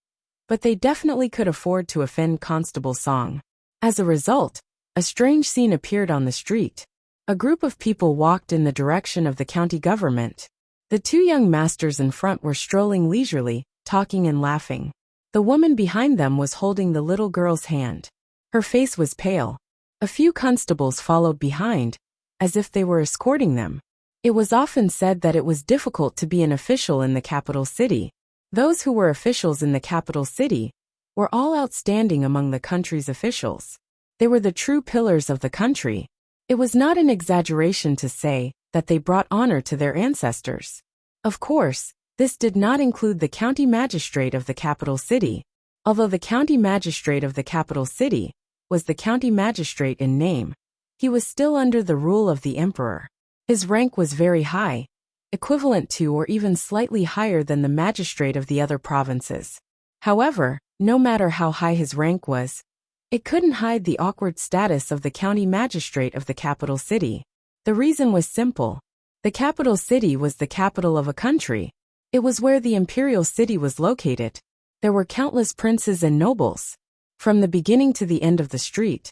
Speaker 1: but they definitely could afford to offend Constable Song." As a result, a strange scene appeared on the street. A group of people walked in the direction of the county government. The two young masters in front were strolling leisurely, talking and laughing. The woman behind them was holding the little girl's hand. Her face was pale. A few constables followed behind, as if they were escorting them. It was often said that it was difficult to be an official in the capital city. Those who were officials in the capital city were all outstanding among the country's officials. They were the true pillars of the country. It was not an exaggeration to say that they brought honor to their ancestors. Of course, this did not include the county magistrate of the capital city. Although the county magistrate of the capital city was the county magistrate in name, he was still under the rule of the emperor. His rank was very high, equivalent to or even slightly higher than the magistrate of the other provinces. However, no matter how high his rank was, it couldn't hide the awkward status of the county magistrate of the capital city. The reason was simple. The capital city was the capital of a country. It was where the imperial city was located. There were countless princes and nobles. From the beginning to the end of the street,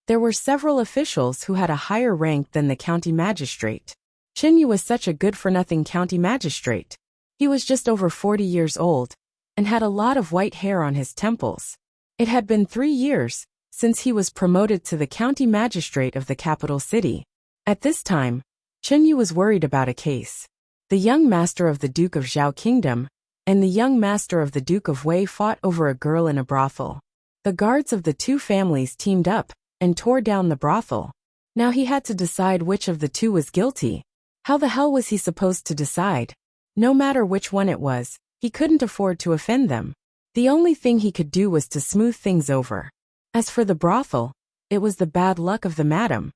Speaker 1: there were several officials who had a higher rank than the county magistrate. Chen Yu was such a good-for-nothing county magistrate. He was just over 40 years old and had a lot of white hair on his temples. It had been 3 years since he was promoted to the county magistrate of the capital city. At this time, Chen Yu was worried about a case. The young master of the Duke of Zhao Kingdom and the young master of the Duke of Wei fought over a girl in a brothel. The guards of the two families teamed up and tore down the brothel. Now he had to decide which of the two was guilty. How the hell was he supposed to decide? No matter which one it was, he couldn't afford to offend them. The only thing he could do was to smooth things over. As for the brothel, it was the bad luck of the madam.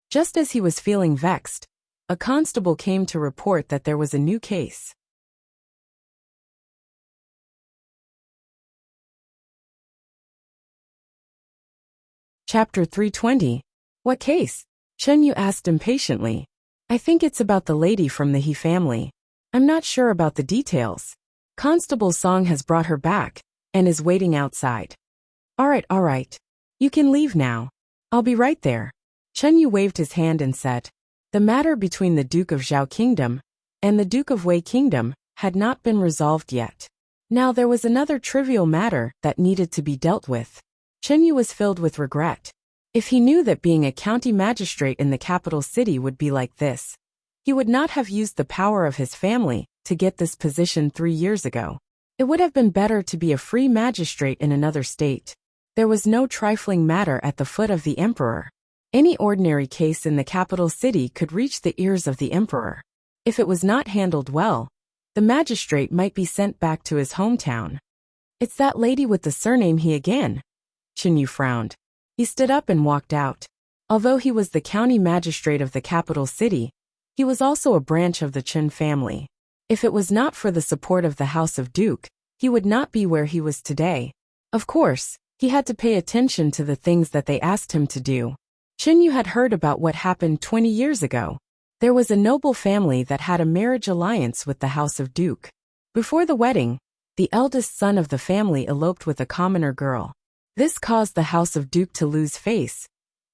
Speaker 1: Just as he was feeling vexed, a constable came to report that there was a new case. Chapter 320. What case? Chen Yu asked impatiently. I think it's about the lady from the He family. I'm not sure about the details. Constable Song has brought her back and is waiting outside. All right. You can leave now. I'll be right there. Chen Yu waved his hand and said, the matter between the Duke of Zhao Kingdom and the Duke of Wei Kingdom had not been resolved yet. Now there was another trivial matter that needed to be dealt with. Chen Yu was filled with regret. If he knew that being a county magistrate in the capital city would be like this, he would not have used the power of his family to get this position 3 years ago. It would have been better to be a free magistrate in another state. There was no trifling matter at the foot of the emperor. Any ordinary case in the capital city could reach the ears of the emperor. If it was not handled well, the magistrate might be sent back to his hometown. It's that lady with the surname He again. Chen Yu frowned. He stood up and walked out. Although he was the county magistrate of the capital city, he was also a branch of the Chen family. If it was not for the support of the House of Duke, he would not be where he was today. Of course, he had to pay attention to the things that they asked him to do. Chen Yu had heard about what happened 20 years ago. There was a noble family that had a marriage alliance with the House of Duke. Before the wedding, the eldest son of the family eloped with a commoner girl. This caused the House of Duke to lose face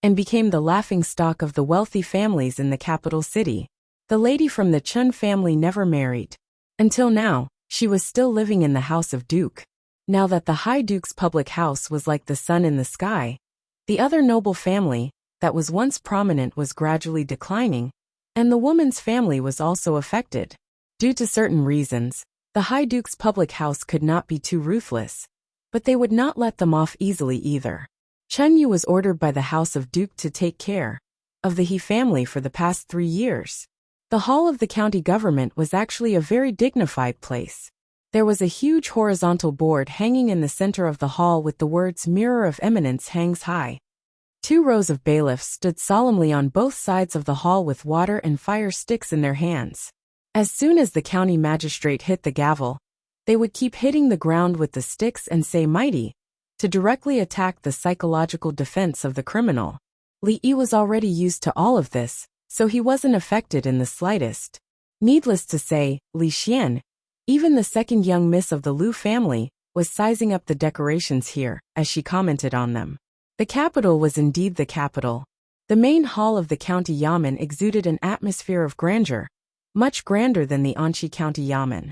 Speaker 1: and became the laughingstock of the wealthy families in the capital city. The lady from the Chen family never married. Until now, she was still living in the House of Duke. Now that the High Duke's public house was like the sun in the sky, the other noble family that was once prominent was gradually declining, and the woman's family was also affected. Due to certain reasons, the High Duke's public house could not be too ruthless, but they would not let them off easily either. Chen Yu was ordered by the House of Duke to take care of the He family for the past 3 years. The hall of the county government was actually a very dignified place. There was a huge horizontal board hanging in the center of the hall with the words "Mirror of Eminence hangs high." 2 rows of bailiffs stood solemnly on both sides of the hall with water and fire sticks in their hands. As soon as the county magistrate hit the gavel, they would keep hitting the ground with the sticks and say "mighty" to directly attack the psychological defense of the criminal. Li Yi was already used to all of this, so he wasn't affected in the slightest. Needless to say, Li Xian, even the second young miss of the Lu family, was sizing up the decorations here, as she commented on them. The capital was indeed the capital. The main hall of the county yamen exuded an atmosphere of grandeur, much grander than the Anqi county yamen.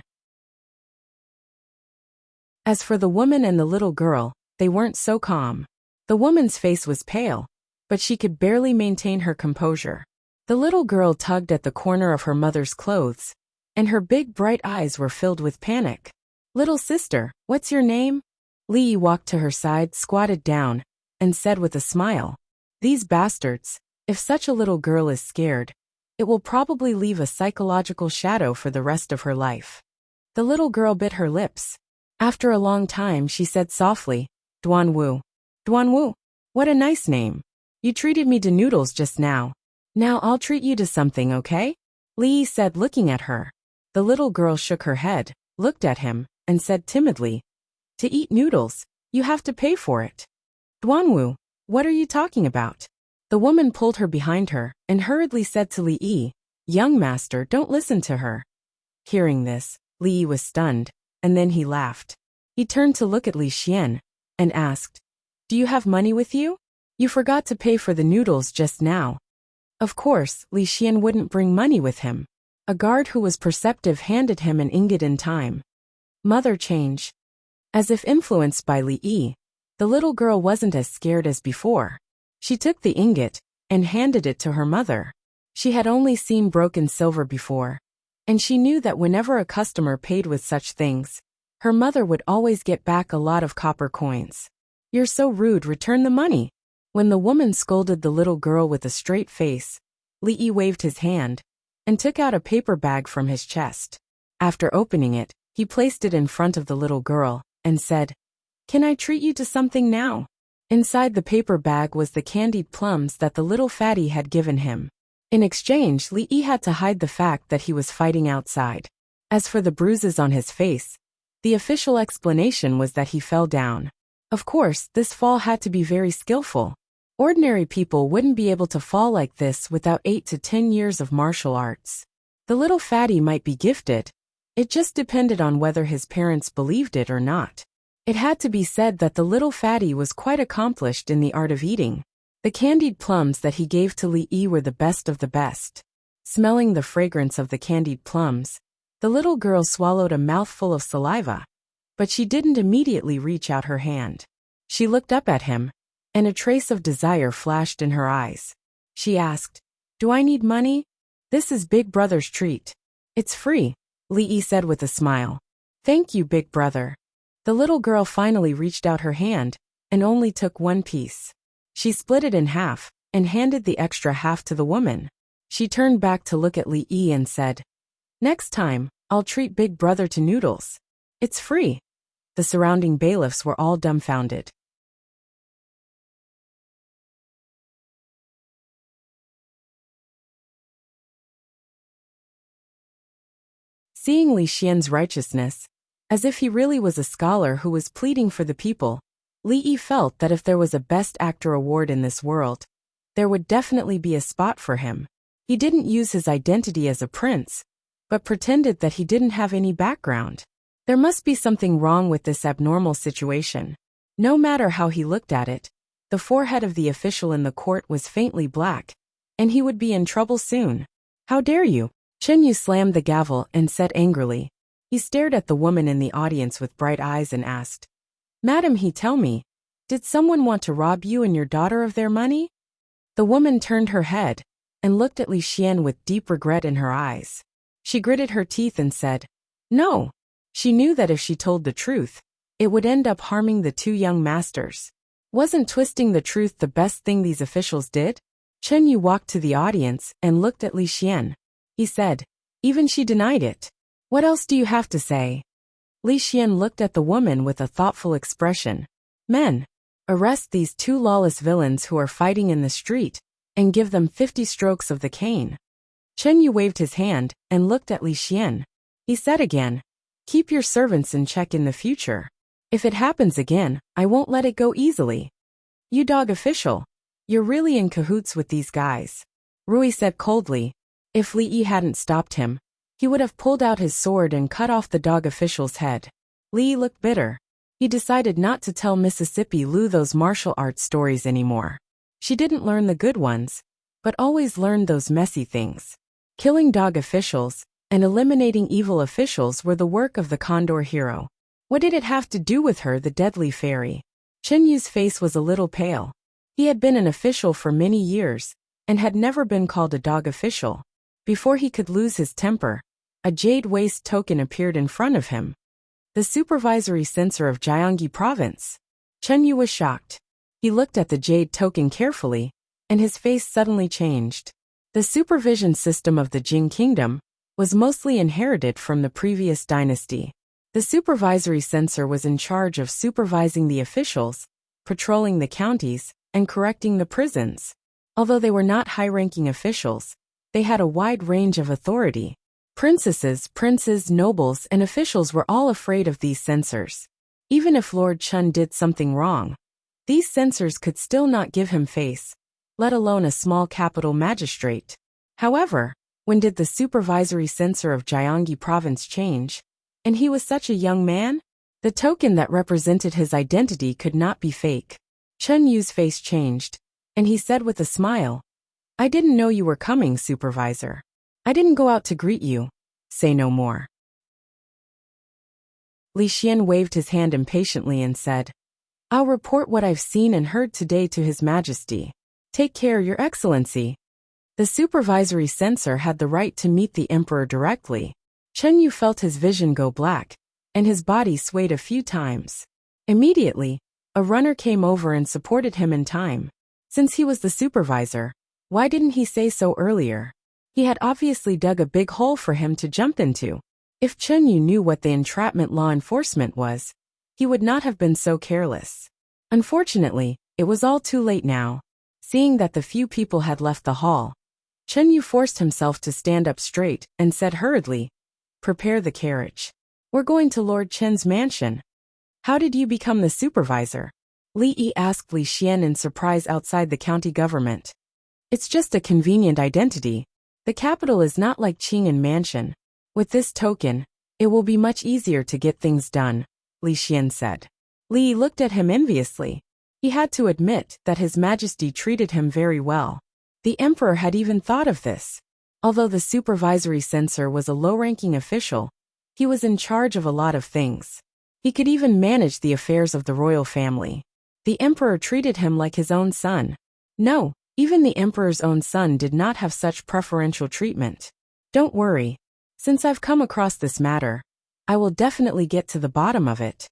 Speaker 1: As for the woman and the little girl, they weren't so calm. The woman's face was pale, but she could barely maintain her composure. The little girl tugged at the corner of her mother's clothes, and her big bright eyes were filled with panic. "Little sister, what's your name?" Li Yi walked to her side, squatted down, and said with a smile, "These bastards, if such a little girl is scared, it will probably leave a psychological shadow for the rest of her life." The little girl bit her lips. After a long time she said softly, "Duanwu. Duanwu, what a nice name. You treated me to noodles just now. Now I'll treat you to something, okay?" Li Yi said, looking at her. The little girl shook her head, looked at him, and said timidly, "To eat noodles, you have to pay for it." "Duanwu, what are you talking about?" The woman pulled her behind her and hurriedly said to Li Yi, "Young master, don't listen to her." Hearing this, Li Yi was stunned, and then he laughed. He turned to look at Li Xian and asked, "Do you have money with you? You forgot to pay for the noodles just now." Of course, Li Xian wouldn't bring money with him. A guard who was perceptive handed him an ingot in time. Mother change. As if influenced by Li Yi, the little girl wasn't as scared as before. She took the ingot and handed it to her mother. She had only seen broken silver before, and she knew that whenever a customer paid with such things, her mother would always get back a lot of copper coins. "You're so rude, return the money." When the woman scolded the little girl with a straight face, Li Yi waved his hand and took out a paper bag from his chest. After opening it, he placed it in front of the little girl and said, "Can I treat you to something now?" Inside the paper bag was the candied plums that the little fatty had given him. In exchange, Li Yi had to hide the fact that he was fighting outside. As for the bruises on his face, the official explanation was that he fell down. Of course, this fall had to be very skillful. Ordinary people wouldn't be able to fall like this without 8 to 10 years of martial arts. The little fatty might be gifted. It just depended on whether his parents believed it or not. It had to be said that the little fatty was quite accomplished in the art of eating. The candied plums that he gave to Li Yi were the best of the best. Smelling the fragrance of the candied plums, the little girl swallowed a mouthful of saliva, but she didn't immediately reach out her hand. She looked up at him, and a trace of desire flashed in her eyes. She asked, "Do I need money? This is Big Brother's treat." "It's free," Li Yi said with a smile. Thank you, big brother. The little girl finally reached out her hand and only took one piece. She split it in half and handed the extra half to the woman. She turned back to look at Li Yi and said, "Next time, I'll treat big brother to noodles. It's free." The surrounding bailiffs were all dumbfounded. Seeing Li Xian's righteousness, as if he really was a scholar who was pleading for the people, Li Yi felt that if there was a Best Actor award in this world, there would definitely be a spot for him. He didn't use his identity as a prince, but pretended that he didn't have any background. There must be something wrong with this abnormal situation. No matter how he looked at it, the forehead of the official in the court was faintly black, and he would be in trouble soon. "How dare you?" Chen Yu slammed the gavel and said angrily. He stared at the woman in the audience with bright eyes and asked, "Madam, tell me, did someone want to rob you and your daughter of their money?" The woman turned her head and looked at Li Xian with deep regret in her eyes. She gritted her teeth and said, "No." She knew that if she told the truth, it would end up harming the two young masters. Wasn't twisting the truth the best thing these officials did? Chen Yu walked to the audience and looked at Li Xian. He said, "Even she denied it. What else do you have to say?" Li Xian looked at the woman with a thoughtful expression. "Men, arrest these two lawless villains who are fighting in the street, and give them 50 strokes of the cane." Chen Yu waved his hand and looked at Li Xian. He said again, "Keep your servants in check in the future. If it happens again, I won't let it go easily." "You dog official, you're really in cahoots with these guys," Rui said coldly. If Li Yi hadn't stopped him, he would have pulled out his sword and cut off the dog official's head. Li Yi looked bitter. He decided not to tell Mississippi Lu those martial arts stories anymore. She didn't learn the good ones, but always learned those messy things. Killing dog officials and eliminating evil officials were the work of the Condor hero. What did it have to do with her, the deadly fairy? Chen Yu's face was a little pale. He had been an official for many years, and had never been called a dog official. Before he could lose his temper, a jade waist token appeared in front of him. The supervisory censor of Jiangyi province. Chen Yu was shocked. He looked at the jade token carefully, and his face suddenly changed. The supervision system of the Jing Kingdom was mostly inherited from the previous dynasty. The supervisory censor was in charge of supervising the officials, patrolling the counties, and correcting the prisons. Although they were not high-ranking officials, they had a wide range of authority. Princesses, princes, nobles, and officials were all afraid of these censors. Even if Lord Chun did something wrong, these censors could still not give him face, let alone a small capital magistrate. However, when did the supervisory censor of Jiangyi province change? And he was such a young man? The token that represented his identity could not be fake. Chen Yu's face changed, and he said with a smile, "I didn't know you were coming, supervisor. I didn't go out to greet you. Say no more." Li Xian waved his hand impatiently and said, "I'll report what I've seen and heard today to His Majesty. Take care, Your Excellency." The supervisory censor had the right to meet the emperor directly. Chen Yu felt his vision go black, and his body swayed a few times. Immediately, a runner came over and supported him in time. Since he was the supervisor, why didn't he say so earlier? He had obviously dug a big hole for him to jump into. If Chen Yu knew what the entrapment law enforcement was, he would not have been so careless. Unfortunately, it was all too late now. Seeing that the few people had left the hall, Chen Yu forced himself to stand up straight and said hurriedly, "Prepare the carriage. We're going to Lord Chen's mansion." "How did you become the supervisor?" Li Yi asked Li Xian in surprise outside the county government. "It's just a convenient identity. The capital is not like Qing'an Mansion. With this token, it will be much easier to get things done," Li Xian said. Li Yi looked at him enviously. He had to admit that His Majesty treated him very well. The emperor had even thought of this. Although the supervisory censor was a low-ranking official, he was in charge of a lot of things. He could even manage the affairs of the royal family. The emperor treated him like his own son. No, even the emperor's own son did not have such preferential treatment. "Don't worry. Since I've come across this matter, I will definitely get to the bottom of it.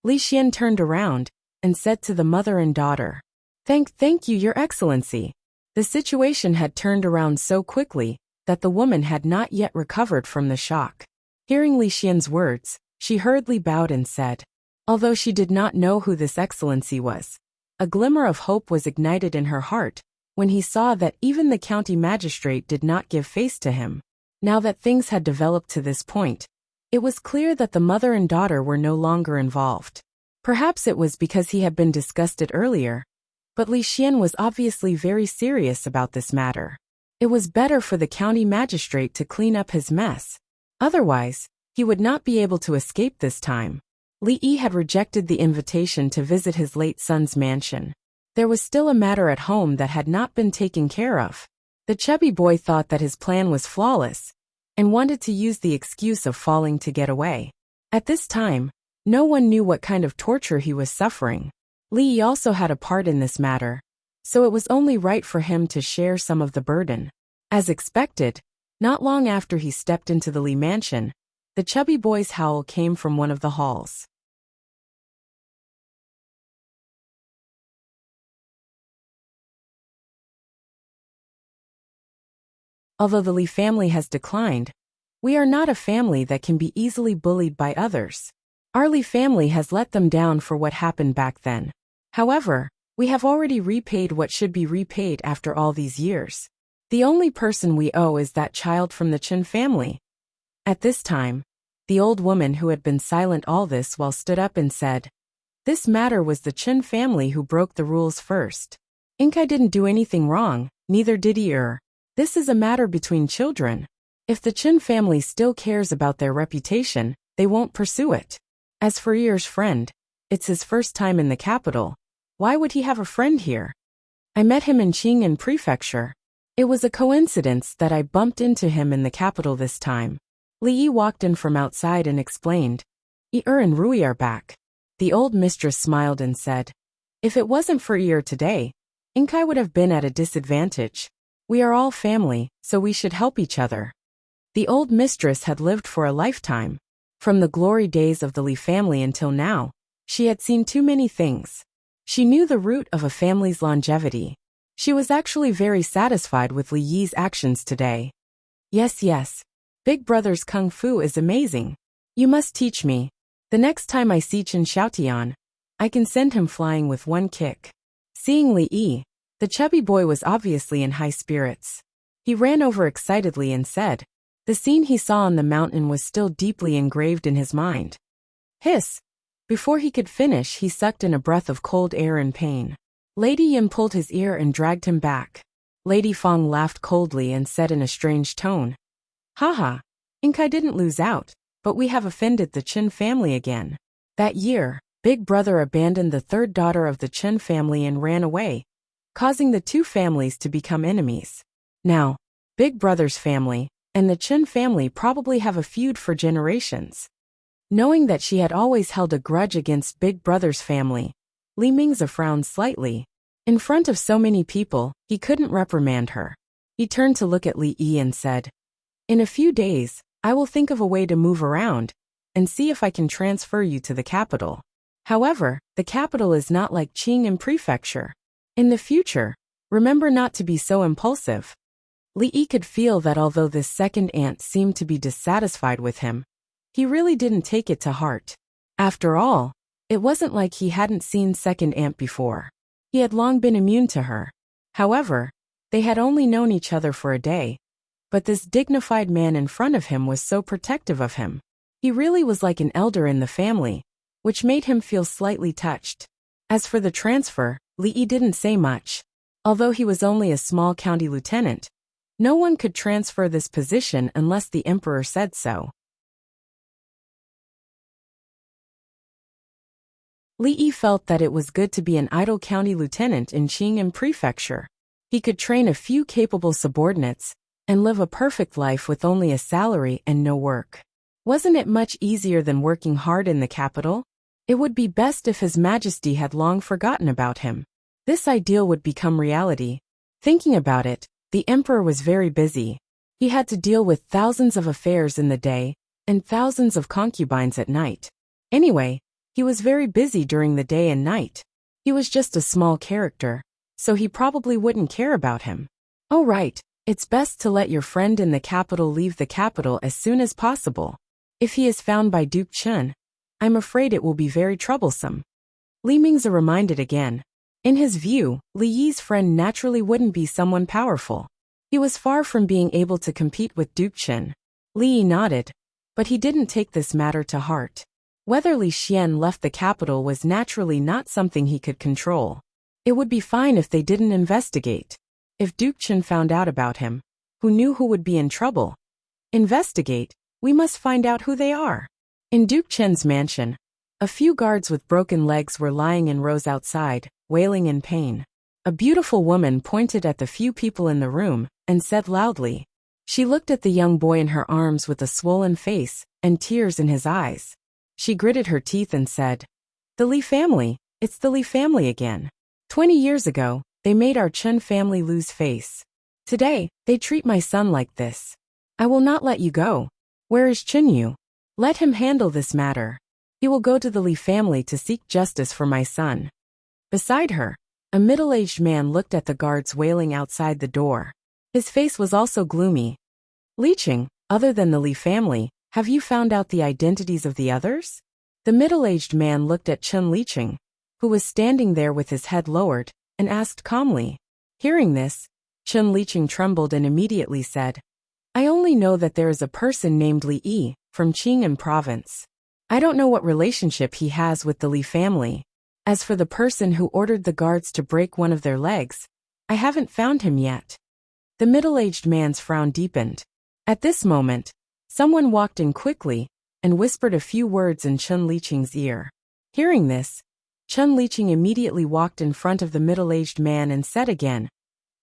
Speaker 1: Li Xian turned around and said to the mother and daughter, Thank you, Your Excellency. The situation had turned around so quickly that the woman had not yet recovered from the shock. Hearing Li Xian's words, she hurriedly bowed and said, although she did not know who this excellency was, a glimmer of hope was ignited in her heart when he saw that even the county magistrate did not give face to him. Now that things had developed to this point, it was clear that the mother and daughter were no longer involved. Perhaps it was because he had been disgusted earlier, but Li Xian was obviously very serious about this matter. It was better for the county magistrate to clean up his mess. Otherwise, he would not be able to escape this time. Li Yi had rejected the invitation to visit his late son's mansion. There was still a matter at home that had not been taken care of. The chubby boy thought that his plan was flawless and wanted to use the excuse of falling to get away. At this time, no one knew what kind of torture he was suffering. Li Yi also had a part in this matter, so it was only right for him to share some of the burden. As expected, not long after he stepped into the Li mansion, the chubby boy's howl came from one of the halls. Although the Li family has declined, we are not a family that can be easily bullied by others. Our Li family has let them down for what happened back then. However, we have already repaid what should be repaid after all these years. The only person we owe is that child from the Chen family. At this time, the old woman who had been silent all this while stood up and said, this matter was the Chen family who broke the rules first. Inkai didn't do anything wrong, neither did he. This is a matter between children. If the Chen family still cares about their reputation, they won't pursue it. As for Er's friend, it's his first time in the capital. Why would he have a friend here? I met him in Qing'an Prefecture. It was a coincidence that I bumped into him in the capital this time. Li Yi walked in from outside and explained, and Rui are back. The old mistress smiled and said, if it wasn't for today, Inkai would have been at a disadvantage. We are all family, so we should help each other. The old mistress had lived for a lifetime. From the glory days of the Li family until now, she had seen too many things. She knew the root of a family's longevity. She was actually very satisfied with Li Yi's actions today. Yes. Big brother's kung fu is amazing. You must teach me. The next time I see Chen Xiaotian, I can send him flying with one kick. Seeing Li Yi, the chubby boy was obviously in high spirits. He ran over excitedly and said, the scene he saw on the mountain was still deeply engraved in his mind. Hiss! Before he could finish, he sucked in a breath of cold air in pain. Lady Yin pulled his ear and dragged him back. Lady Fong laughed coldly and said in a strange tone, Haha, Inkai didn't lose out, but we have offended the Chen family again. That year, Big Brother abandoned the third daughter of the Chen family and ran away, causing the two families to become enemies. Now, Big Brother's family and the Chen family probably have a feud for generations. Knowing that she had always held a grudge against Big Brother's family, Li Mingzi frowned slightly. In front of so many people, he couldn't reprimand her. He turned to look at Li Yi and said, in a few days, I will think of a way to move around and see if I can transfer you to the capital. However, the capital is not like Qing'an Prefecture. In the future, remember not to be so impulsive. Li Yi could feel that although this second aunt seemed to be dissatisfied with him, he really didn't take it to heart. After all, it wasn't like he hadn't seen second aunt before. He had long been immune to her. However, they had only known each other for a day, but this dignified man in front of him was so protective of him. He really was like an elder in the family, which made him feel slightly touched. As for the transfer, Li Yi didn't say much. Although he was only a small county lieutenant, no one could transfer this position unless the emperor said so. Li Yi felt that it was good to be an idle county lieutenant in Qing'an Prefecture. He could train a few capable subordinates and live a perfect life with only a salary and no work. Wasn't it much easier than working hard in the capital? It would be best if His Majesty had long forgotten about him. This ideal would become reality. Thinking about it, the emperor was very busy. He had to deal with thousands of affairs in the day and thousands of concubines at night. Anyway, he was very busy during the day and night. He was just a small character, so he probably wouldn't care about him. Oh right, it's best to let your friend in the capital leave the capital as soon as possible. If he is found by Duke Chun, I'm afraid it will be very troublesome. Li Mingzi reminded again. In his view, Li Yi's friend naturally wouldn't be someone powerful. He was far from being able to compete with Duke Chen. Li Yi nodded, but he didn't take this matter to heart. Whether Li Xian left the capital was naturally not something he could control. It would be fine if they didn't investigate. If Duke Chen found out about him, who knew who would be in trouble? Investigate, we must find out who they are. In Duke Chen's mansion, a few guards with broken legs were lying in rows outside, wailing in pain. A beautiful woman pointed at the few people in the room and said loudly. She looked at the young boy in her arms with a swollen face and tears in his eyes. She gritted her teeth and said, "The Li family, it's the Li family again. 20 years ago, they made our Chen family lose face. Today, they treat my son like this. I will not let you go. Where is Chen Yu? Let him handle this matter. He will go to the Li family to seek justice for my son." Beside her, a middle-aged man looked at the guards wailing outside the door. His face was also gloomy. "Li Qing, other than the Li family, have you found out the identities of the others?" The middle-aged man looked at Chen Liqing, who was standing there with his head lowered, and asked calmly. Hearing this, Chen Liqing trembled and immediately said, "I only know that there is a person named Li Yi, from Qing'an province. I don't know what relationship he has with the Li family. As for the person who ordered the guards to break one of their legs, I haven't found him yet." The middle-aged man's frown deepened. At this moment, someone walked in quickly and whispered a few words in Chen Liqing's ear. Hearing this, Chen Liqing immediately walked in front of the middle-aged man and said again,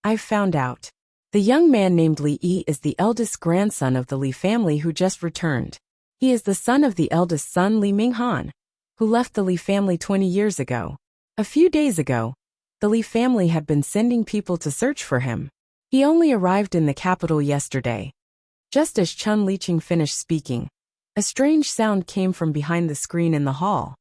Speaker 1: "I've found out. The young man named Li Yi is the eldest grandson of the Li family who just returned. He is the son of the eldest son Li Minghan, who left the Li family 20 years ago. A few days ago, the Li family had been sending people to search for him. He only arrived in the capital yesterday." Just as Chen Liqing finished speaking, a strange sound came from behind the screen in the hall.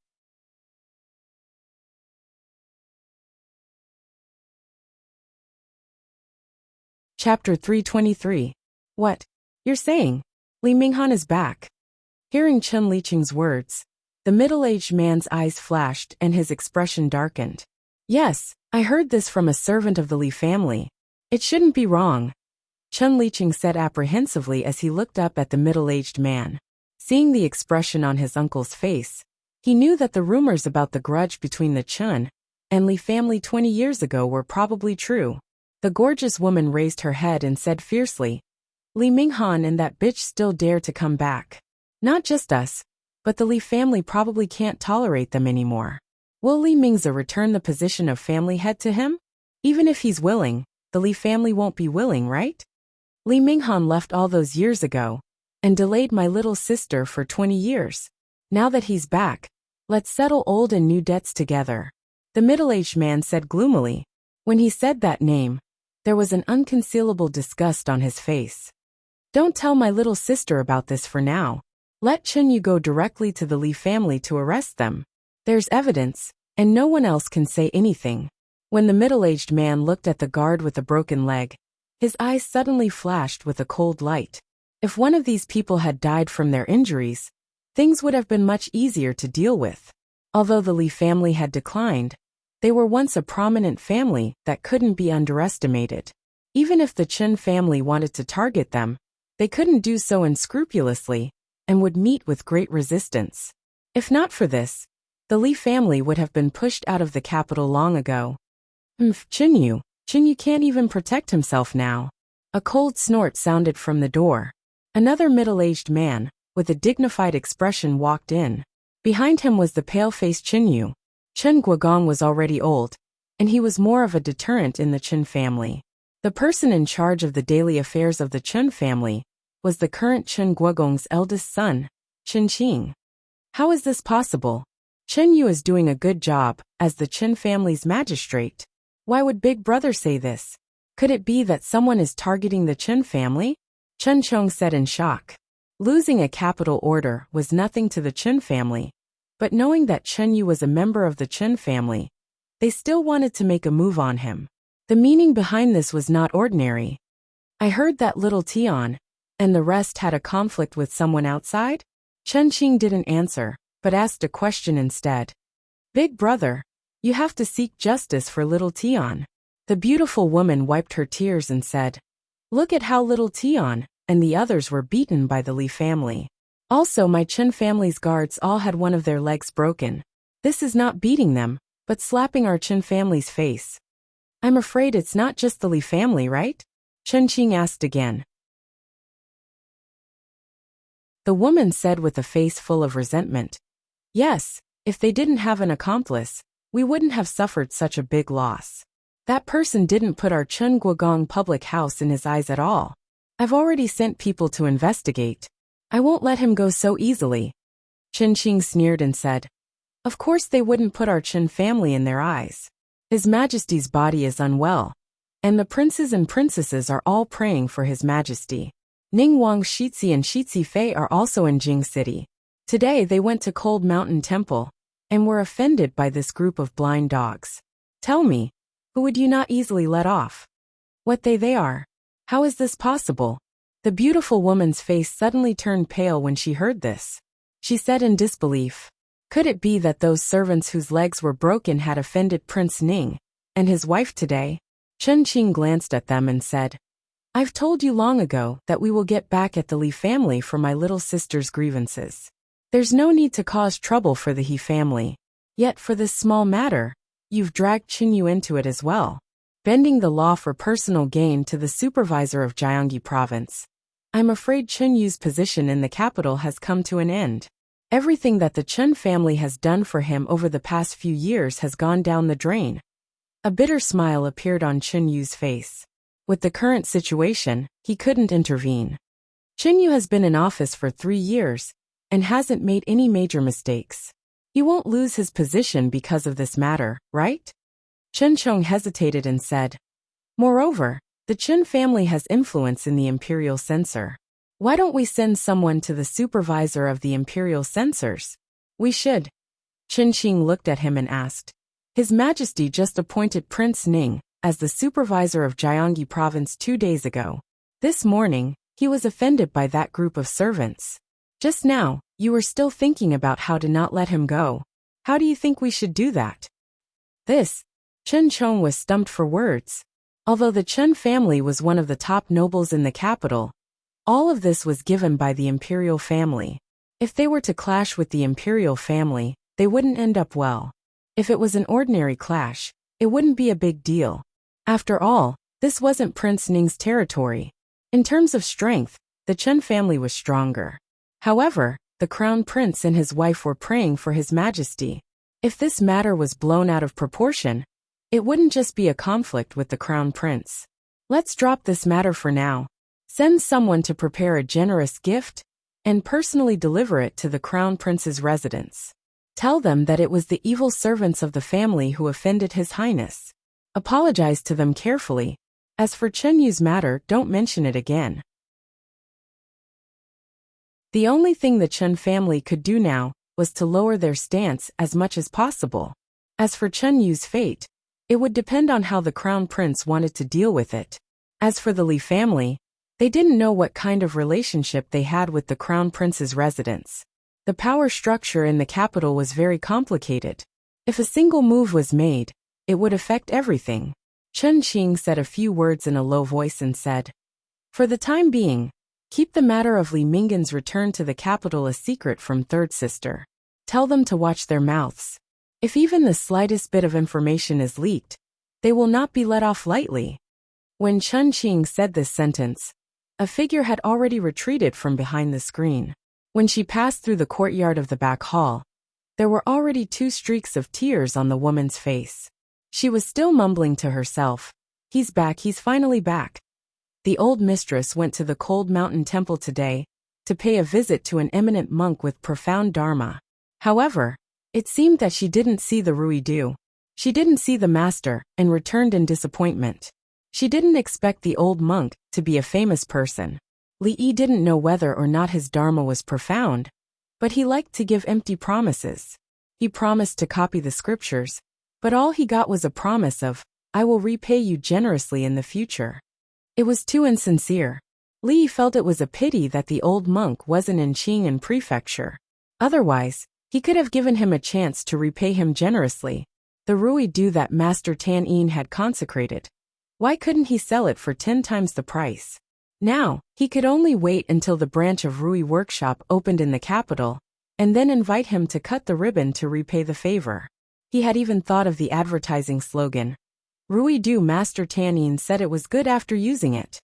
Speaker 1: Chapter 323. What? You're saying? Li Minghan is back. Hearing Chen Liqing's words, the middle-aged man's eyes flashed and his expression darkened. Yes, I heard this from a servant of the Li family. It shouldn't be wrong, Chen Liqing said apprehensively as he looked up at the middle-aged man. Seeing the expression on his uncle's face, he knew that the rumors about the grudge between the Chen and Li family 20 years ago were probably true. The gorgeous woman raised her head and said fiercely, "Li Minghan and that bitch still dare to come back. Not just us, but the Li family probably can't tolerate them anymore. Will Li Mingzi return the position of family head to him? Even if he's willing, the Li family won't be willing, right? Li Minghan left all those years ago and delayed my little sister for 20 years. Now that he's back, let's settle old and new debts together," the middle-aged man said gloomily. When he said that name, there was an unconcealable disgust on his face. "Don't tell my little sister about this for now. Let Chen Yu go directly to the Li family to arrest them. There's evidence, and no one else can say anything." When the middle-aged man looked at the guard with the broken leg, his eyes suddenly flashed with a cold light. If one of these people had died from their injuries, things would have been much easier to deal with. Although the Li family had declined, they were once a prominent family that couldn't be underestimated. Even if the Chen family wanted to target them, they couldn't do so unscrupulously and would meet with great resistance. If not for this, the Li family would have been pushed out of the capital long ago. Chen Yu can't even protect himself now." A cold snort sounded from the door. Another middle-aged man, with a dignified expression, walked in. Behind him was the pale-faced Chen Yu. Chen Guogong was already old, and he was more of a deterrent in the Chen family. The person in charge of the daily affairs of the Chen family was the current Chen Guogong's eldest son, Chen Qing. How is this possible? Chen Yu is doing a good job as the Chen family's magistrate. Why would Big Brother say this? Could it be that someone is targeting the Chen family? Chen Chong said in shock. Losing a capital order was nothing to the Chen family, but knowing that Chen Yu was a member of the Chen family, they still wanted to make a move on him. The meaning behind this was not ordinary. I heard that little Tian and the rest had a conflict with someone outside? Chen Qing didn't answer, but asked a question instead. Big brother, you have to seek justice for little Tian. The beautiful woman wiped her tears and said, look at how little Tian and the others were beaten by the Li family. Also, my Chen family's guards all had one of their legs broken. This is not beating them, but slapping our Chen family's face. I'm afraid it's not just the Li family, right? Chen Qing asked again. The woman said with a face full of resentment. Yes, if they didn't have an accomplice, we wouldn't have suffered such a big loss. That person didn't put our Chen Guogong public house in his eyes at all. I've already sent people to investigate. I won't let him go so easily. Chen Qing sneered and said, of course they wouldn't put our Chen family in their eyes. His Majesty's body is unwell, and the princes and princesses are all praying for His Majesty. Ning Wang Shitzi and Shitzi Fei are also in Jing City. Today they went to Cold Mountain Temple, and were offended by this group of blind dogs. Tell me, who would you not easily let off? What they are? How is this possible? The beautiful woman's face suddenly turned pale when she heard this. She said in disbelief, could it be that those servants whose legs were broken had offended Prince Ning and his wife today? Chen Qing glanced at them and said, I've told you long ago that we will get back at the Li family for my little sister's grievances. There's no need to cause trouble for the He family. Yet for this small matter, you've dragged Qin Yu into it as well, bending the law for personal gain to the supervisor of Jiangyi province. I'm afraid Qin Yu's position in the capital has come to an end. Everything that the Chen family has done for him over the past few years has gone down the drain. A bitter smile appeared on Qin Yu's face. With the current situation, he couldn't intervene. Qin Yu has been in office for 3 years and hasn't made any major mistakes. He won't lose his position because of this matter, right? Chen Chong hesitated and said, moreover, the Qin family has influence in the imperial censor. Why don't we send someone to the supervisor of the imperial censors? We should. Qin Qing looked at him and asked. His Majesty just appointed Prince Ning as the supervisor of Jiangyi province 2 days ago. This morning, he was offended by that group of servants. Just now, you were still thinking about how to not let him go. How do you think we should do that? Chen Chong was stumped for words. Although the Chen family was one of the top nobles in the capital, all of this was given by the imperial family. If they were to clash with the imperial family, they wouldn't end up well. If it was an ordinary clash, it wouldn't be a big deal. After all, this wasn't Prince Ning's territory. In terms of strength, the Chen family was stronger. However, the crown prince and his wife were praying for His Majesty. If this matter was blown out of proportion, it wouldn't just be a conflict with the crown prince. Let's drop this matter for now. Send someone to prepare a generous gift and personally deliver it to the crown prince's residence. Tell them that it was the evil servants of the family who offended His Highness. Apologize to them carefully. As for Chen Yu's matter, don't mention it again. The only thing the Chen family could do now was to lower their stance as much as possible. As for Chen Yu's fate, it would depend on how the crown prince wanted to deal with it. As for the Li family, they didn't know what kind of relationship they had with the crown prince's residence. The power structure in the capital was very complicated. If a single move was made, it would affect everything. Chen Qing said a few words in a low voice and said, for the time being, keep the matter of Li Mingan's return to the capital a secret from Third Sister. Tell them to watch their mouths. If even the slightest bit of information is leaked, they will not be let off lightly. When Chen Qing said this sentence, a figure had already retreated from behind the screen. When she passed through the courtyard of the back hall, there were already 2 streaks of tears on the woman's face. She was still mumbling to herself, he's back, he's finally back. The old mistress went to the Cold Mountain Temple today to pay a visit to an eminent monk with profound dharma. However, it seemed that she didn't see the Ruidu. She didn't see the master and returned in disappointment. She didn't expect the old monk to be a famous person. Li Yi didn't know whether or not his dharma was profound, but he liked to give empty promises. He promised to copy the scriptures, but all he got was a promise of, "I will repay you generously in the future." It was too insincere. Li Yi felt it was a pity that the old monk wasn't in Qing'an Prefecture. Otherwise, he could have given him a chance to repay him generously, the Rui do that Master Tan Yin had consecrated. Why couldn't he sell it for 10 times the price? Now, he could only wait until the branch of Rui workshop opened in the capital, and then invite him to cut the ribbon to repay the favor. He had even thought of the advertising slogan. Rui do Master Tan Yin said it was good after using it.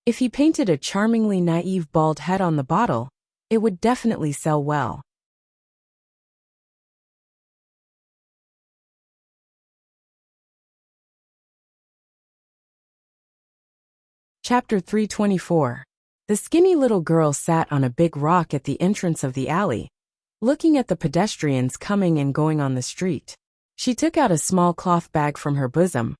Speaker 1: If he painted a charmingly naive bald head on the bottle, it would definitely sell well. Chapter 324. The skinny little girl sat on a big rock at the entrance of the alley, looking at the pedestrians coming and going on the street. She took out a small cloth bag from her bosom,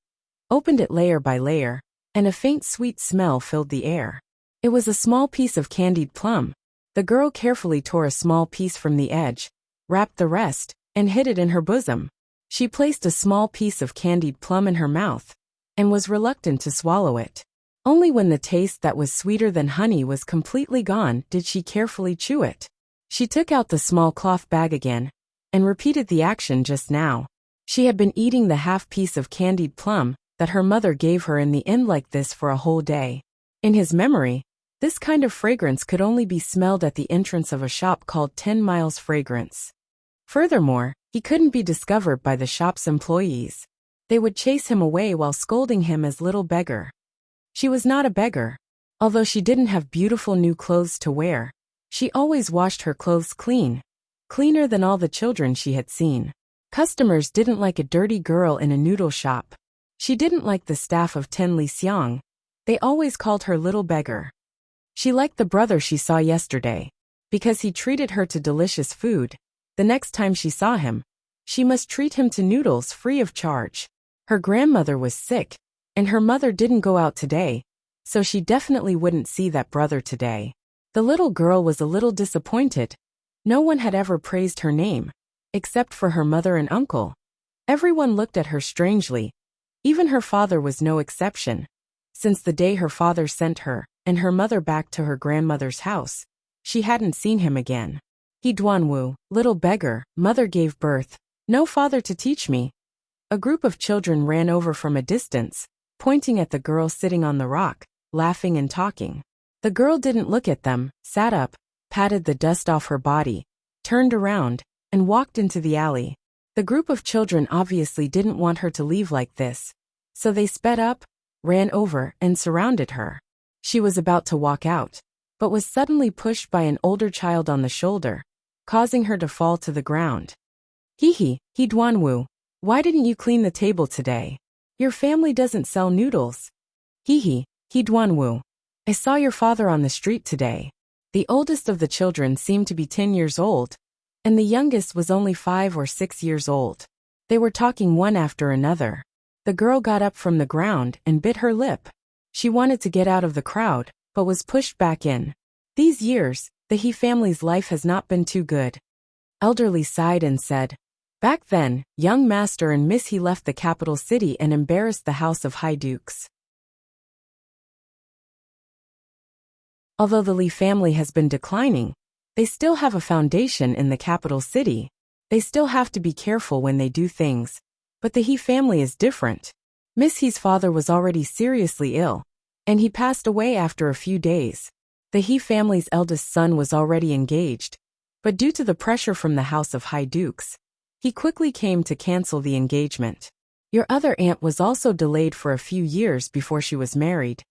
Speaker 1: opened it layer by layer, and a faint sweet smell filled the air. It was a small piece of candied plum. The girl carefully tore a small piece from the edge, wrapped the rest, and hid it in her bosom. She placed a small piece of candied plum in her mouth, and was reluctant to swallow it. Only when the taste that was sweeter than honey was completely gone did she carefully chew it. She took out the small cloth bag again, and repeated the action just now. She had been eating the half piece of candied plum that her mother gave her in the inn like this for a whole day. In his memory, this kind of fragrance could only be smelled at the entrance of a shop called 10 Miles Fragrance. Furthermore, he couldn't be discovered by the shop's employees. They would chase him away while scolding him as little beggar. She was not a beggar. Although she didn't have beautiful new clothes to wear, she always washed her clothes clean, cleaner than all the children she had seen. Customers didn't like a dirty girl in a noodle shop. She didn't like the staff of Ten Li Xiang. They always called her little beggar. She liked the brother she saw yesterday, because he treated her to delicious food. The next time she saw him, she must treat him to noodles free of charge. Her grandmother was sick, and her mother didn't go out today, so she definitely wouldn't see that brother today. The little girl was a little disappointed. No one had ever praised her name, except for her mother and uncle. Everyone looked at her strangely. Even her father was no exception. Since the day her father sent her and her mother back to her grandmother's house, she hadn't seen him again. He Duanwu, little beggar, mother gave birth, no father to teach me. A group of children ran over from a distance, pointing at the girl sitting on the rock, laughing and talking. The girl didn't look at them, sat up, patted the dust off her body, turned around, and walked into the alley. The group of children obviously didn't want her to leave like this, so they sped up, ran over, and surrounded her. She was about to walk out, but was suddenly pushed by an older child on the shoulder, causing her to fall to the ground. He Duanwu, why didn't you clean the table today? Your family doesn't sell noodles. He Duanwu, I saw your father on the street today. The oldest of the children seemed to be 10 years old, and the youngest was only 5 or 6 years old. They were talking one after another. The girl got up from the ground and bit her lip. She wanted to get out of the crowd, but was pushed back in. These years, the He family's life has not been too good. Elderly sighed and said, back then, young Master and Miss He left the capital city and embarrassed the house of high dukes. Although the Li family has been declining, they still have a foundation in the capital city. They still have to be careful when they do things. But the He family is different. Miss He's father was already seriously ill, and he passed away after a few days. The He family's eldest son was already engaged, but due to the pressure from the house of high dukes, he quickly came to cancel the engagement. Your other aunt was also delayed for a few years before she was married,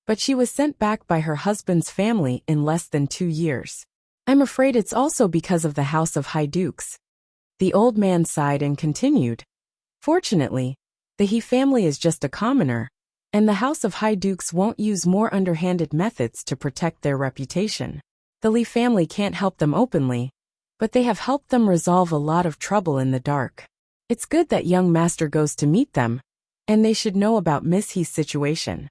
Speaker 1: but she was sent back by her husband's family in less than 2 years. I'm afraid it's also because of the house of high dukes. The old man sighed and continued. Fortunately, the He family is just a commoner, and the house of high dukes won't use more underhanded methods to protect their reputation. The Li family can't help them openly, but they have helped them resolve a lot of trouble in the dark. It's good that young Master goes to meet them, and they should know about Miss He's situation.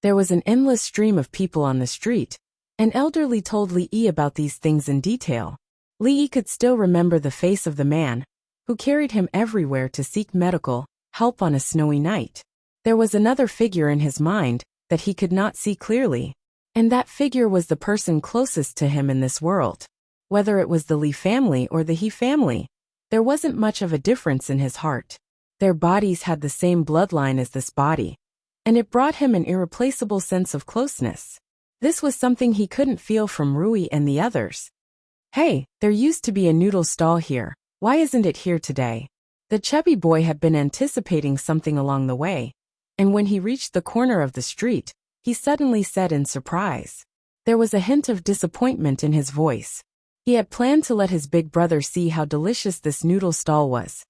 Speaker 1: There was an endless stream of people on the street, An elderly told Li Yi about these things in detail. Li Yi could still remember the face of the man who carried him everywhere to seek medical help on a snowy night. There was another figure in his mind that he could not see clearly, and that figure was the person closest to him in this world. Whether it was the Li family or the He family, there wasn't much of a difference in his heart. Their bodies had the same bloodline as this body, and it brought him an irreplaceable sense of closeness. This was something he couldn't feel from Rui and the others. Hey, there used to be a noodle stall here. Why isn't it here today? The chubby boy had been anticipating something along the way, and when he reached the corner of the street, he suddenly said in surprise. There was a hint of disappointment in his voice. He had planned to let his big brother see how delicious this noodle stall was,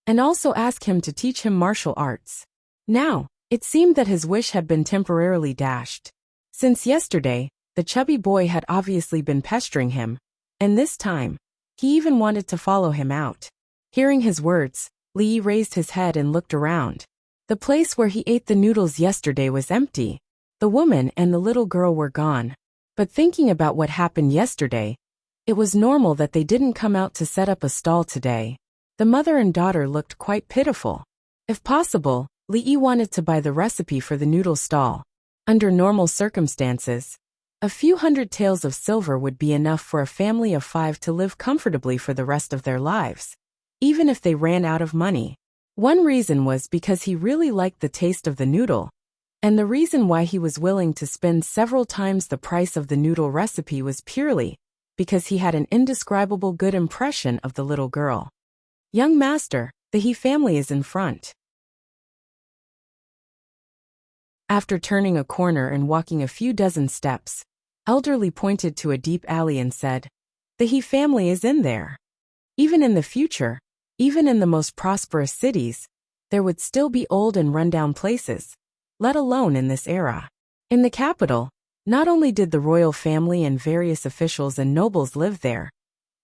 Speaker 1: and also ask him to teach him martial arts. Now, it seemed that his wish had been temporarily dashed. Since yesterday, the chubby boy had obviously been pestering him, and this time, he even wanted to follow him out. Hearing his words, Li Yi raised his head and looked around. The place where he ate the noodles yesterday was empty. The woman and the little girl were gone. But thinking about what happened yesterday, it was normal that they didn't come out to set up a stall today. The mother and daughter looked quite pitiful. If possible, Li Yi wanted to buy the recipe for the noodle stall. Under normal circumstances, a few hundred taels of silver would be enough for a family of 5 to live comfortably for the rest of their lives, even if they ran out of money. One reason was because he really liked the taste of the noodle, and the reason why he was willing to spend several times the price of the noodle recipe was purely because he had an indescribable good impression of the little girl. Young master, the He family is in front. After turning a corner and walking a few dozen steps, Elderly pointed to a deep alley and said, the He family is in there. Even in the future, even in the most prosperous cities, there would still be old and rundown places, let alone in this era. In the capital, not only did the royal family and various officials and nobles live there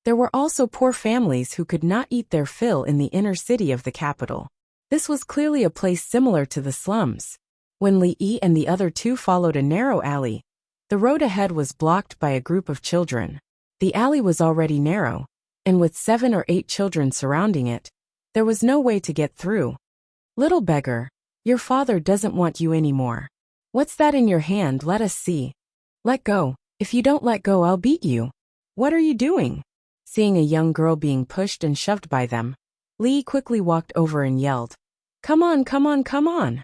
Speaker 1: were also poor families who could not eat their fill in the inner city of the capital. This was clearly a place similar to the slums. When Li Yi and the other two followed a narrow alley, the road ahead was blocked by a group of children. The alley was already narrow, and with 7 or 8 children surrounding it, there was no way to get through. Little beggar, your father doesn't want you anymore. What's that in your hand? Let us see. Let go. If you don't let go, I'll beat you. What are you doing? Seeing a young girl being pushed and shoved by them, Li quickly walked over and yelled, Come on, come on, come on.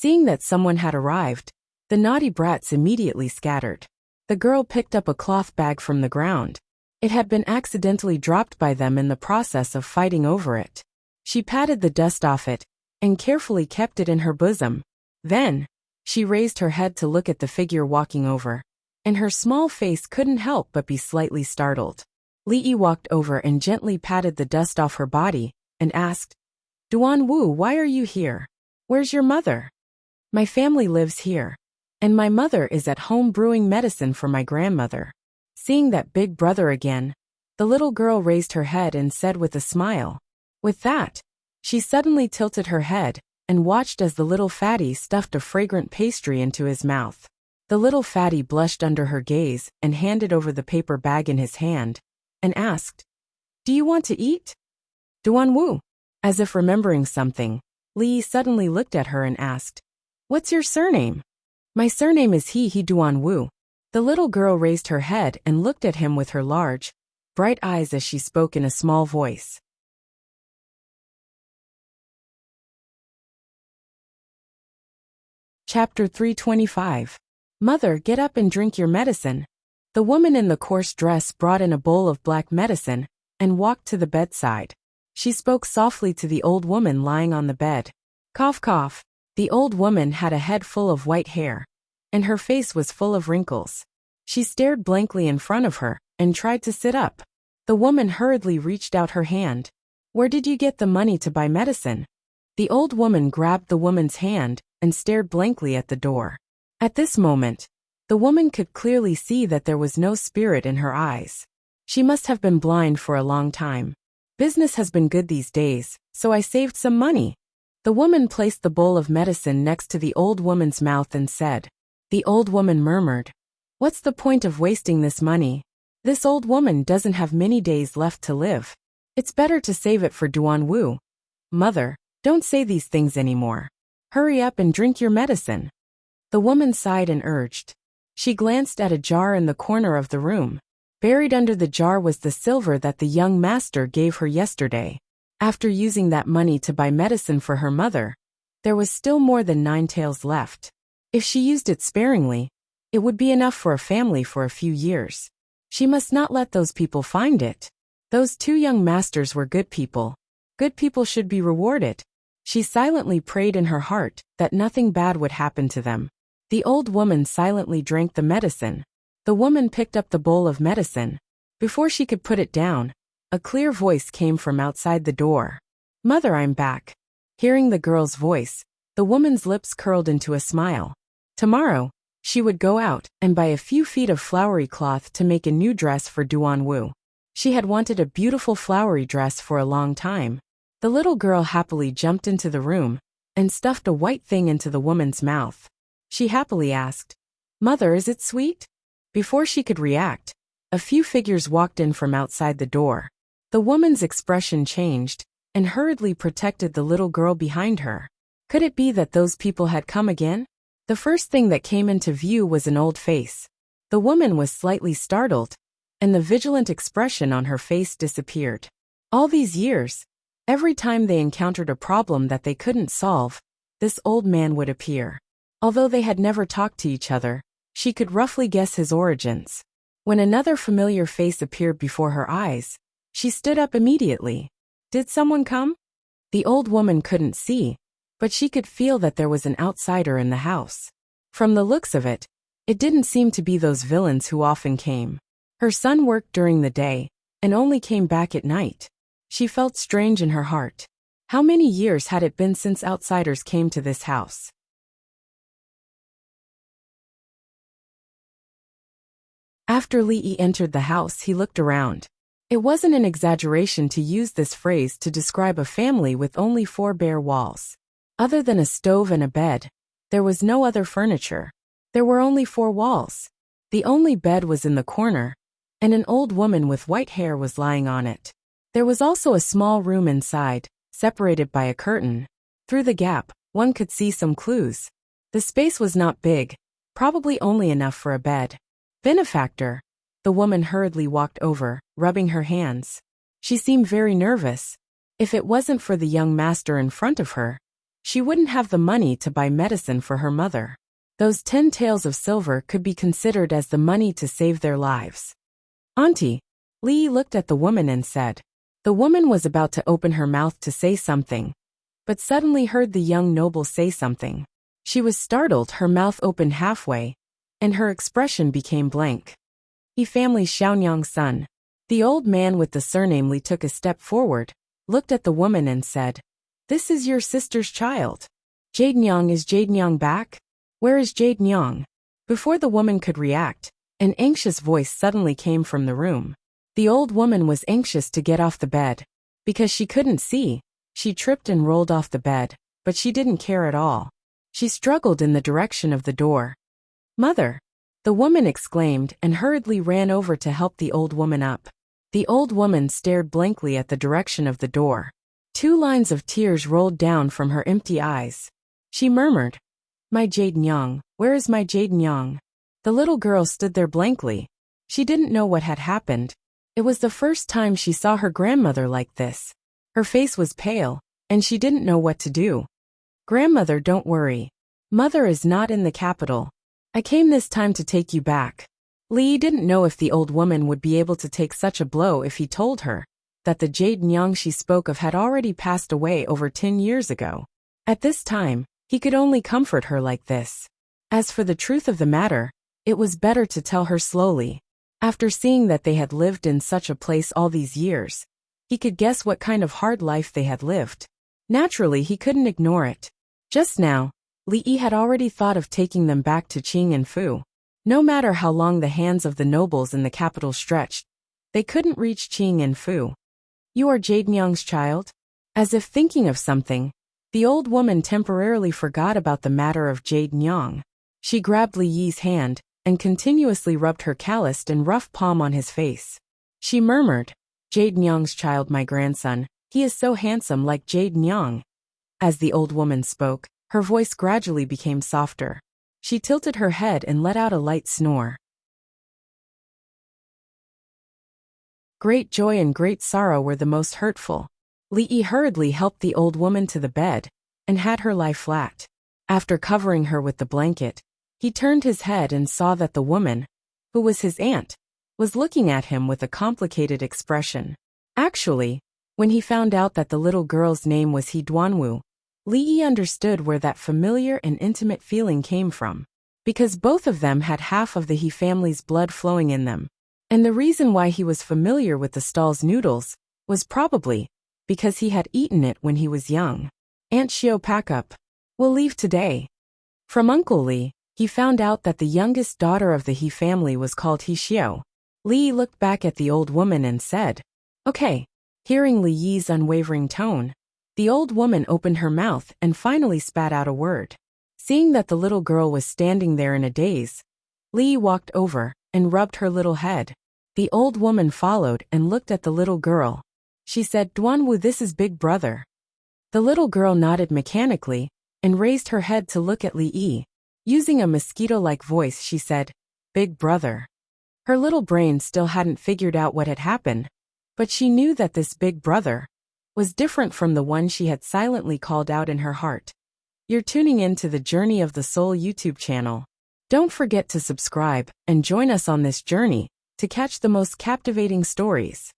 Speaker 1: Seeing that someone had arrived, the naughty brats immediately scattered. The girl picked up a cloth bag from the ground. It had been accidentally dropped by them in the process of fighting over it. She patted the dust off it and carefully kept it in her bosom. Then, she raised her head to look at the figure walking over, and her small face couldn't help but be slightly startled. Li Yi walked over and gently patted the dust off her body and asked, Duan Wu, why are you here? Where's your mother? My family lives here, and my mother is at home brewing medicine for my grandmother. Seeing that big brother again, the little girl raised her head and said with a smile. With that, she suddenly tilted her head and watched as the little fatty stuffed a fragrant pastry into his mouth. The little fatty blushed under her gaze and handed over the paper bag in his hand and asked, Do you want to eat? Duan Wu. As if remembering something, Li suddenly looked at her and asked, What's your surname? My surname is He Duan Wu. The little girl raised her head and looked at him with her large, bright eyes as she spoke in a small voice. Chapter 325. Mother, get up and drink your medicine. The woman in the coarse dress brought in a bowl of black medicine and walked to the bedside. She spoke softly to the old woman lying on the bed. Cough, cough. The old woman had a head full of white hair, and her face was full of wrinkles. She stared blankly in front of her and tried to sit up. The woman hurriedly reached out her hand. Where did you get the money to buy medicine? The old woman grabbed the woman's hand and stared blankly at the door. At this moment, the woman could clearly see that there was no spirit in her eyes. She must have been blind for a long time. Business has been good these days, so I saved some money. The woman placed the bowl of medicine next to the old woman's mouth and said. The old woman murmured, What's the point of wasting this money? This old woman doesn't have many days left to live. It's better to save it for Duanwu. Mother, don't say these things anymore. Hurry up and drink your medicine. The woman sighed and urged. She glanced at a jar in the corner of the room. Buried under the jar was the silver that the young master gave her yesterday. After using that money to buy medicine for her mother, there was still more than 9 taels left. If she used it sparingly, it would be enough for a family for a few years. She must not let those people find it. Those 2 young masters were good people. Good people should be rewarded. She silently prayed in her heart that nothing bad would happen to them. The old woman silently drank the medicine. The woman picked up the bowl of medicine. Before she could put it down, a clear voice came from outside the door. Mother, I'm back. Hearing the girl's voice, the woman's lips curled into a smile. Tomorrow, she would go out and buy a few feet of flowery cloth to make a new dress for Duanwu. She had wanted a beautiful flowery dress for a long time. The little girl happily jumped into the room and stuffed a white thing into the woman's mouth. She happily asked, Mother, is it sweet? Before she could react, a few figures walked in from outside the door. The woman's expression changed and hurriedly protected the little girl behind her. Could it be that those people had come again? The first thing that came into view was an old face. The woman was slightly startled, and the vigilant expression on her face disappeared. All these years, every time they encountered a problem that they couldn't solve, this old man would appear. Although they had never talked to each other, she could roughly guess his origins. When another familiar face appeared before her eyes, she stood up immediately. Did someone come? The old woman couldn't see, but she could feel that there was an outsider in the house. From the looks of it, it didn't seem to be those villains who often came. Her son worked during the day and only came back at night. She felt strange in her heart. How many years had it been since outsiders came to this house? After Li Yi entered the house, he looked around. It wasn't an exaggeration to use this phrase to describe a family with only 4 bare walls. Other than a stove and a bed, there was no other furniture. There were only 4 walls. The only bed was in the corner, and an old woman with white hair was lying on it. There was also a small room inside, separated by a curtain. Through the gap, one could see some clues. The space was not big, probably only enough for a bed. Benefactor. The woman hurriedly walked over, rubbing her hands. She seemed very nervous. If it wasn't for the young master in front of her, she wouldn't have the money to buy medicine for her mother. Those 10 taels of silver could be considered as the money to save their lives. Auntie. Li looked at the woman and said. The woman was about to open her mouth to say something, but suddenly heard the young noble say something. She was startled, her mouth opened halfway, and her expression became blank. He family Xiaonyang's son. The old man with the surname Li took a step forward, looked at the woman and said, This is your sister's child. Jade Nyang, is Jade Nyang back? Where is Jade Nyang? Before the woman could react, an anxious voice suddenly came from the room. The old woman was anxious to get off the bed. Because she couldn't see, she tripped and rolled off the bed, but she didn't care at all. She struggled in the direction of the door. Mother! The woman exclaimed and hurriedly ran over to help the old woman up. The old woman stared blankly at the direction of the door. 2 lines of tears rolled down from her empty eyes. She murmured, My Jade Nyang, where is my Jade Nyang? The little girl stood there blankly. She didn't know what had happened. It was the first time she saw her grandmother like this. Her face was pale, and she didn't know what to do. Grandmother, don't worry. Mother is not in the capital. I came this time to take you back. Li didn't know if the old woman would be able to take such a blow if he told her that the Jade Nyang she spoke of had already passed away over 10 years ago. At this time, he could only comfort her like this. As for the truth of the matter, it was better to tell her slowly. After seeing that they had lived in such a place all these years, he could guess what kind of hard life they had lived. Naturally, he couldn't ignore it. Just now, Li Yi had already thought of taking them back to Qing and Fu. No matter how long the hands of the nobles in the capital stretched, they couldn't reach Qing and Fu. You are Jade Nyang's child? As if thinking of something, the old woman temporarily forgot about the matter of Jade Nyang. She grabbed Li Yi's hand and continuously rubbed her calloused and rough palm on his face. She murmured, "Jade Nyang's child, my grandson, he is so handsome like Jade Nyang." As the old woman spoke, her voice gradually became softer. She tilted her head and let out a light snore. Great joy and great sorrow were the most hurtful. Li Yi hurriedly helped the old woman to the bed and had her lie flat. After covering her with the blanket, he turned his head and saw that the woman, who was his aunt, was looking at him with a complicated expression. Actually, when he found out that the little girl's name was He Duanwu, Li Yi understood where that familiar and intimate feeling came from. Because both of them had half of the He family's blood flowing in them. And the reason why he was familiar with the stall's noodles was probably because he had eaten it when he was young. "Aunt Xiao, pack up. We'll leave today." From Uncle Li, he found out that the youngest daughter of the He family was called He Xiao. Li looked back at the old woman and said, "Okay." Hearing Li Yi's unwavering tone, the old woman opened her mouth and finally spat out a word. Seeing that the little girl was standing there in a daze, Li walked over and rubbed her little head. The old woman followed and looked at the little girl. She said, "Duanwu, this is Big Brother." The little girl nodded mechanically and raised her head to look at Li Yi. Using a mosquito-like voice, she said, "Big Brother." Her little brain still hadn't figured out what had happened, but she knew that this Big Brother was different from the one she had silently called out in her heart. You're tuning in to the Journey of the Soul YouTube channel. Don't forget to subscribe and join us on this journey to catch the most captivating stories.